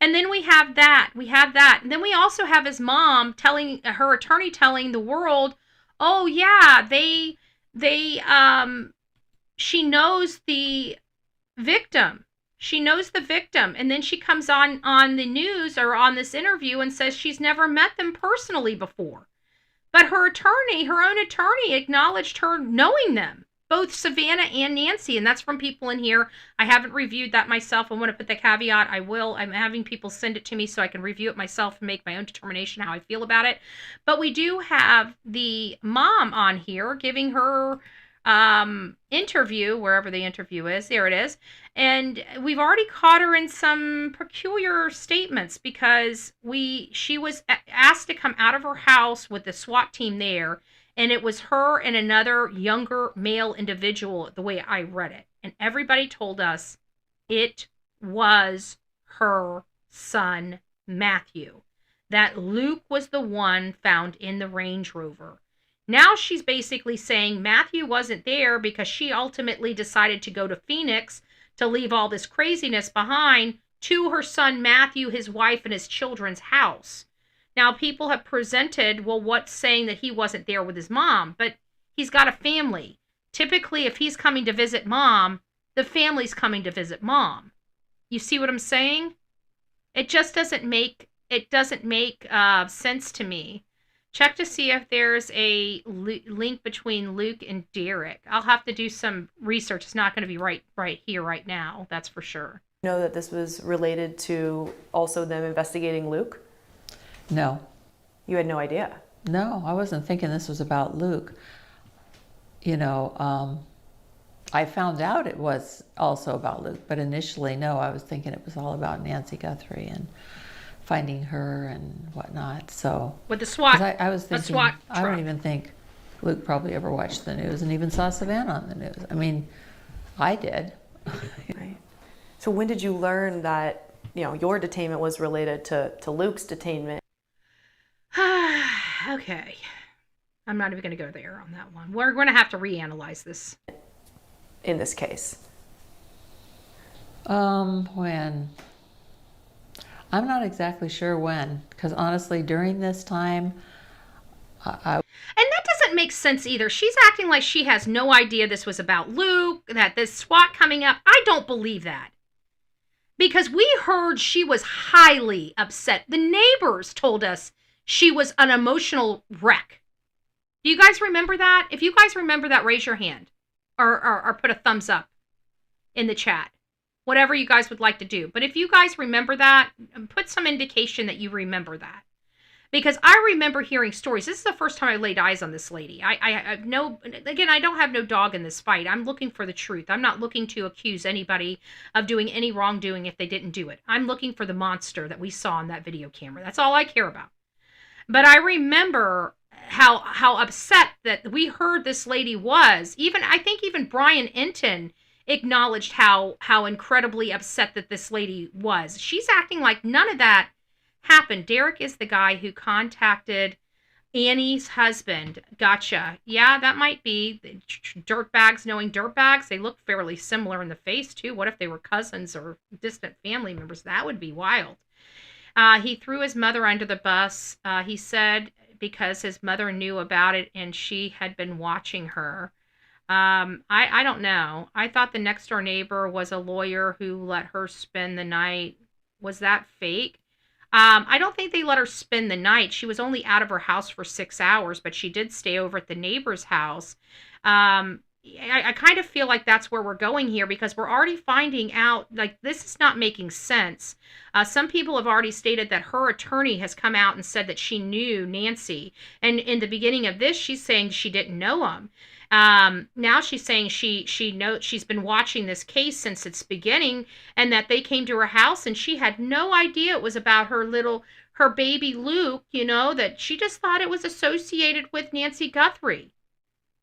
And then we have that. And then we also have his mom her attorney telling the world, oh, yeah, she knows the victim. She knows the victim, and then she comes on the news or on this interview and says she's never met them personally before. But her own attorney acknowledged her knowing them, both Savannah and Nancy, and that's from people in here. I haven't reviewed that myself. I want to put the caveat. I will. I'm having people send it to me so I can review it myself and make my own determination how I feel about it. But we do have the mom on here giving her interview, wherever the interview is. There it is. And we've already caught her in some peculiar statements because she was asked to come out of her house with the SWAT team there, and it was her and another younger male individual, the way I read it. And everybody told us it was her son, Matthew, that Luke was the one found in the Range Rover. Now she's basically saying Matthew wasn't there because she ultimately decided to go to Phoenix to leave all this craziness behind to her son Matthew, his wife, and his children's house. Now, people have presented, well, what's saying that he wasn't there with his mom? But he's got a family. Typically, if he's coming to visit mom, the family's coming to visit mom. You see what I'm saying? It just doesn't make sense to me. Check to see if there's a link between Luke and Derek. I'll have to do some research. It's not going to be right here, right now. That's for sure. Know that this was related to also them investigating Luke? No. You had no idea? No, I wasn't thinking this was about Luke. I found out it was also about Luke, but initially, no, I was thinking it was all about Nancy Guthrie and finding her and whatnot. So with the SWAT, I was thinking, SWAT I don't even think Luke probably ever watched the news and even saw Savannah on the news. I mean, I did. Right. So when did you learn that, your detainment was related to Luke's detainment? Okay. I'm not even going to go there on that one. We're going to have to reanalyze this. In this case? When? I'm not exactly sure when, because honestly, during this time, And that doesn't make sense either. She's acting like she has no idea this was about Luke, that this SWAT coming up. I don't believe that. Because we heard she was highly upset. The neighbors told us she was an emotional wreck. Do you guys remember that? If you guys remember that, raise your hand or put a thumbs up in the chat. Whatever you guys would like to do. But if you guys remember that, put some indication that you remember that. Because I remember hearing stories. This is the first time I laid eyes on this lady. I don't have no dog in this fight. I'm looking for the truth. I'm not looking to accuse anybody of doing any wrongdoing if they didn't do it. I'm looking for the monster that we saw on that video camera. That's all I care about. But I remember how upset that we heard this lady was. I think even Brian Enton acknowledged how incredibly upset that this lady was. She's acting like none of that happened. Derek is the guy who contacted Annie's husband. Gotcha. Yeah, that might be. Dirtbags knowing dirtbags. They look fairly similar in the face, too. What if they were cousins or distant family members? That would be wild. He threw his mother under the bus, he said, because his mother knew about it and she had been watching her. I don't know. I thought the next door neighbor was a lawyer who let her spend the night. Was that fake? I don't think they let her spend the night. She was only out of her house for 6 hours, but she did stay over at the neighbor's house. I kind of feel like that's where we're going here because we're already finding out, like, this is not making sense. Some people have already stated that her attorney has come out and said that she knew Nancy. And in the beginning of this, she's saying she didn't know him. Now she's saying she knows, she's been watching this case since its beginning and that they came to her house and she had no idea it was about her baby Luke, that she just thought it was associated with Nancy Guthrie.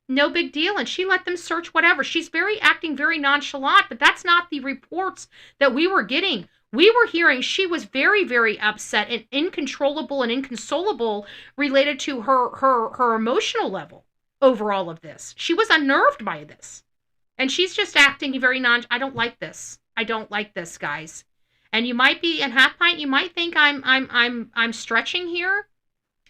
No big deal. And she let them search whatever. She's acting very nonchalant, but that's not the reports that we were getting. We were hearing she was very, very upset and uncontrollable and inconsolable related to her emotional level over all of this. She was unnerved by this. And she's just acting very I don't like this. I don't like this, guys. And you might be in Half Pint, you might think I'm stretching here.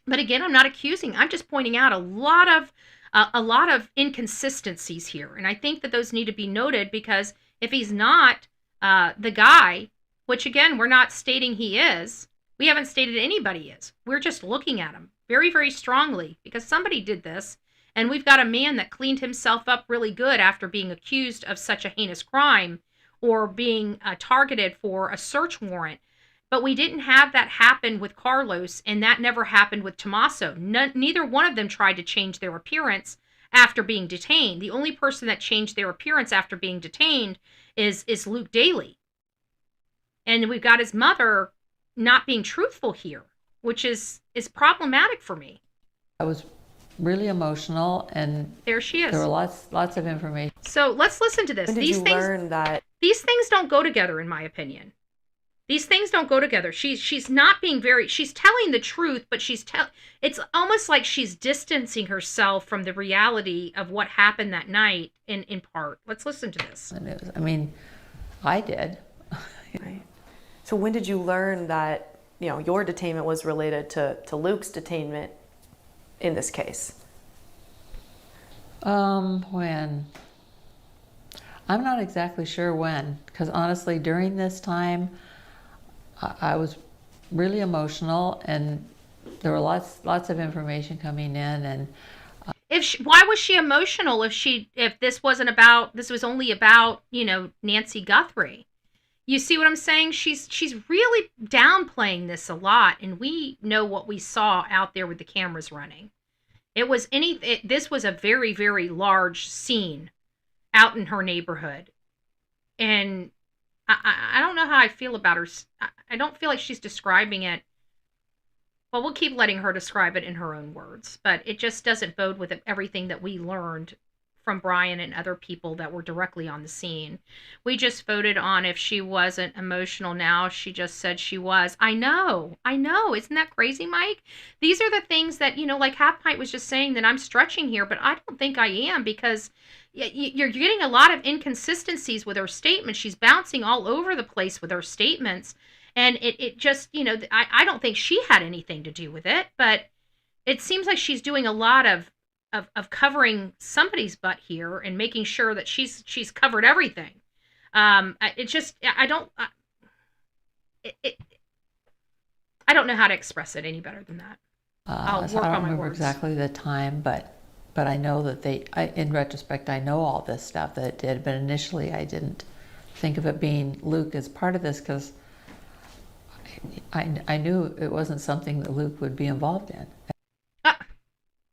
But again, I'm not accusing. I'm just pointing out a lot of inconsistencies here. And I think that those need to be noted because if he's not the guy, which again, we're not stating he is, we haven't stated anybody is. We're just looking at him very, very strongly because somebody did this. And we've got a man that cleaned himself up really good after being accused of such a heinous crime or being targeted for a search warrant. But we didn't have that happen with Carlos, and that never happened with Tommaso. Neither one of them tried to change their appearance after being detained. The only person that changed their appearance after being detained is Luke Daly. And we've got his mother not being truthful here, which is problematic for me. I was really emotional, and there she is. There were lots of information. So let's listen to this. When did you learn that? These things don't go together, in my opinion. These things don't go together. She's not being she's telling the truth, but it's almost like she's distancing herself from the reality of what happened that night in part. Let's listen to this. I mean, I did. Right. So when did you learn that, your detainment was related to Luke's detainment in this case? When? I'm not exactly sure when, because honestly, during this time, I was really emotional, and there were lots of information coming in. And why was she emotional if this was only about Nancy Guthrie? You see what I'm saying? She's really downplaying this a lot, and we know what we saw out there with the cameras running. This was a very, very large scene. out in her neighborhood. And I don't know how I feel about her. I don't feel like she's describing it. Well, we'll keep letting her describe it in her own words, but it just doesn't bode with everything that we learned from Brian and other people that were directly on the scene. We just voted on if she wasn't emotional now. She just said she was. I know. Isn't that crazy, Mike? These are the things that, like Half Pint was just saying that I'm stretching here, but I don't think I am, because you're getting a lot of inconsistencies with her statements. She's bouncing all over the place with her statements. And it just, I don't think she had anything to do with it, but it seems like she's doing a lot of covering somebody's butt here and making sure that she's covered everything. I don't know how to express it any better than that. I'll work on my words. I don't remember exactly the time, but I know that in retrospect, I know all this stuff that it did, but initially I didn't think of it being Luke as part of this, because I knew it wasn't something that Luke would be involved in.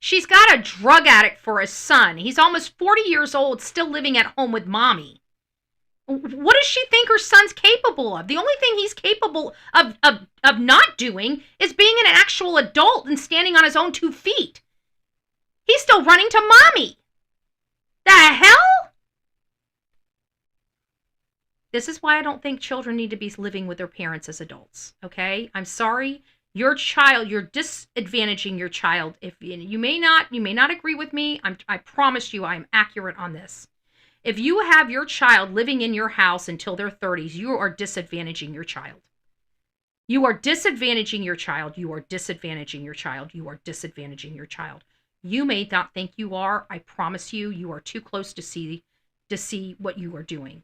She's got a drug addict for a son. He's almost 40 years old, still living at home with mommy. What does she think her son's capable of? The only thing he's capable of not doing is being an actual adult and standing on his own 2 feet. He's still running to mommy. The hell? This is why I don't think children need to be living with their parents as adults, okay? I'm sorry. Your child, you're disadvantaging your child. If you may not agree with me. I promise you I'm accurate on this. If you have your child living in your house until their 30s, you are disadvantaging your child. You are disadvantaging your child. You are disadvantaging your child. You are disadvantaging your child. You may not think you are. I promise you, you are too close to see what you are doing.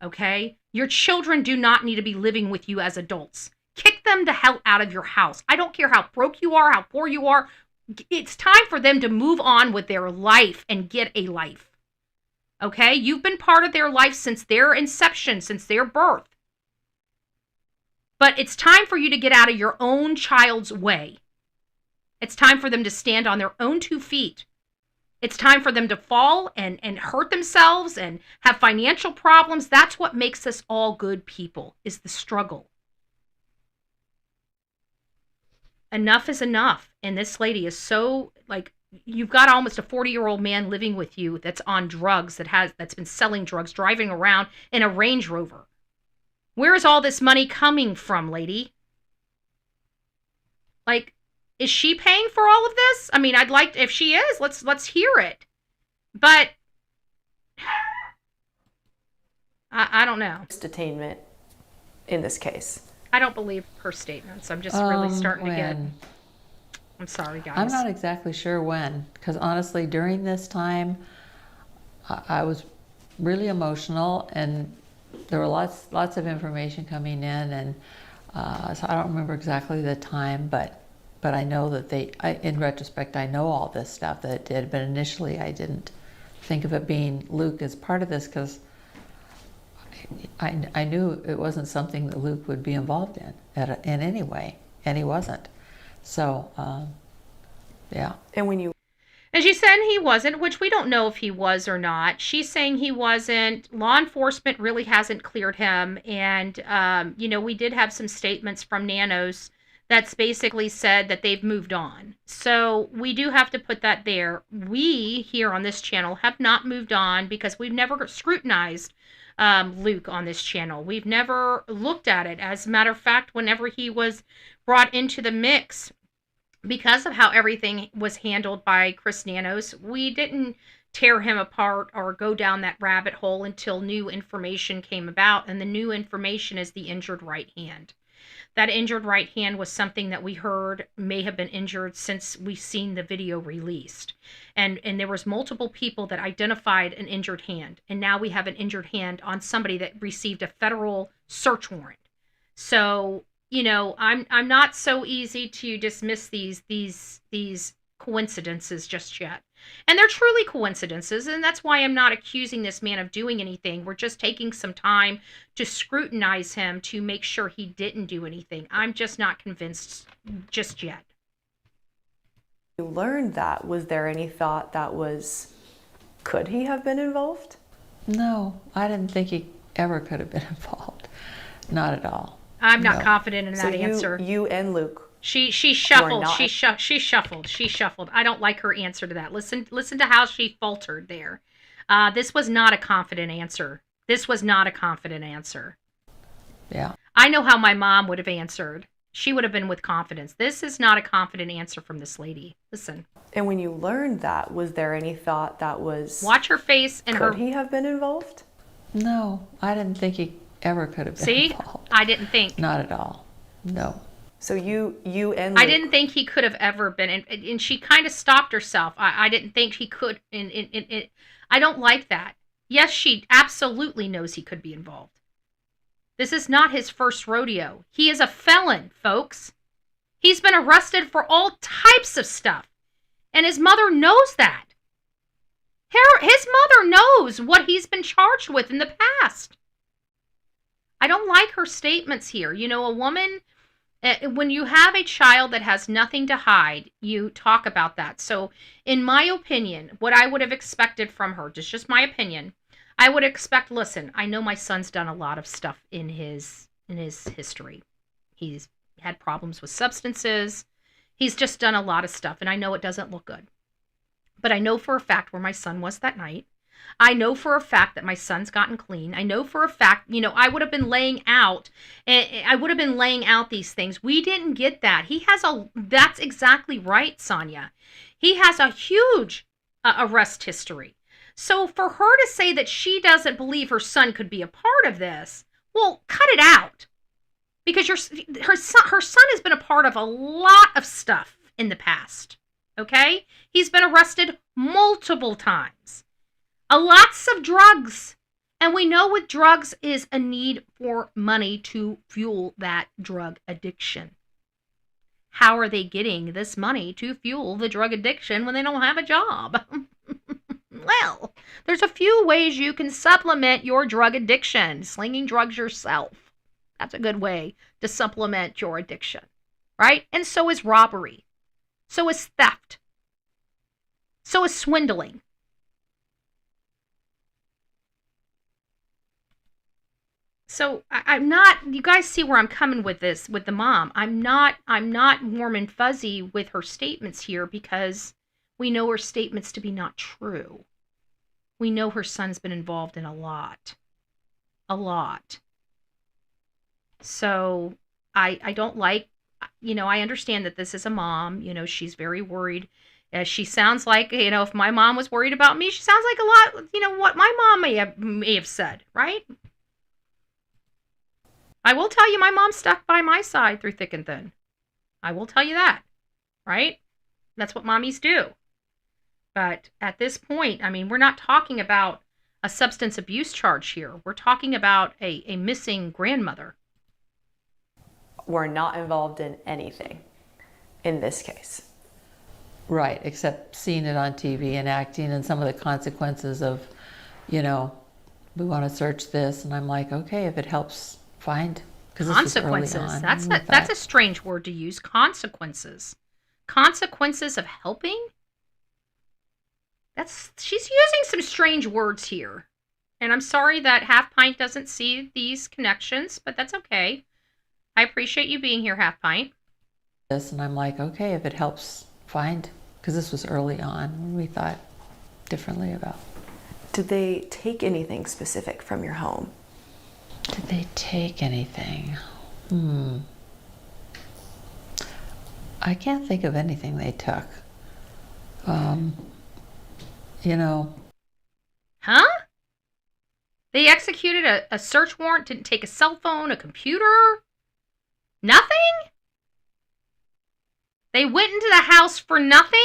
Okay? Your children do not need to be living with you as adults. Kick them the hell out of your house. I don't care how broke you are, how poor you are. It's time for them to move on with their life and get a life. Okay? You've been part of their life since their inception, since their birth. But it's time for you to get out of your own child's way. It's time for them to stand on their own 2 feet. It's time for them to fall and hurt themselves and have financial problems. That's what makes us all good people, is the struggle. Enough is enough. And this lady is so, you've got almost a 40-year-old man living with you that's on drugs, that's been selling drugs, driving around in a Range Rover. Where is all this money coming from, lady? Is she paying for all of this? I mean, I'd like, if she is, let's hear it. But I don't know. Detainment in this case. I don't believe her statements. I'm just really starting to get. I'm sorry, guys. I'm not exactly sure when, because honestly, during this time, I was really emotional, and there were lots of information coming in, and so I don't remember exactly the time, but I know that in retrospect, I know all this stuff that it did, but initially I didn't think of it being Luke as part of this, because I knew it wasn't something that Luke would be involved in any way, and he wasn't. So, yeah. And she said he wasn't, which we don't know if he was or not. She's saying he wasn't. Law enforcement really hasn't cleared him. And, we did have some statements from Nanos that's basically said that they've moved on. So we do have to put that there. We here on this channel have not moved on because we've never scrutinized Luke on this channel. We've never looked at it. As a matter of fact, whenever he was brought into the mix, because of how everything was handled by Chris Nanos, we didn't tear him apart or go down that rabbit hole until new information came about. And the new information is the injured right hand. That injured right hand was something that we heard may have been injured since we've seen the video released. And there was multiple people that identified an injured hand. And now we have an injured hand on somebody that received a federal search warrant. So, I'm not so easy to dismiss these coincidences just yet. And they're truly coincidences, and that's why I'm not accusing this man of doing anything. We're just taking some time to scrutinize him to make sure he didn't do anything. I'm just not convinced just yet. You learned that. Was there any thought that was Could he have been involved? No, I didn't think he ever could have been involved. Not at all. I'm not confident in that So answer. You and Luke. She shuffled. She shuffled. I don't like her answer to that. Listen to how she faltered there. This was not a confident answer. Yeah. I know how my mom would have answered. She would have been with confidence. This is not a confident answer from this lady. Listen. And when you learned that, was there any thought that was... Watch her face and Could he have been involved? No, I didn't think he ever could have been involved. I didn't think. Not at all. No. So you and Luke... I didn't think he could have ever been, and she kind of stopped herself. I didn't think he could, and I don't like that. Yes, she absolutely knows he could be involved. This is not his first rodeo. He is a felon, folks. He's been arrested for all types of stuff, and his mother knows that. His mother knows what he's been charged with in the past. I don't like her statements here. You know, a woman... when you have a child that has nothing to hide, you talk about that. So, in my opinion, what I would have expected from her, just my opinion, I would expect, listen, I know my son's done a lot of stuff in his history. He's had problems with substances. He's just done a lot of stuff, and I know it doesn't look good. But I know for a fact where my son was that night. I know for a fact that my son's gotten clean. I know for a fact, you know, I would have been laying out these things. We didn't get that. That's exactly right, Sonia. He has a huge arrest history. So for her to say that she doesn't believe her son could be a part of this, well, cut it out. Because her son has been a part of a lot of stuff in the past, okay? He's been arrested multiple times. Lots of drugs. And we know with drugs is a need for money to fuel that drug addiction. How are they getting this money to fuel the drug addiction when they don't have a job? Well, there's a few ways you can supplement your drug addiction. Slinging drugs yourself. That's a good way to supplement your addiction, right? And so is robbery. So is theft. So is swindling. So I'm not, you guys see where I'm coming with this, with the mom. I'm not warm and fuzzy with her statements here because we know her statements to be not true. We know her son's been involved in a lot. So I don't like, you know, I understand that this is a mom, you know, she's very worried. She sounds like, you know, if my mom was worried about me, she sounds like a lot, you know, what my mom may have said, right? I will tell you my mom stuck by my side through thick and thin. I will tell you that, right? That's what mommies do. But at this point, I mean, we're not talking about a substance abuse charge here. We're talking about a missing grandmother. We're not involved in anything in this case. Right, except seeing it on TV and acting and some of the consequences of, you know, we want to search this. And I'm like, okay, if it helps find, because consequences. That's a strange word to use. Consequences. Consequences of helping? She's using some strange words here. And I'm sorry that Half Pint doesn't see these connections, but that's okay. I appreciate you being here, Half Pint. This, and I'm like, okay, if it helps find, because this was early on when we thought differently about. Did they take anything specific from your home? Did they take anything? I can't think of anything they took. You know. Huh? They executed a search warrant, didn't take a cell phone, a computer? Nothing? They went into the house for nothing?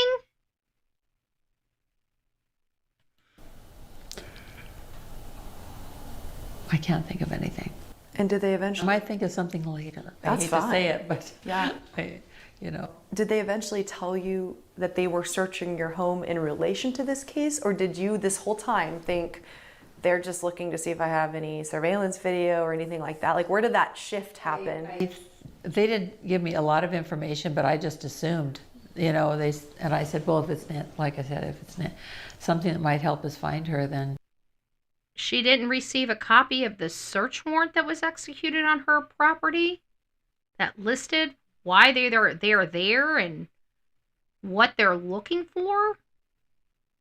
I can't think of anything. And did they eventually... I might think of something later. That's I hate fine. to say it, but yeah, you know. Did they eventually tell you that they were searching your home in relation to this case, or did you this whole time think they're just looking to see if I have any surveillance video or anything like that? Like, where did that shift happen? They didn't give me a lot of information, but I just assumed and I said, well, if it's like I said, if it's something that might help us find her, then. She didn't receive a copy of the search warrant that was executed on her property that listed why they're there and what they're looking for.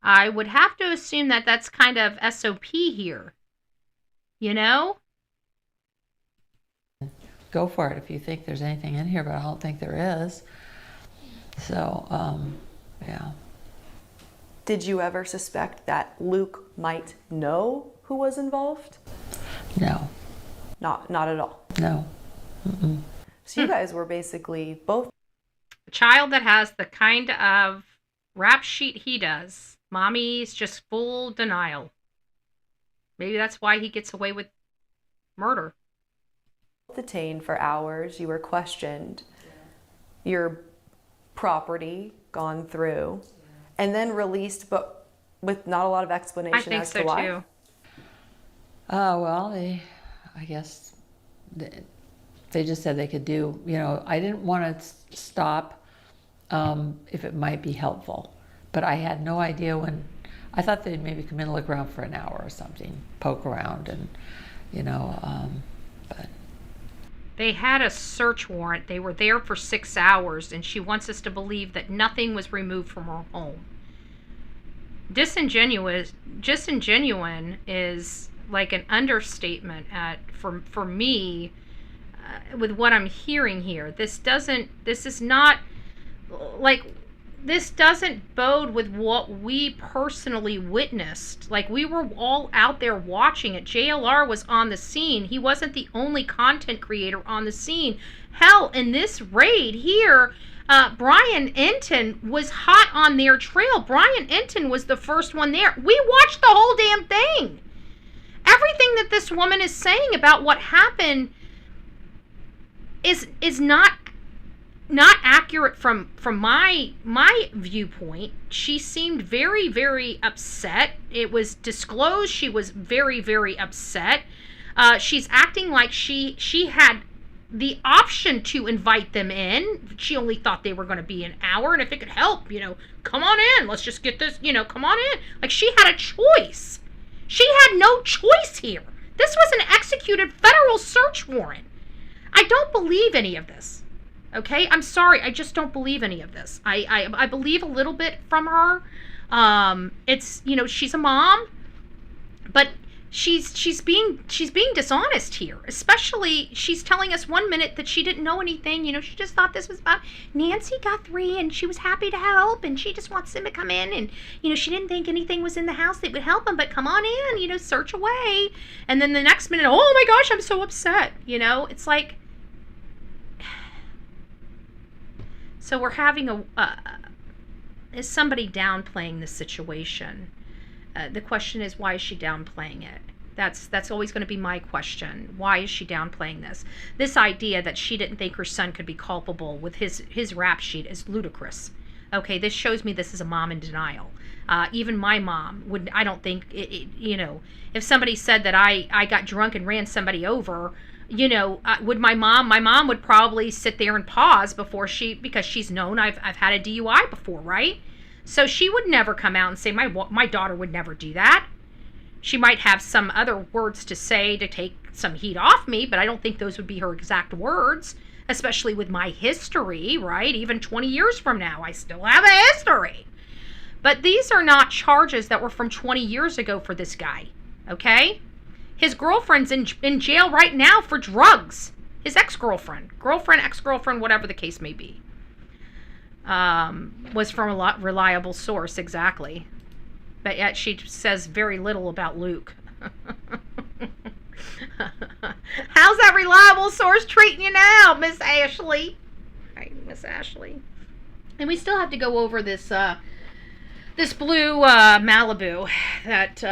I would have to assume that that's kind of SOP here. Go for it if you think there's anything in here, but I don't think there is. So, yeah. Did you ever suspect that Luke might know who was involved? No. Not at all? No. Mm-mm. So you guys were basically both. A child that has the kind of rap sheet he does. Mommy's just full denial. Maybe that's why he gets away with murder. Detained for hours. You were questioned. Your property gone through. And then released, but with not a lot of explanation as to why. I think so too. Well, I guess they just said they could do, I didn't want to stop if it might be helpful. But I had no idea when. I thought they'd maybe come in and look around for an hour or something, poke around, and, but. They had a search warrant. They were there for 6 hours, and she wants us to believe that nothing was removed from her home. Disingenuine is like an understatement for me with what I'm hearing here. This doesn't bode with what we personally witnessed. Like, we were all out there watching it. JLR was on the scene. He wasn't the only content creator on the scene. Hell, in this raid here, Brian Enton was hot on their trail. Brian Enton was the first one there. We watched the whole damn thing. Everything that this woman is saying about what happened is not accurate from my viewpoint. She seemed very, very upset. It was disclosed she was very, very upset. She's acting like she had the option to invite them in. She only thought they were going to be an hour, and if it could help, come on in. Let's just get this, come on in. Like, she had a choice. She had no choice here. This was an executed federal search warrant. I don't believe any of this. Okay, I'm sorry. I just don't believe any of this. I believe a little bit from her. It's, she's a mom, but she's being dishonest here. Especially, she's telling us one minute that she didn't know anything. She just thought this was about Nancy Guthrie, and she was happy to help, and she just wants him to come in, and she didn't think anything was in the house that would help him. But come on in, search away. And then the next minute, oh my gosh, I'm so upset. It's like. So we're having is somebody downplaying the situation? The question is, why is she downplaying it? That's always going to be my question. Why is she downplaying this? This idea that she didn't think her son could be culpable with his rap sheet is ludicrous. Okay, this shows me this is a mom in denial. Even my mom would, I don't think, if somebody said that I got drunk and ran somebody over, would my mom would probably sit there and pause before because she's known I've had a DUI before, right? So she would never come out and say, my daughter would never do that. She might have some other words to say to take some heat off me, but I don't think those would be her exact words, especially with my history, right? Even 20 years from now, I still have a history. But these are not charges that were from 20 years ago for this guy, okay? His girlfriend's in jail right now for drugs. His ex-girlfriend, ex-girlfriend, whatever the case may be, was from a reliable source, exactly. But yet she says very little about Luke. How's that reliable source treating you now, Miss Ashley? Right, Miss Ashley. And we still have to go over this blue Malibu that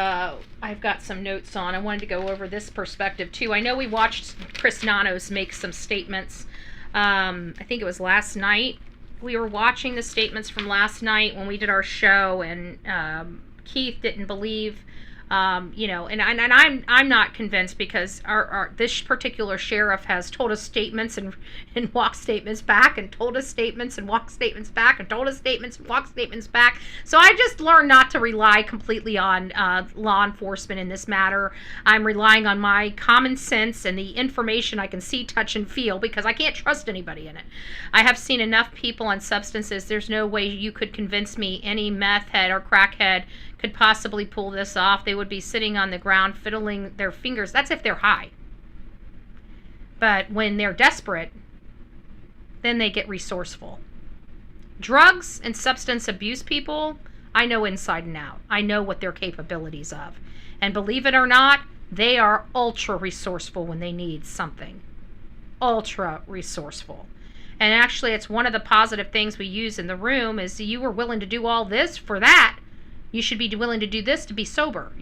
I've got some notes on. I wanted to go over this perspective too. I know we watched Chris Nanos make some statements. I think it was last night. We were watching the statements from last night when we did our show, and Keith didn't believe And I'm not convinced, because our this particular sheriff has told us statements and walked statements back, and told us statements and walked statements back, and told us statements and walked statements back. So I just learned not to rely completely on law enforcement in this matter. I'm relying on my common sense and the information I can see, touch, and feel, because I can't trust anybody in it. I have seen enough people on substances. There's no way you could convince me any meth head or crackhead could possibly pull this off. They would be sitting on the ground fiddling their fingers. That's if they're high. But when they're desperate, then they get resourceful. Drugs and substance abuse people, I know inside and out. I know what they're capabilities of. And believe it or not, they are ultra resourceful when they need something. Ultra resourceful. And actually, it's one of the positive things we use in the room is, you were willing to do all this for that. You should be willing to do this to be sober,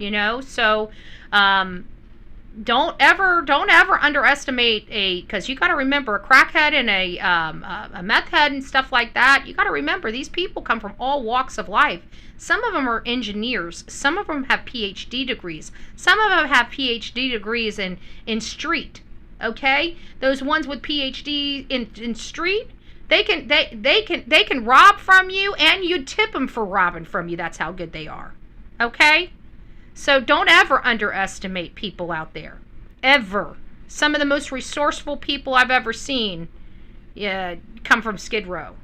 So don't ever underestimate because you got to remember, a crackhead and a meth head and stuff like that. You got to remember, these people come from all walks of life. Some of them are engineers. Some of them have PhD degrees. Some of them have PhD degrees in street. Okay, those ones with PhD in street. They can rob from you, and you tip them for robbing from you. That's how good they are. Okay? So don't ever underestimate people out there. Ever. Some of the most resourceful people I've ever seen come from Skid Row.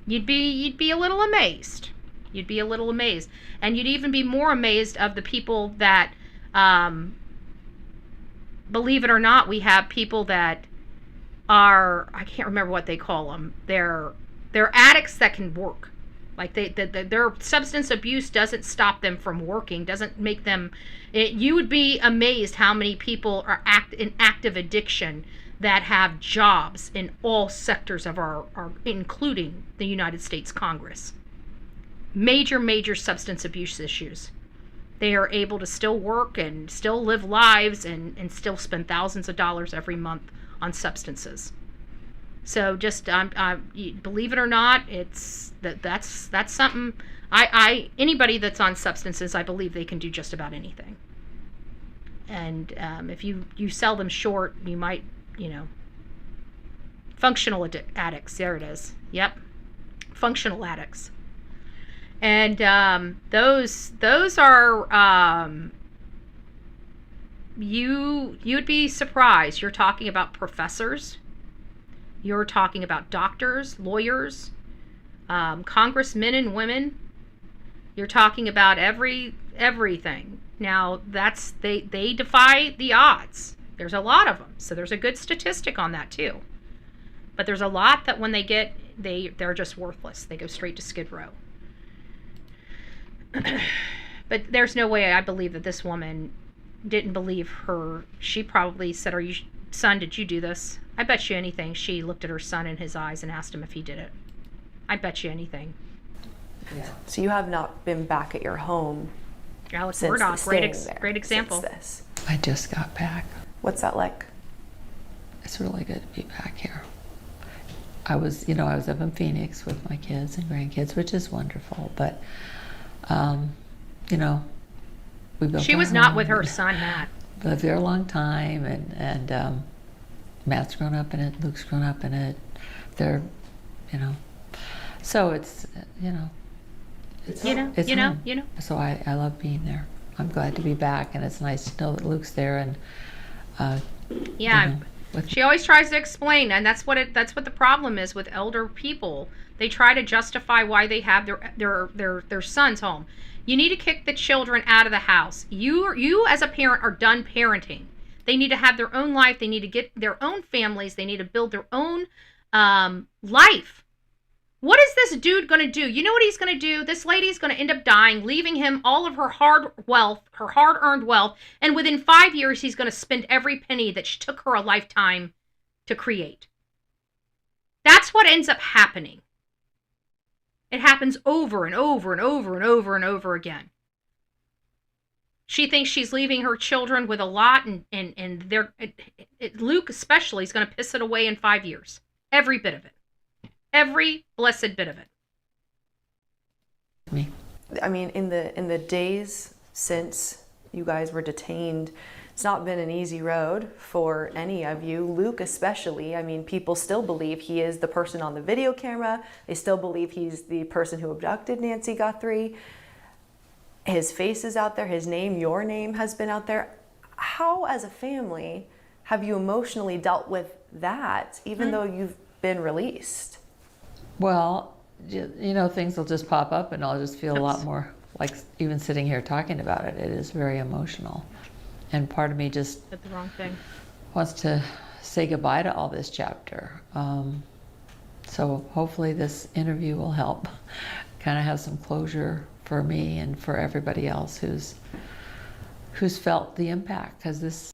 You'd be a little amazed. You'd be a little amazed. And you'd even be more amazed of the people that, believe it or not, we have people that are, I can't remember what they call them. They're addicts that can work. Like their substance abuse doesn't stop them from working, doesn't make them. You would be amazed how many people are in active addiction that have jobs in all sectors of our including the United States Congress. Major substance abuse issues. They are able to still work and still live lives and still spend thousands of dollars every month on substances. So just believe it or not, that's something. Anybody that's on substances, I believe they can do just about anything. And if you sell them short, you might, functional addicts. There it is. Yep, functional addicts. And those are you'd be surprised. You're talking about professors. You're talking about doctors, lawyers, congressmen and women. You're talking about everything. Now they defy the odds. There's a lot of them, so there's a good statistic on that too. But there's a lot that when they're just worthless. They go straight to Skid Row. But there's no way I believe that this woman didn't believe her. She probably said, son, did you do this? I bet you anything she looked at her son in his eyes and asked him if he did it. I bet you anything. Yeah. So you have not been back at your home. Alex Murdoch, great example. This. I just got back. What's that like? It's really good to be back here. I was up in Phoenix with my kids and grandkids, which is wonderful, but we built. She was not with her son, Matt. Lived there a long time, and Matt's grown up in it. Luke's grown up in it. They're, so it's it's home. So I love being there. I'm glad to be back, and it's nice to know that Luke's there. And she always tries to explain, and that's what the problem is with elder people. They try to justify why they have their sons home. You need to kick the children out of the house. You as a parent are done parenting. They need to have their own life. They need to get their own families. They need to build their own life. What is this dude going to do? You know what he's going to do? This lady's going to end up dying, leaving him all of her hard-earned wealth, and within 5 years, he's going to spend every penny that took her a lifetime to create. That's what ends up happening. It happens over and over and over and over and over again. She thinks she's leaving her children with a lot, and Luke especially is going to piss it away in 5 years. Every bit of it. Every blessed bit of it. I mean, in the days since you guys were detained. It's not been an easy road for any of you, Luke especially. I mean, people still believe he is the person on the video camera. They still believe he's the person who abducted Nancy Guthrie. His face is out there, his name, your name has been out there. How, as a family, have you emotionally dealt with that, even though you've been released? Well, you know, things will just pop up and I'll just feel a lot more like even sitting here talking about it. It is very emotional. And part of me just did the wrong thing. Wants to say goodbye to all this chapter. So hopefully this interview will help kind of have some closure for me and for everybody else who's felt the impact, because this.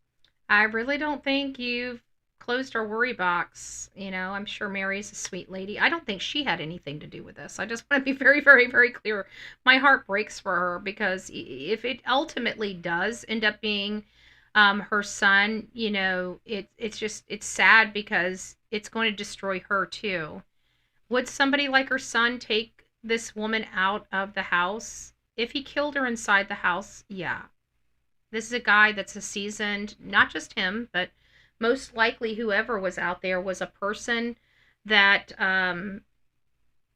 I really don't think you've closed our worry box. You know, I'm sure Mary's a sweet lady. I don't think she had anything to do with this. I just want to be very, very, very clear. My heart breaks for her, because if it ultimately does end up being her son, you know, it's sad, because it's going to destroy her too. Would somebody like her son take this woman out of the house? If he killed her inside the house, yeah. This is a guy that's a seasoned, not just him, but most likely whoever was out there was a person that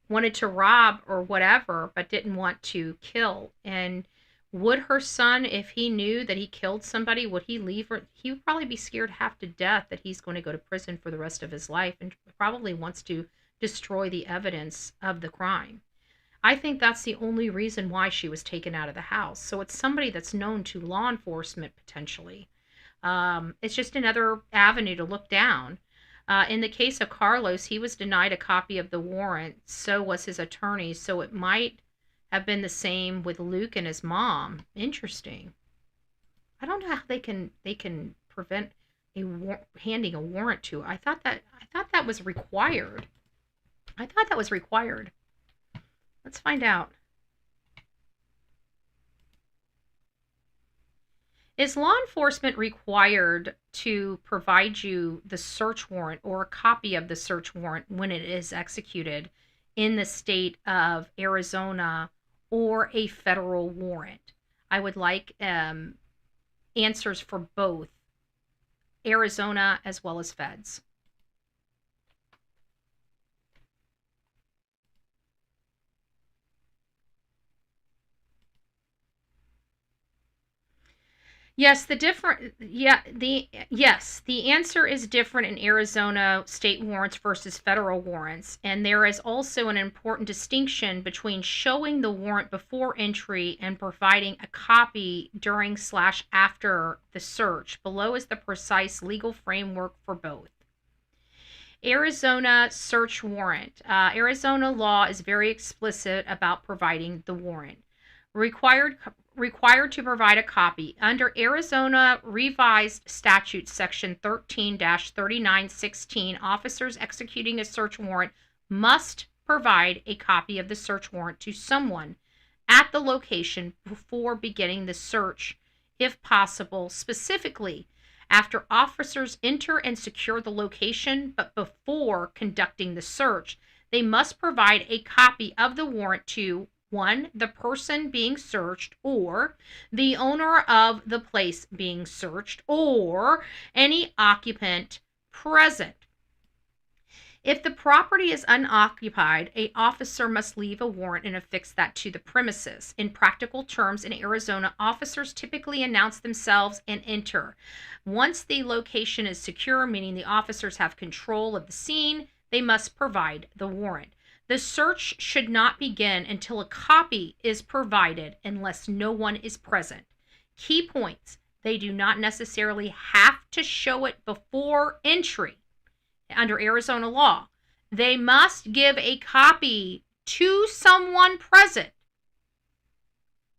wanted to rob or whatever, but didn't want to kill. And would her son, if he knew that he killed somebody, would he leave her? He would probably be scared half to death that he's going to go to prison for the rest of his life, and probably wants to destroy the evidence of the crime. I think that's the only reason why she was taken out of the house. So it's somebody that's known to law enforcement potentially. It's just another avenue to look down. In the case of Carlos, he was denied a copy of the warrant. So was his attorney. So it might have been the same with Luke and his mom. Interesting. I don't know how they can prevent handing a warrant to. I thought that was required. Let's find out. Is law enforcement required to provide you the search warrant or a copy of the search warrant when it is executed in the state of Arizona, or a federal warrant? I would like answers for both Arizona as well as feds. Yes, the answer is different in Arizona state warrants versus federal warrants, and there is also an important distinction between showing the warrant before entry and providing a copy during/after the search. Below is the precise legal framework for both. Arizona search warrant. Arizona law is very explicit about providing the warrant. Required to provide a copy. Under Arizona Revised Statute Section 13-3916, officers executing a search warrant must provide a copy of the search warrant to someone at the location before beginning the search, if possible, specifically after officers enter and secure the location, but before conducting the search. They must provide a copy of the warrant to 1, the person being searched, or the owner of the place being searched, or any occupant present. If the property is unoccupied, an officer must leave a warrant and affix that to the premises. In practical terms, in Arizona, officers typically announce themselves and enter. Once the location is secure, meaning the officers have control of the scene, they must provide the warrant. The search should not begin until a copy is provided unless no one is present. Key points: they do not necessarily have to show it before entry. Under Arizona law, they must give a copy to someone present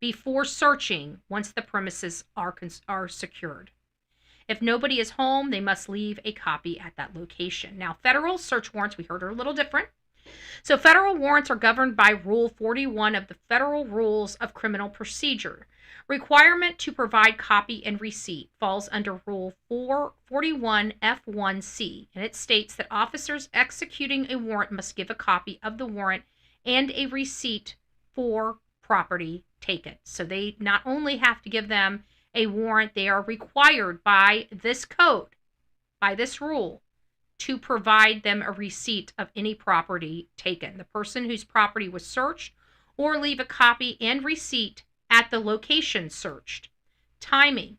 before searching once the premises are secured. If nobody is home, they must leave a copy at that location. Now, federal search warrants, we heard, are a little different. So federal warrants are governed by Rule 41 of the Federal Rules of Criminal Procedure. Requirement to provide copy and receipt falls under Rule 441 F1C, and it states that officers executing a warrant must give a copy of the warrant and a receipt for property taken. So they not only have to give them a warrant, they are required by this code, by this rule, to provide them a receipt of any property taken. The person whose property was searched, or leave a copy and receipt at the location searched. Timing.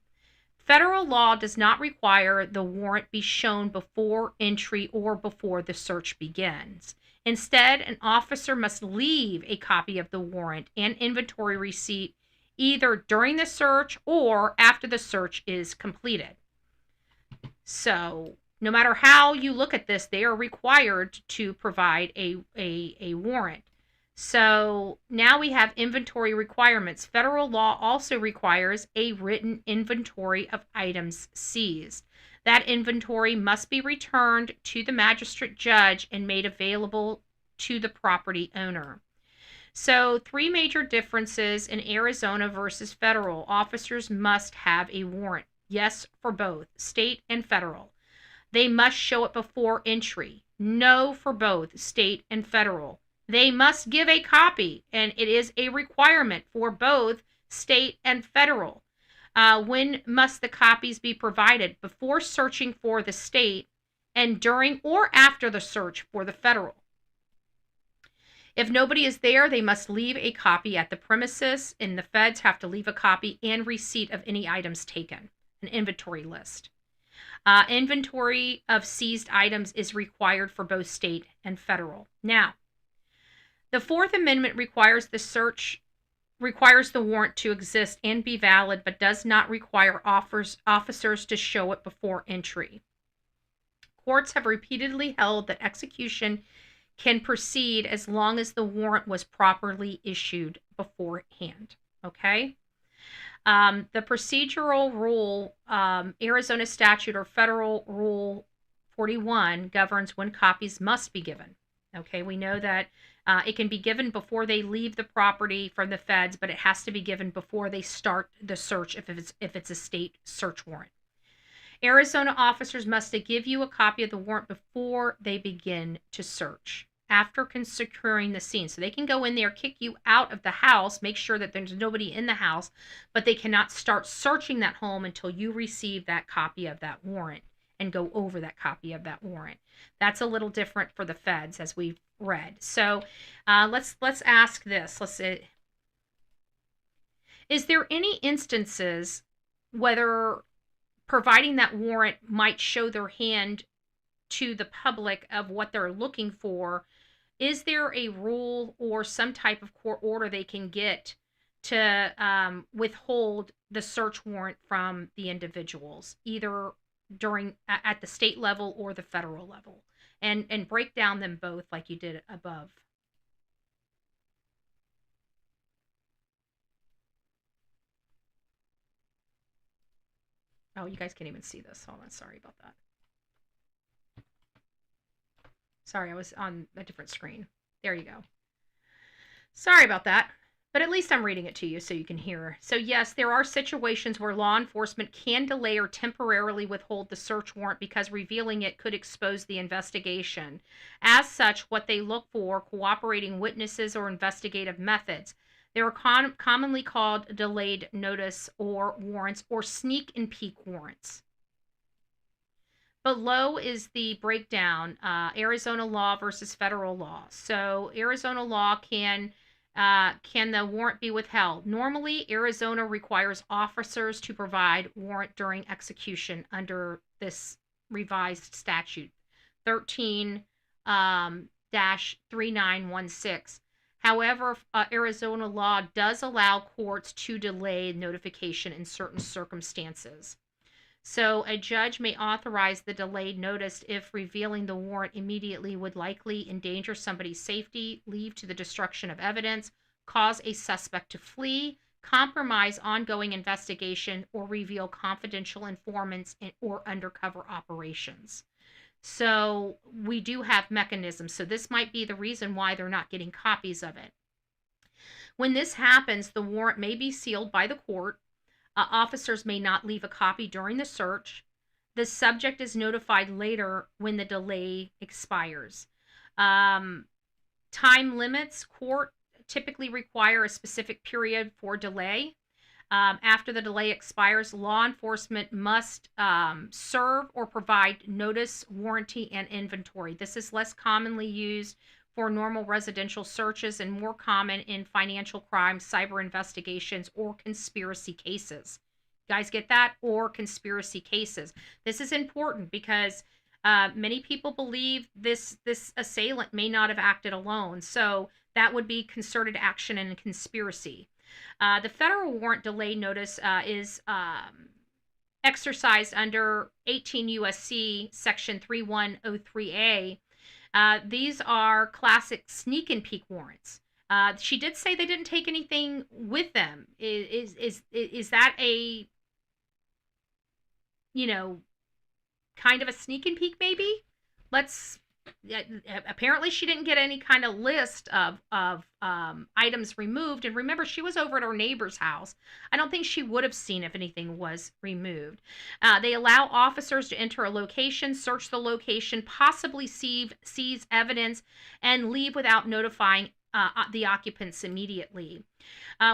Federal law does not require the warrant be shown before entry or before the search begins. Instead, an officer must leave a copy of the warrant and inventory receipt either during the search or after the search is completed. So, no matter how you look at this, they are required to provide a warrant. So now we have inventory requirements. Federal law also requires a written inventory of items seized. That inventory must be returned to the magistrate judge and made available to the property owner. So 3 major differences in Arizona versus federal. Officers must have a warrant. Yes, for both, state and federal. They must show it before entry. No for both, state and federal. They must give a copy, and it is a requirement for both state and federal. When must the copies be provided? Before searching for the state and during or after the search for the federal. If nobody is there, they must leave a copy at the premises, and the feds have to leave a copy and receipt of any items taken, an inventory list. Inventory of seized items is required for both state and federal. Now, the Fourth Amendment requires the warrant to exist and be valid, but does not require officers to show it before entry. Courts have repeatedly held that execution can proceed as long as the warrant was properly issued beforehand. Okay? The procedural rule, Arizona statute or federal rule 41 governs when copies must be given. Okay, we know that it can be given before they leave the property from the feds, but it has to be given before they start the search if it's a state search warrant. Arizona officers must give you a copy of the warrant before they begin to search, after securing the scene. So they can go in there, kick you out of the house, make sure that there's nobody in the house, but they cannot start searching that home until you receive that copy of that warrant and go over that copy of that warrant. That's a little different for the feds, as we've read. So let's ask this. Let's say, is there any instances whether providing that warrant might show their hand to the public of what they're looking for? Is there a rule or some type of court order they can get to withhold the search warrant from the individuals, either at the state level or the federal level, and break down them both like you did above? Oh, you guys can't even see this. Hold on, sorry about that. Sorry, I was on a different screen. There you go. Sorry about that. But at least I'm reading it to you so you can hear. So yes, there are situations where law enforcement can delay or temporarily withhold the search warrant because revealing it could expose the investigation. As such, what they look for, cooperating witnesses or investigative methods. They are commonly called delayed notice or warrants or sneak and peek warrants. Below is the breakdown, Arizona law versus federal law. So Arizona law can the warrant be withheld? Normally, Arizona requires officers to provide warrant during execution under this revised statute, 13-3916. However, Arizona law does allow courts to delay notification in certain circumstances. So a judge may authorize the delayed notice if revealing the warrant immediately would likely endanger somebody's safety, lead to the destruction of evidence, cause a suspect to flee, compromise ongoing investigation, or reveal confidential informants or undercover operations. So we do have mechanisms. So this might be the reason why they're not getting copies of it. When this happens, the warrant may be sealed by the court. Officers may not leave a copy during the search. The subject is notified later when the delay expires. Time limits. Court typically require a specific period for delay. After the delay expires, law enforcement must serve or provide notice, warranty, and inventory. This is less commonly used for normal residential searches and more common in financial crimes, cyber investigations, or conspiracy cases. You guys get that? Or conspiracy cases. This is important because many people believe this assailant may not have acted alone. So that would be concerted action and conspiracy. The federal warrant delay notice is exercised under 18 U.S.C. Section 3103A. These are classic sneak and peek warrants. She did say they didn't take anything with them. Is that a, kind of a sneak and peek maybe? Apparently she didn't get any kind of list of items removed. And remember, she was over at her neighbor's house. I don't think she would have seen if anything was removed. They allow officers to enter a location, search the location, possibly seize evidence, and leave without notifying the occupants immediately.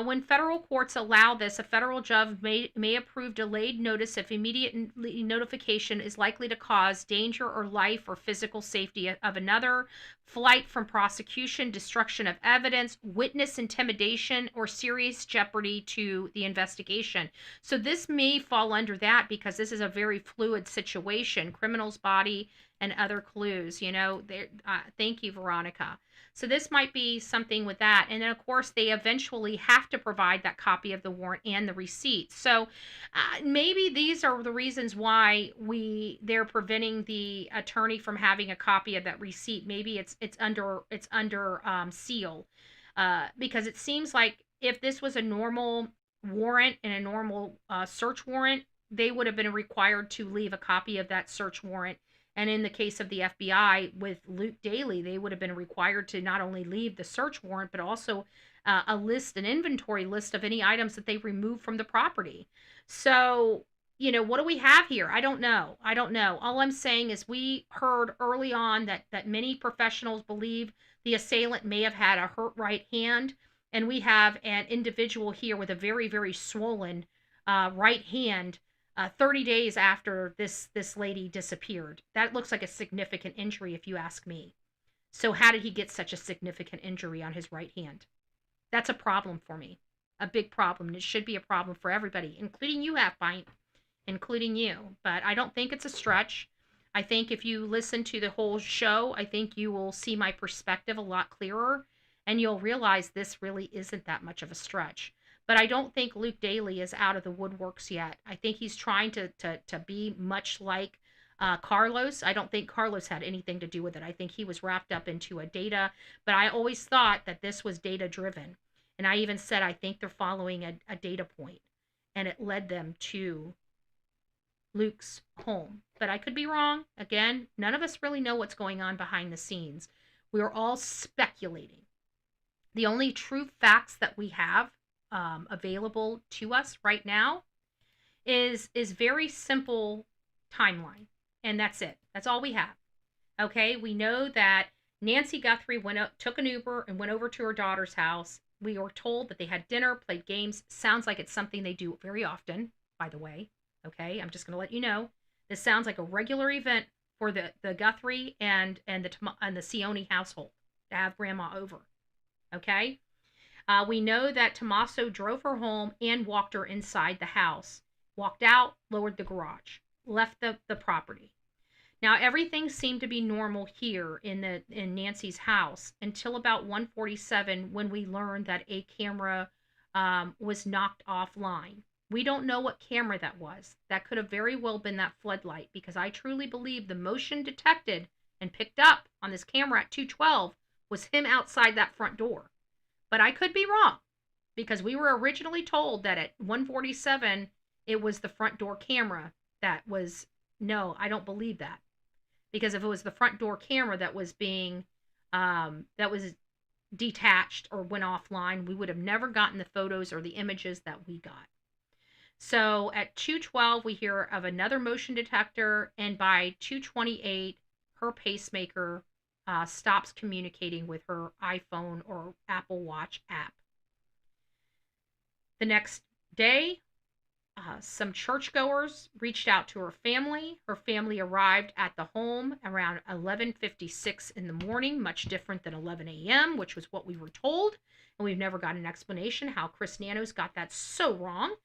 When federal courts allow this, a federal judge may approve delayed notice if immediate notification is likely to cause danger or life or physical safety of another, flight from prosecution, destruction of evidence, witness intimidation, or serious jeopardy to the investigation. So this may fall under that because this is a very fluid situation. Criminal's body and other clues, thank you, Veronica. So this might be something with that. And then, of course, they eventually have to provide that copy of the warrant and the receipt. So maybe these are the reasons why they're preventing the attorney from having a copy of that receipt. Maybe it's under seal, because it seems like if this was a normal warrant and a normal search warrant, they would have been required to leave a copy of that search warrant. And in the case of the FBI with Luke Daly, they would have been required to not only leave the search warrant, but also an inventory list of any items that they removed from the property. So, what do we have here? I don't know. All I'm saying is we heard early on that many professionals believe the assailant may have had a hurt right hand. And we have an individual here with a very, very swollen right hand 30 days after this lady disappeared. That looks like a significant injury if you ask me. So how did he get such a significant injury on his right hand? That's a problem for me. A big problem. It should be a problem for everybody, including you, Half-Pint, including you. But I don't think it's a stretch. I think if you listen to the whole show, I think you will see my perspective a lot clearer, and you'll realize this really isn't that much of a stretch. But I don't think Luke Daly is out of the woodworks yet. I think he's trying to be much like Carlos. I don't think Carlos had anything to do with it. I think he was wrapped up into a data. But I always thought that this was data driven. And I even said I think they're following a data point. And it led them to Luke's home. But I could be wrong. Again, none of us really know what's going on behind the scenes. We are all speculating. The only true facts that we have available to us right now is very simple timeline, and that's it. That's all we have. Okay, we know that Nancy Guthrie took an Uber and went over to her daughter's house. We were told that they had dinner, played games. Sounds like it's something they do very often, by the way. Okay, I'm just going to let you know. This sounds like a regular event for the Guthrie and the Cioni household to have grandma over. Okay. We know that Tommaso drove her home and walked her inside the house, walked out, lowered the garage, left the property. Now, everything seemed to be normal here in Nancy's house until about 1:47 when we learned that a camera was knocked offline. We don't know what camera that was. That could have very well been that floodlight, because I truly believe the motion detected and picked up on this camera at 2:12 was him outside that front door. But I could be wrong, because we were originally told that at 1:47 it was the front door camera that was. No, I don't believe that, because if it was the front door camera that was being that was detached or went offline, we would have never gotten the photos or the images that we got. So at 2:12 we hear of another motion detector, and by 2:28 her pacemaker stops communicating with her iPhone or Apple Watch app. The next day, some churchgoers reached out to her family. Her family arrived at the home around 11:56 in the morning, much different than 11 a.m., which was what we were told. And we've never got an explanation how Chris Nanos got that so wrong.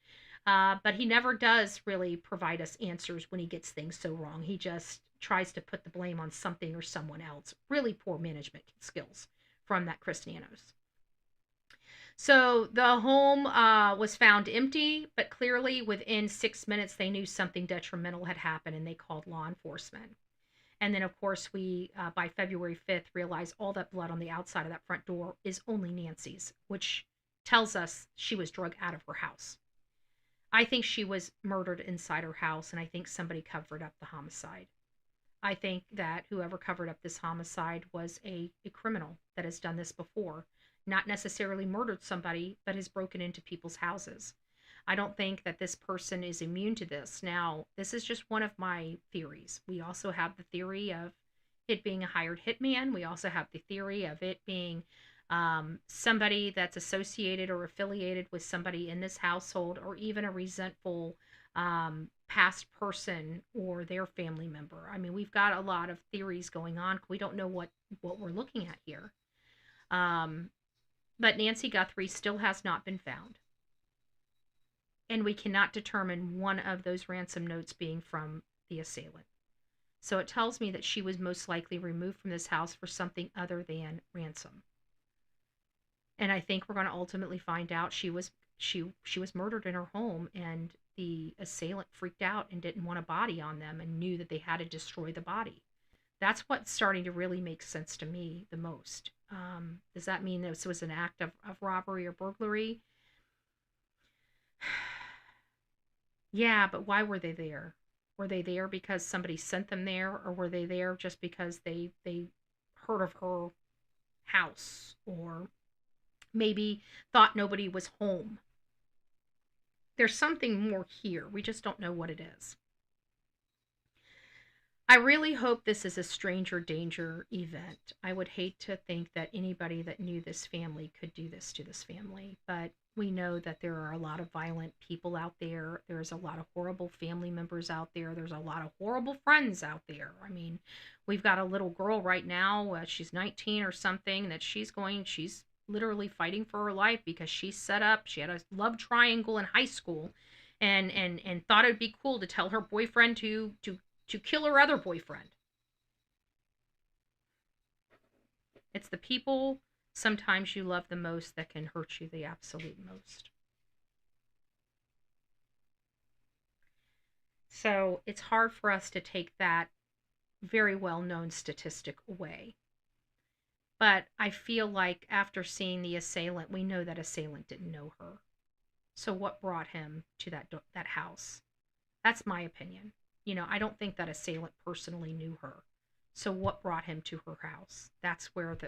But he never does really provide us answers when he gets things so wrong. He just tries to put the blame on something or someone else. Really poor management skills from that Chris Nanos. So the home was found empty, but clearly within 6 minutes they knew something detrimental had happened and they called law enforcement. And then, of course, we, by February 5th, realized all that blood on the outside of that front door is only Nancy's, which tells us she was drugged out of her house. I think she was murdered inside her house, and I think somebody covered up the homicide. I think that whoever covered up this homicide was a criminal that has done this before. Not necessarily murdered somebody, but has broken into people's houses. I don't think that this person is immune to this. Now, this is just one of my theories. We also have the theory of it being a hired hitman. We also have the theory of it being somebody that's associated or affiliated with somebody in this household, or even a resentful past person or their family member. I mean, we've got a lot of theories going on. We don't know what we're looking at here. But Nancy Guthrie still has not been found. And we cannot determine one of those ransom notes being from the assailant. So it tells me that she was most likely removed from this house for something other than ransom. And I think we're going to ultimately find out she was murdered in her home, and the assailant freaked out and didn't want a body on them and knew that they had to destroy the body. That's what's starting to really make sense to me the most. Does that mean this was an act of robbery or burglary? Yeah, but why were they there? Were they there because somebody sent them there, or were they there just because they heard of her house, or maybe thought nobody was home? There's something more here. We just don't know what it is. I really hope this is a stranger danger event. I would hate to think that anybody that knew this family could do this to this family, but we know that there are a lot of violent people out there. There's a lot of horrible family members out there. There's a lot of horrible friends out there. I mean, we've got a little girl right now, she's 19 or something, that she's literally fighting for her life because she had a love triangle in high school and thought it'd be cool to tell her boyfriend to kill her other boyfriend. It's the people sometimes you love the most that can hurt you the absolute most. So it's hard for us to take that very well-known statistic away. But I feel like after seeing the assailant, we know that assailant didn't know her. So what brought him to that house? That's my opinion. You know, I don't think that assailant personally knew her. So what brought him to her house? That's where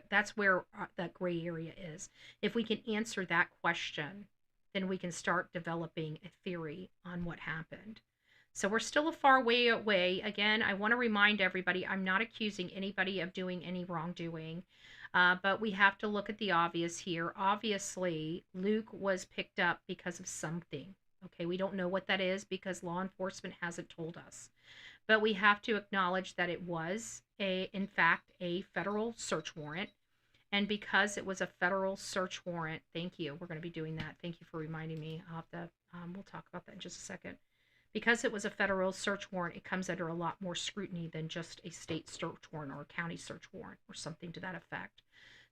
that gray area is. If we can answer that question, then we can start developing a theory on what happened. So we're still a far way away. Again, I want to remind everybody, I'm not accusing anybody of doing any wrongdoing, but we have to look at the obvious here. Obviously, Luke was picked up because of something. Okay, we don't know what that is because law enforcement hasn't told us. But we have to acknowledge that it was, in fact, a federal search warrant. And because it was a federal search warrant, thank you. We're going to be doing that. Thank you for reminding me. We'll talk about that in just a second. Because it was a federal search warrant, it comes under a lot more scrutiny than just a state search warrant or a county search warrant or something to that effect.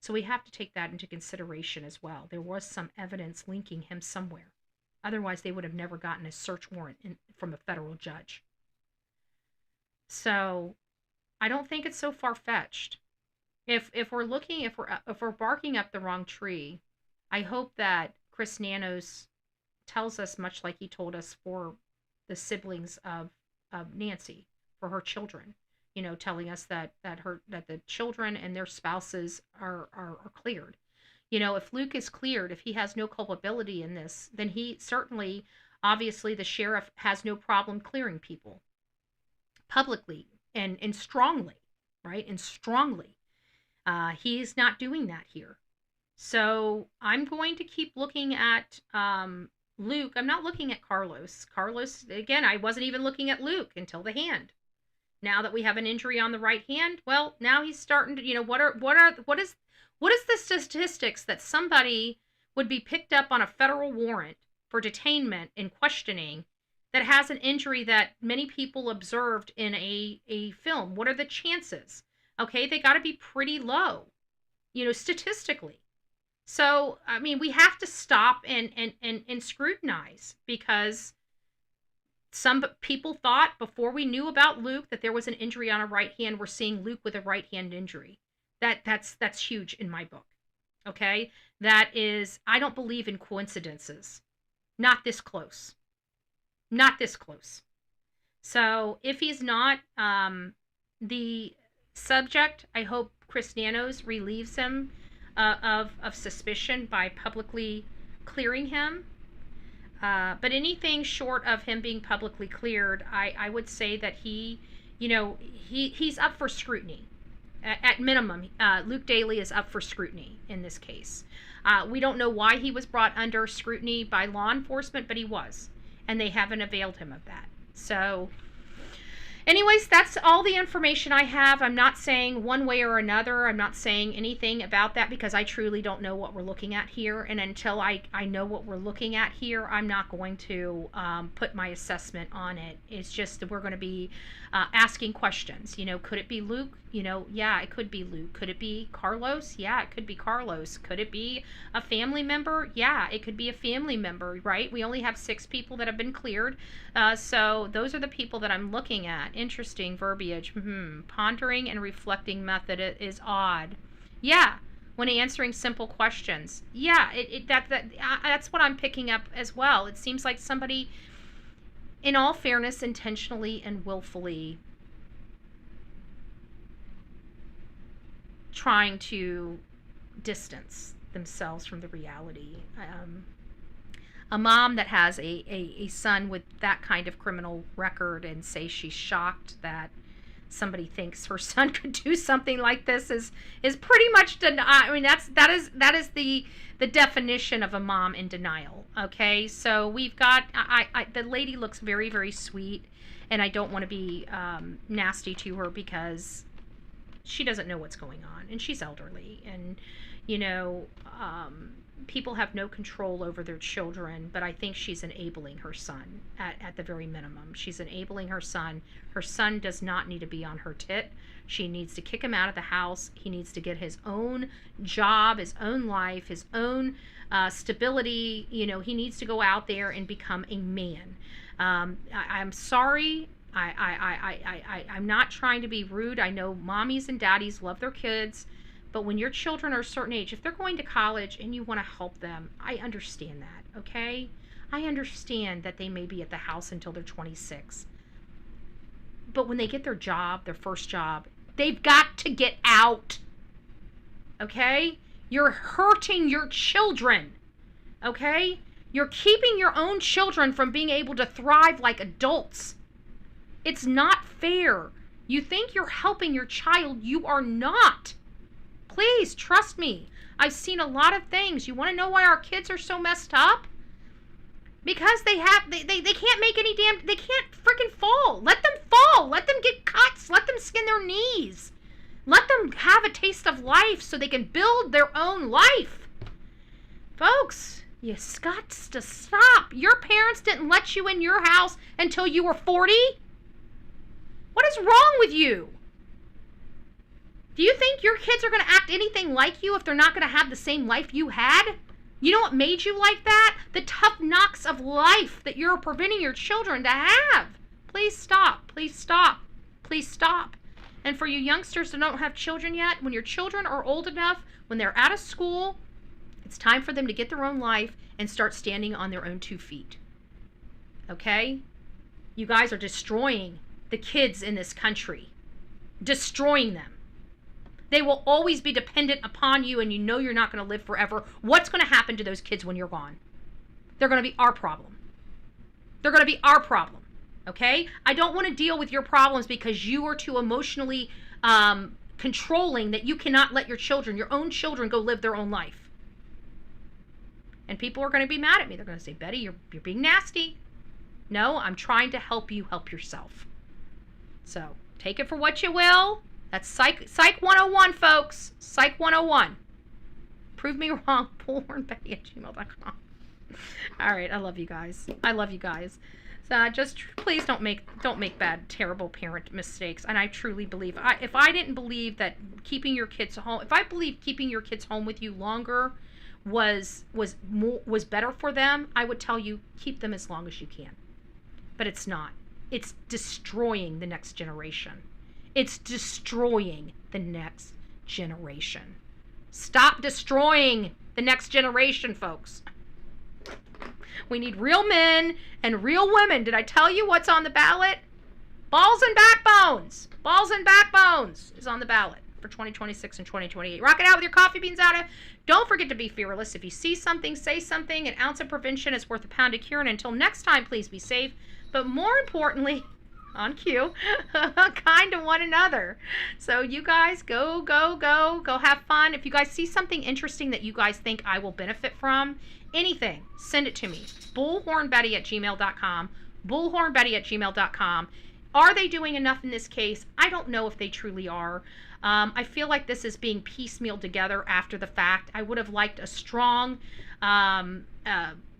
So we have to take that into consideration as well. There was some evidence linking him somewhere. Otherwise, they would have never gotten a search warrant from a federal judge. So I don't think it's so far-fetched. If we're barking up the wrong tree, I hope that Chris Nanos tells us, much like he told us for the siblings of Nancy, for her children, you know, telling us that the children and their spouses are cleared. You know, if Luke is cleared, if he has no culpability in this, then he certainly, obviously, the sheriff has no problem clearing people publicly and strongly, right? And strongly. He's not doing that here. So I'm going to keep looking at Luke. I'm not looking at Carlos. Carlos, again, I wasn't even looking at Luke until the hand. Now that we have an injury on the right hand, well, now he's starting to, what is the statistics that somebody would be picked up on a federal warrant for detainment and questioning that has an injury that many people observed in a film? What are the chances? Okay, they got to be pretty low, statistically. So, I mean, we have to stop and scrutinize, because some people thought before we knew about Luke that there was an injury on a right hand. We're seeing Luke with a right hand injury. That's huge in my book. Okay? That is, I don't believe in coincidences. Not this close. Not this close. So if he's not the subject, I hope Chris Nanos relieves him of suspicion by publicly clearing him. But anything short of him being publicly cleared, I would say that he's up for scrutiny. At minimum, Luke Daly is up for scrutiny in this case. We don't know why he was brought under scrutiny by law enforcement, but he was. And they haven't availed him of that. So, anyways, that's all the information I have. I'm not saying one way or another. I'm not saying anything about that because I truly don't know what we're looking at here. And until I know what we're looking at here, I'm not going to put my assessment on it. It's just that we're going to be asking questions. Could it be Luke? Yeah, it could be Luke. Could it be Carlos? Yeah, it could be Carlos. Could it be a family member? Yeah, it could be a family member, right? We only have 6 people that have been cleared. So those are the people that I'm looking at. Interesting verbiage. Pondering and reflecting method is odd. Yeah, when answering simple questions. Yeah, that's what I'm picking up as well. It seems like somebody, in all fairness, intentionally and willfully trying to distance themselves from the reality. A mom that has a son with that kind of criminal record and say she's shocked that somebody thinks her son could do something like this is pretty much I mean, that is the definition of a mom in denial. Okay, so we've got the lady looks very, very sweet, and I don't want to be nasty to her because she doesn't know what's going on, and she's elderly, and people have no control over their children, but I think she's enabling her son at the very minimum. She's enabling her son. Her son does not need to be on her tit. She needs to kick him out of the house. He needs to get his own job, his own life, his own stability. He needs to go out there and become a man. I'm sorry. I'm not trying to be rude. I know mommies and daddies love their kids, but when your children are a certain age, if they're going to college and you want to help them, I understand that, okay? I understand that they may be at the house until they're 26. But when they get their job, their first job, they've got to get out, okay? You're hurting your children, okay? You're keeping your own children from being able to thrive like adults. It's not fair. You think you're helping your child, you are not. Please, trust me. I've seen a lot of things. You want to know why our kids are so messed up? Because they can't make any they can't freaking fall. Let them fall. Let them get cuts. Let them skin their knees. Let them have a taste of life so they can build their own life. Folks, you got to stop. Your parents didn't let you in your house until you were 40. What is wrong with you? Do you think your kids are going to act anything like you if they're not going to have the same life you had? You know what made you like that? The tough knocks of life that you're preventing your children to have. Please stop. Please stop. Please stop. And for you youngsters that don't have children yet, when your children are old enough, when they're out of school, it's time for them to get their own life and start standing on their own 2 feet. Okay? You guys are destroying the kids in this country. Destroying them. They will always be dependent upon you, and you know you're not going to live forever. What's going to happen to those kids when you're gone? They're going to be our problem. They're going to be our problem, okay? I don't want to deal with your problems because you are too emotionally controlling that you cannot let your children, your own children, go live their own life. And people are going to be mad at me. They're going to say, Betty, you're being nasty. No, I'm trying to help you help yourself. So take it for what you will. That's Psych 101, folks. Psych 101. Prove me wrong. Bullhornbetty@gmail.com. All right, I love you guys. I love you guys. So just please don't make bad, terrible parent mistakes. And I truly believe, if I didn't believe that keeping your kids home, if I believed keeping your kids home with you longer was better for them, I would tell you keep them as long as you can. But it's not. It's destroying the next generation. It's destroying the next generation. Stop destroying the next generation, folks. We need real men and real women. Did I tell you what's on the ballot? Balls and backbones. Balls and backbones is on the ballot for 2026 and 2028. Rock it out with your coffee beans out of. Don't forget to be fearless. If you see something, say something. An ounce of prevention is worth a pound of cure. And until next time, please be safe. But more importantly, on cue, kind to one another. So you guys go have fun. If you guys see something interesting that you guys think I will benefit from, anything, send it to me. Bullhornbetty@gmail.com. Bullhornbetty@gmail.com. Are they doing enough in this case? I don't know if they truly are. I feel like this is being piecemealed together after the fact. I would have liked a strong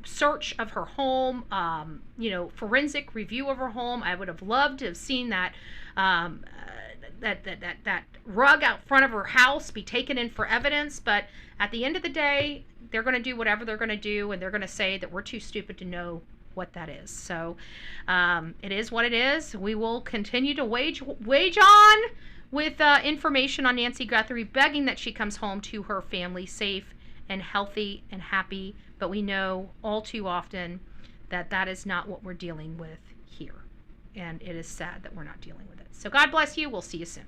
search of her home, forensic review of her home. I would have loved to have seen that that rug out front of her house be taken in for evidence. But at the end of the day, they're going to do whatever they're going to do, and they're going to say that we're too stupid to know what that is. So it is what it is. We will continue to wage on with information on Nancy Guthrie, begging that she comes home to her family safe and healthy and happy. But we know all too often that that is not what we're dealing with here. And it is sad that we're not dealing with it. So God bless you. We'll see you soon.